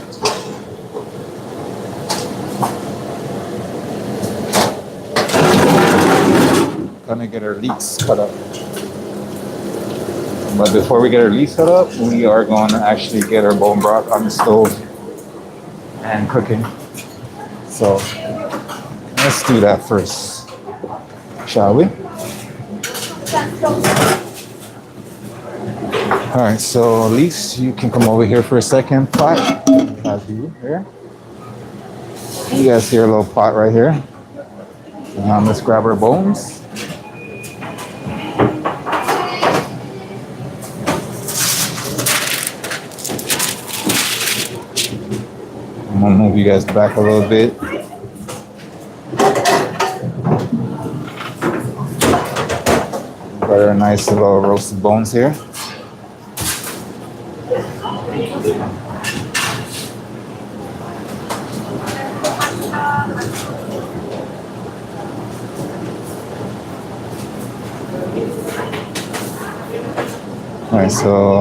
gonna get our leeks cut up. But before we get our leeks cut up, we are going to actually get our bone broth on the stove and cooking. So let's do that first, shall we? All right, so leeks, you can come over here for a second. Pot, have you here? You guys see our little pot right here. Let's grab our bones. I'm gonna move you guys back a little bit. Got our nice little roasted bones here. All right, so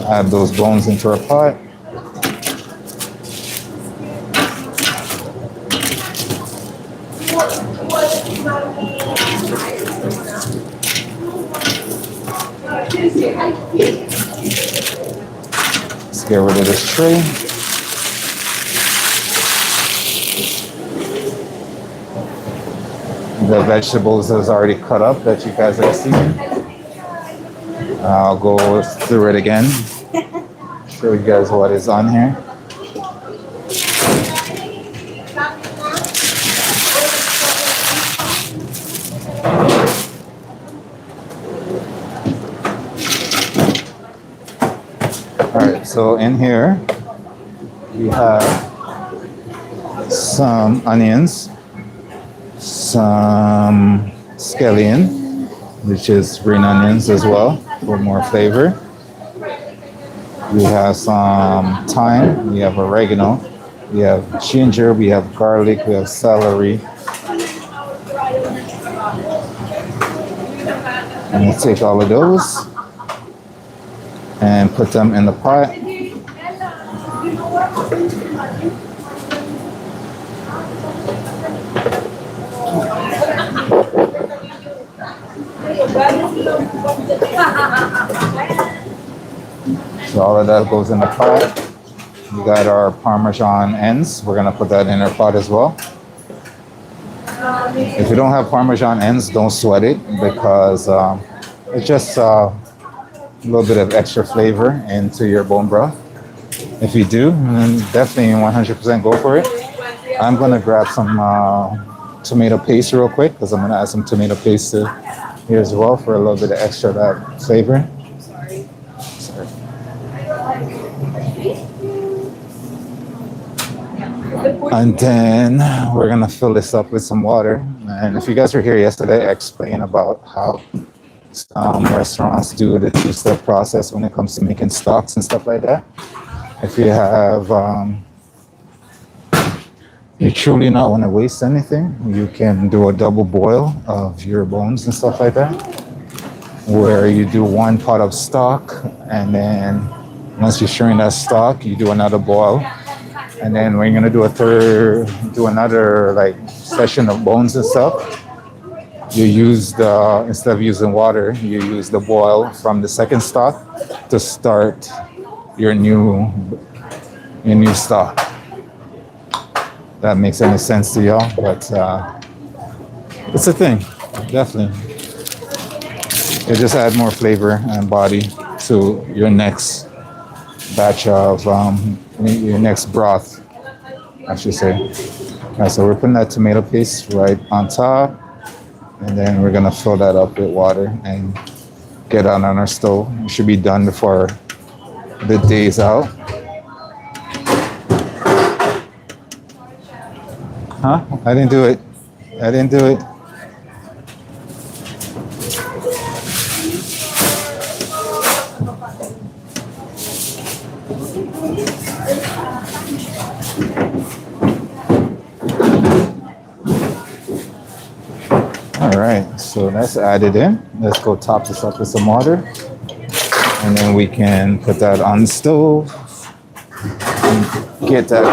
add those bones into our pot. Let's get rid of this tray. The vegetables is already cut up that you guys have seen. I'll go through it again. Show you guys what is on here. All right, so in here we have some onions, some scallion, which is green onions as well for more flavor. We have some thyme, we have oregano, we have ginger, we have garlic, we have celery. And we'll take all of those and put them in the pot. So all of that goes in the pot. We got our Parmesan ends. We're gonna put that in our pot as well. If you don't have Parmesan ends, don't sweat it because it's just a little bit of extra flavor into your bone broth. If you do, then definitely 100% go for it. I'm gonna grab some tomato paste real quick because I'm gonna add some tomato paste here as well for a little bit of extra that flavor. Sorry. And then we're gonna fill this up with some water. And if you guys were here yesterday, I explained about how restaurants do the two-step process when it comes to making stocks and stuff like that. If you have, you truly not want to waste anything, you can do a double boil of your bones and stuff like that. where you do one pot of stock, and then once you're sharing that stock, you do another boil, and then when you're gonna do another like session of bones and stuff, you use the instead of using water, you use the boil from the second stock to start your new stock. That makes any sense to y'all, but it's a thing, definitely. It just add more flavor and body to your next batch of your next broth, I should say. All right, so we're putting that tomato paste right on top, and then we're gonna fill that up with water and get it on our stove. It should be done before the day's out. Huh? I didn't do it. I didn't do it. All right, so that's added in. Let's go top this up with some water, and then we can put that on the stove and get that.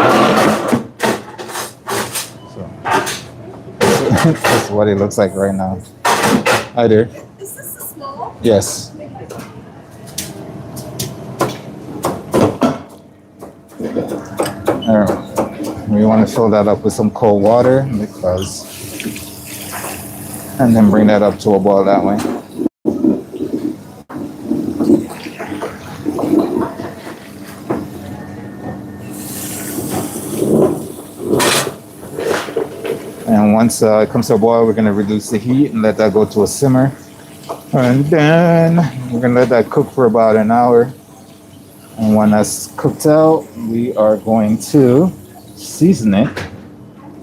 So that's what it looks like right now. Hi there. Is this a small? Yes. All right. We want to fill that up with some cold water and then bring that up to a boil that way. And once it comes to a boil, we're going to reduce the heat and let that go to a simmer. And then we're going to let that cook for about an hour. And when that's cooked out, we are going to season it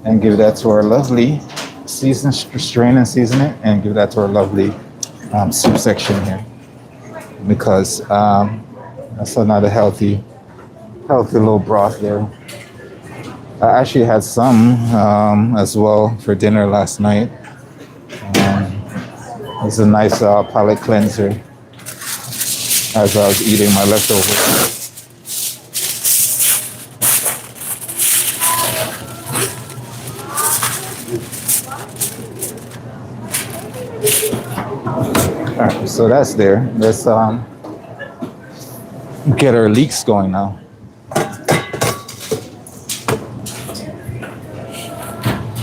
and give that to our lovely strain and season it and give that to our lovely soup section here, because that's another healthy little broth there. I actually had some as well for dinner last night. It's a nice palate cleanser as I was eating my leftovers. All right, so that's there. Let's get our leeks going now.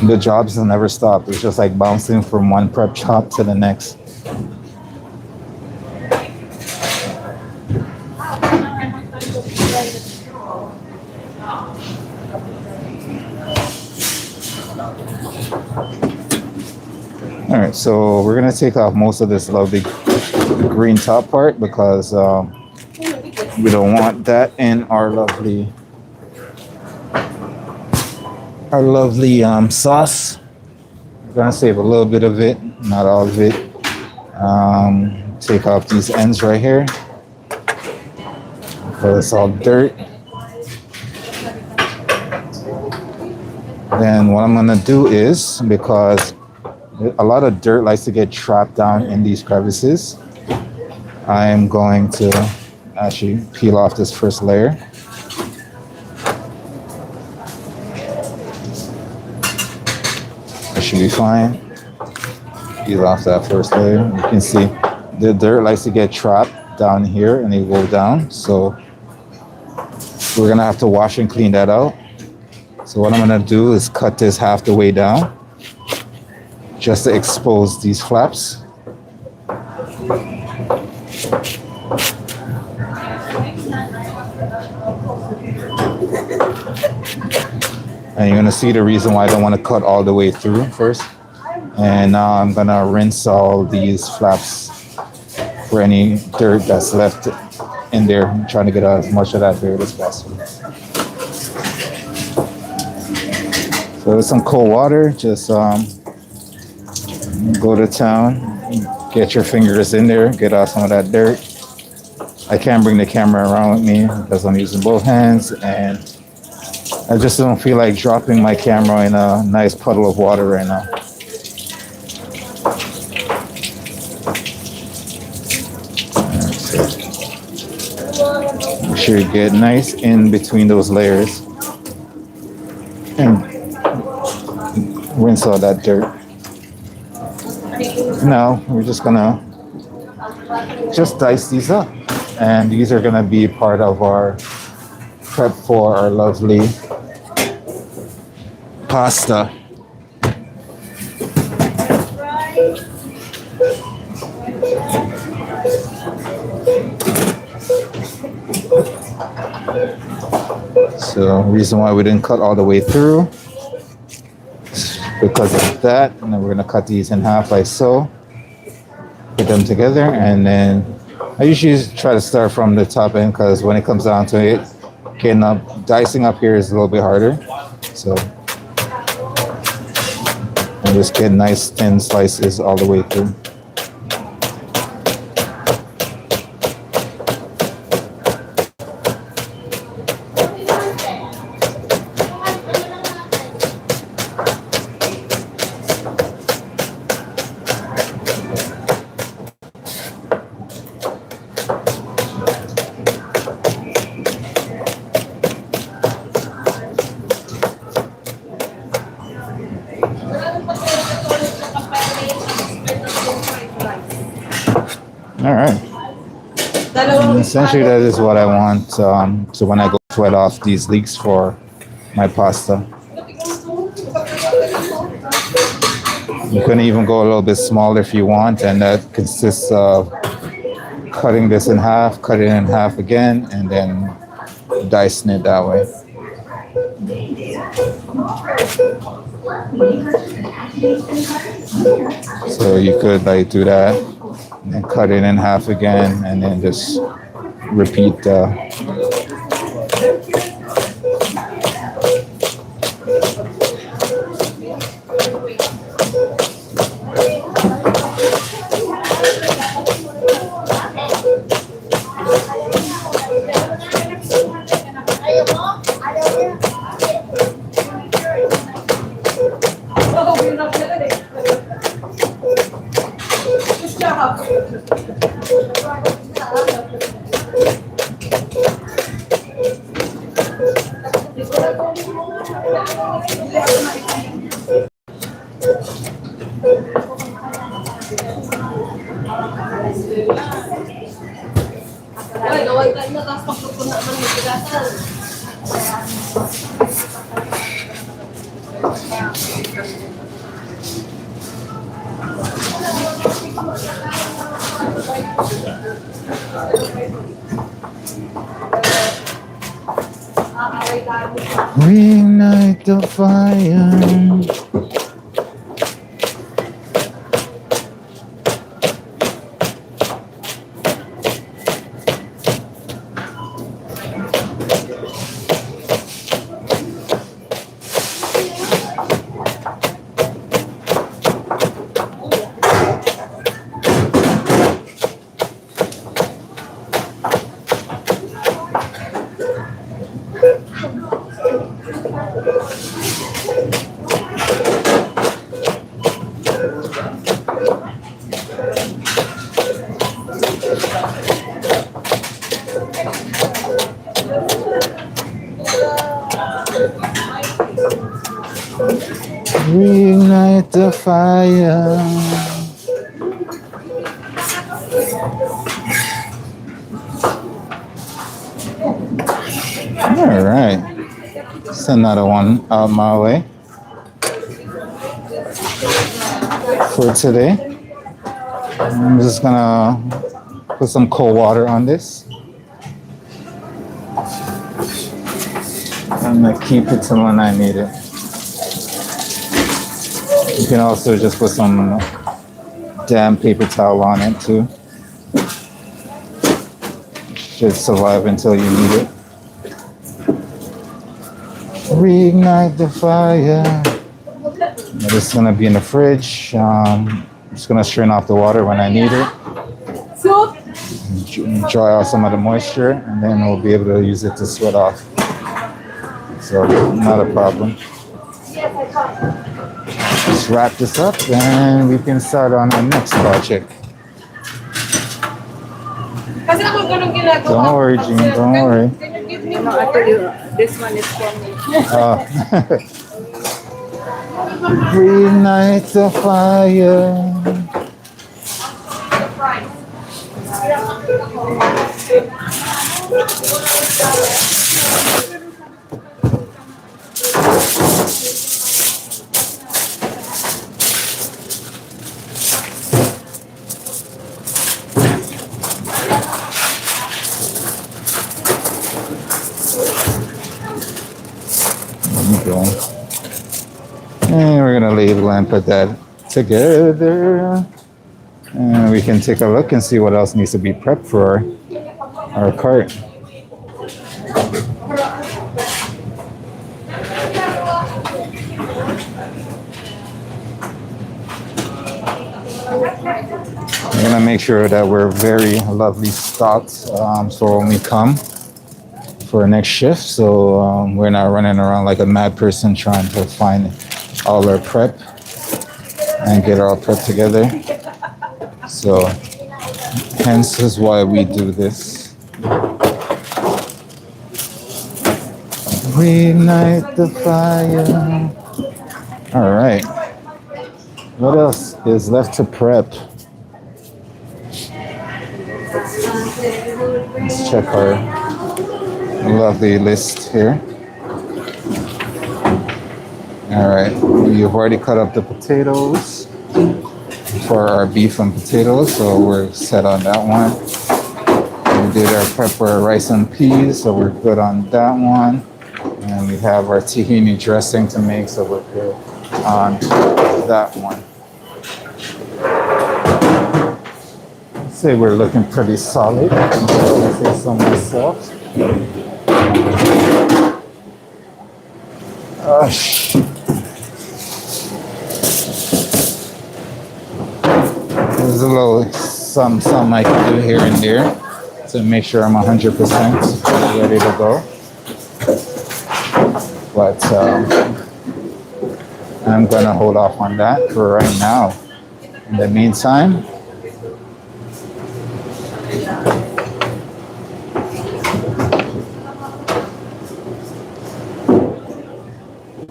The jobs will never stop. It's just like bouncing from one prep job to the next. All right, so we're gonna take off most of this lovely green top part because we don't want that in our lovely sauce. We're gonna save a little bit of it, not all of it. Take off these ends right here because it's all dirt. Then what I'm gonna do is, because a lot of dirt likes to get trapped down in these crevices, I'm going to actually peel off this first layer. That should be fine. Peel off that first layer. You can see the dirt likes to get trapped down here and they go down. So we're gonna have to wash and clean that out. So what I'm gonna do is cut this half the way down just to expose these flaps. And you're gonna see the reason why I don't want to cut all the way through first. And now I'm gonna rinse all these flaps for any dirt that's left in there. I'm trying to get as much of that dirt as possible. So with some cold water, just go to town, get your fingers in there, get out some of that dirt. I can't bring the camera around with me because I'm using both hands, and I just don't feel like dropping my camera in a nice puddle of water right now. sure you get nice in between those layers and rinse all that dirt. Now we're just gonna just dice these up, and these are gonna be part of our prep for our lovely pasta. So reason why we didn't cut all the way through is because of that. And then we're gonna cut these in half like so. Put them together, and then I usually try to start from the top end because when it comes down to it, getting up, dicing up here is a little bit harder. So and just get nice thin slices all the way through. All right. And essentially, that is what I want. So when I go sweat off these leeks for my pasta, you can even go a little bit smaller if you want, and that consists of cutting this in half, cut it in half again, and then dicing it that way. So you could like do that, and then cut it in half again, and then just repeat reignite the fire. Reignite the fire. All right, send another one out my way for today. I'm just gonna put some cold water on this. I'm gonna keep it till when I need it. You can also just put some damp paper towel on it too. Should survive until you need it. Reignite the fire. This is gonna be in the fridge. I'm just gonna strain off the water when I need it. Dry out some of the moisture, and then we'll be able to use it to sweat off. So not a problem. Let's wrap this up and we can start on our next project. Kasi ako ganun ginagawa. Don't worry, Jean. Don't worry. Can you give me No, I told you, this one is for me. Reignite the fire. Go. And we're gonna label and put that together. And we can take a look and see what else needs to be prepped for our cart. We're gonna make sure that we're very lovely stocked, so when we come for our next shift, so we're not running around like a mad person trying to find all our prep and get our prep together. So hence is why we do this. Reignite the fire. All right. What else is left to prep? Let's check our lovely list here. All right, we've already cut up the potatoes for our beef and potatoes, so we're set on that one. We did our prep for our rice and peas, so we're good on that one. And we have our tahini dressing to make, so we're good on that one. I'd say we're looking pretty solid. I say so myself. There's a little some I can do here and there to make sure I'm 100% ready to go. But I'm gonna hold off on that for right now. In the meantime,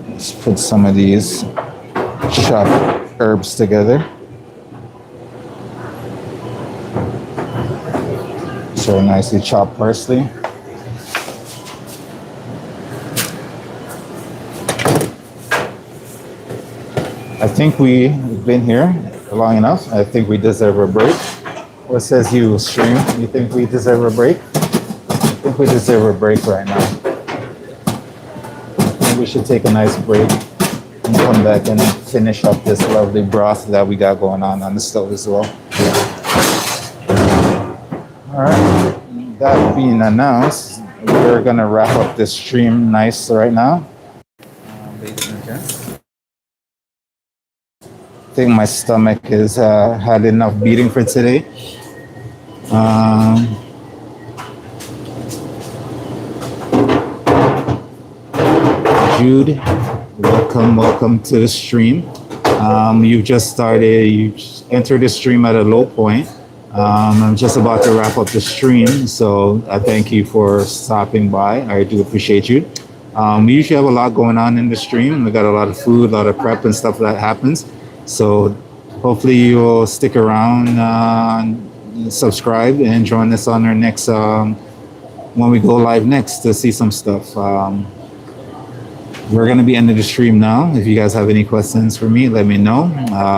let's put some of these chopped herbs together. So nicely chopped parsley. I think we've been here long enough. I think we deserve a break. What says you, stream? You think we deserve a break? I think we deserve a break right now. I think we should take a nice break and come back and finish up this lovely broth that we got going on the stove as well. All right, that being announced, we're gonna wrap up this stream nice right now. Ladies and gents, I think my stomach has had enough beating for today. Jude, welcome to the stream. You've just started, you entered the stream at a low point. I'm just about to wrap up the stream, so I thank you for stopping by. I do appreciate you. We usually have a lot going on in the stream. We got a lot of food, a lot of prep and stuff that happens. So hopefully you will stick around, subscribe, and join us on our next, when we go live next to see some stuff. We're going to be ending the stream now. If you guys have any questions for me, let me know.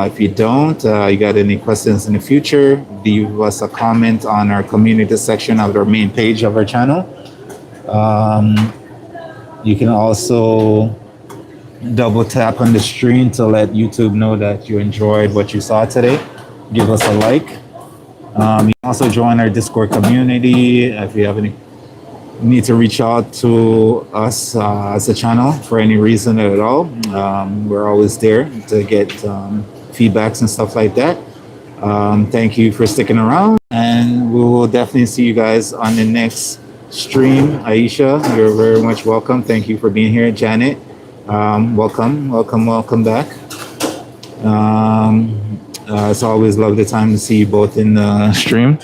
If you don't, you got any questions in the future, leave us a comment on our community section of our main page of our channel. You can also double tap on the stream to let YouTube know that you enjoyed what you saw today. Give us a like. You can also join our Discord community if you have any need to reach out to us as a channel for any reason at all. We're always there to get feedbacks and stuff like that. Thank you for sticking around, and we will definitely see you guys on the next stream. Aisha, you're very much welcome. Thank you for being here. Janet, welcome back. It's always lovely time to see you both in the stream.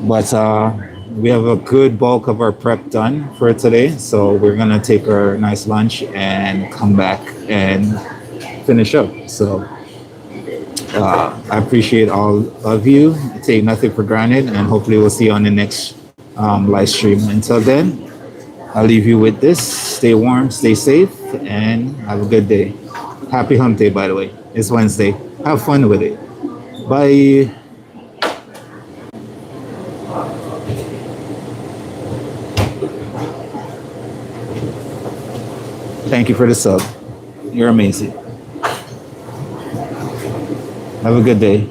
But we have a good bulk of our prep done for today. So we're gonna take our nice lunch and come back and finish up. So I appreciate all of you. I take nothing for granted, and hopefully we'll see you on the next live stream. Until then, I'll leave you with this. Stay warm, stay safe, and have a good day. Happy hump day, by the way. It's Wednesday. Have fun with it. Bye. Thank you for the sub. You're amazing. Have a good day.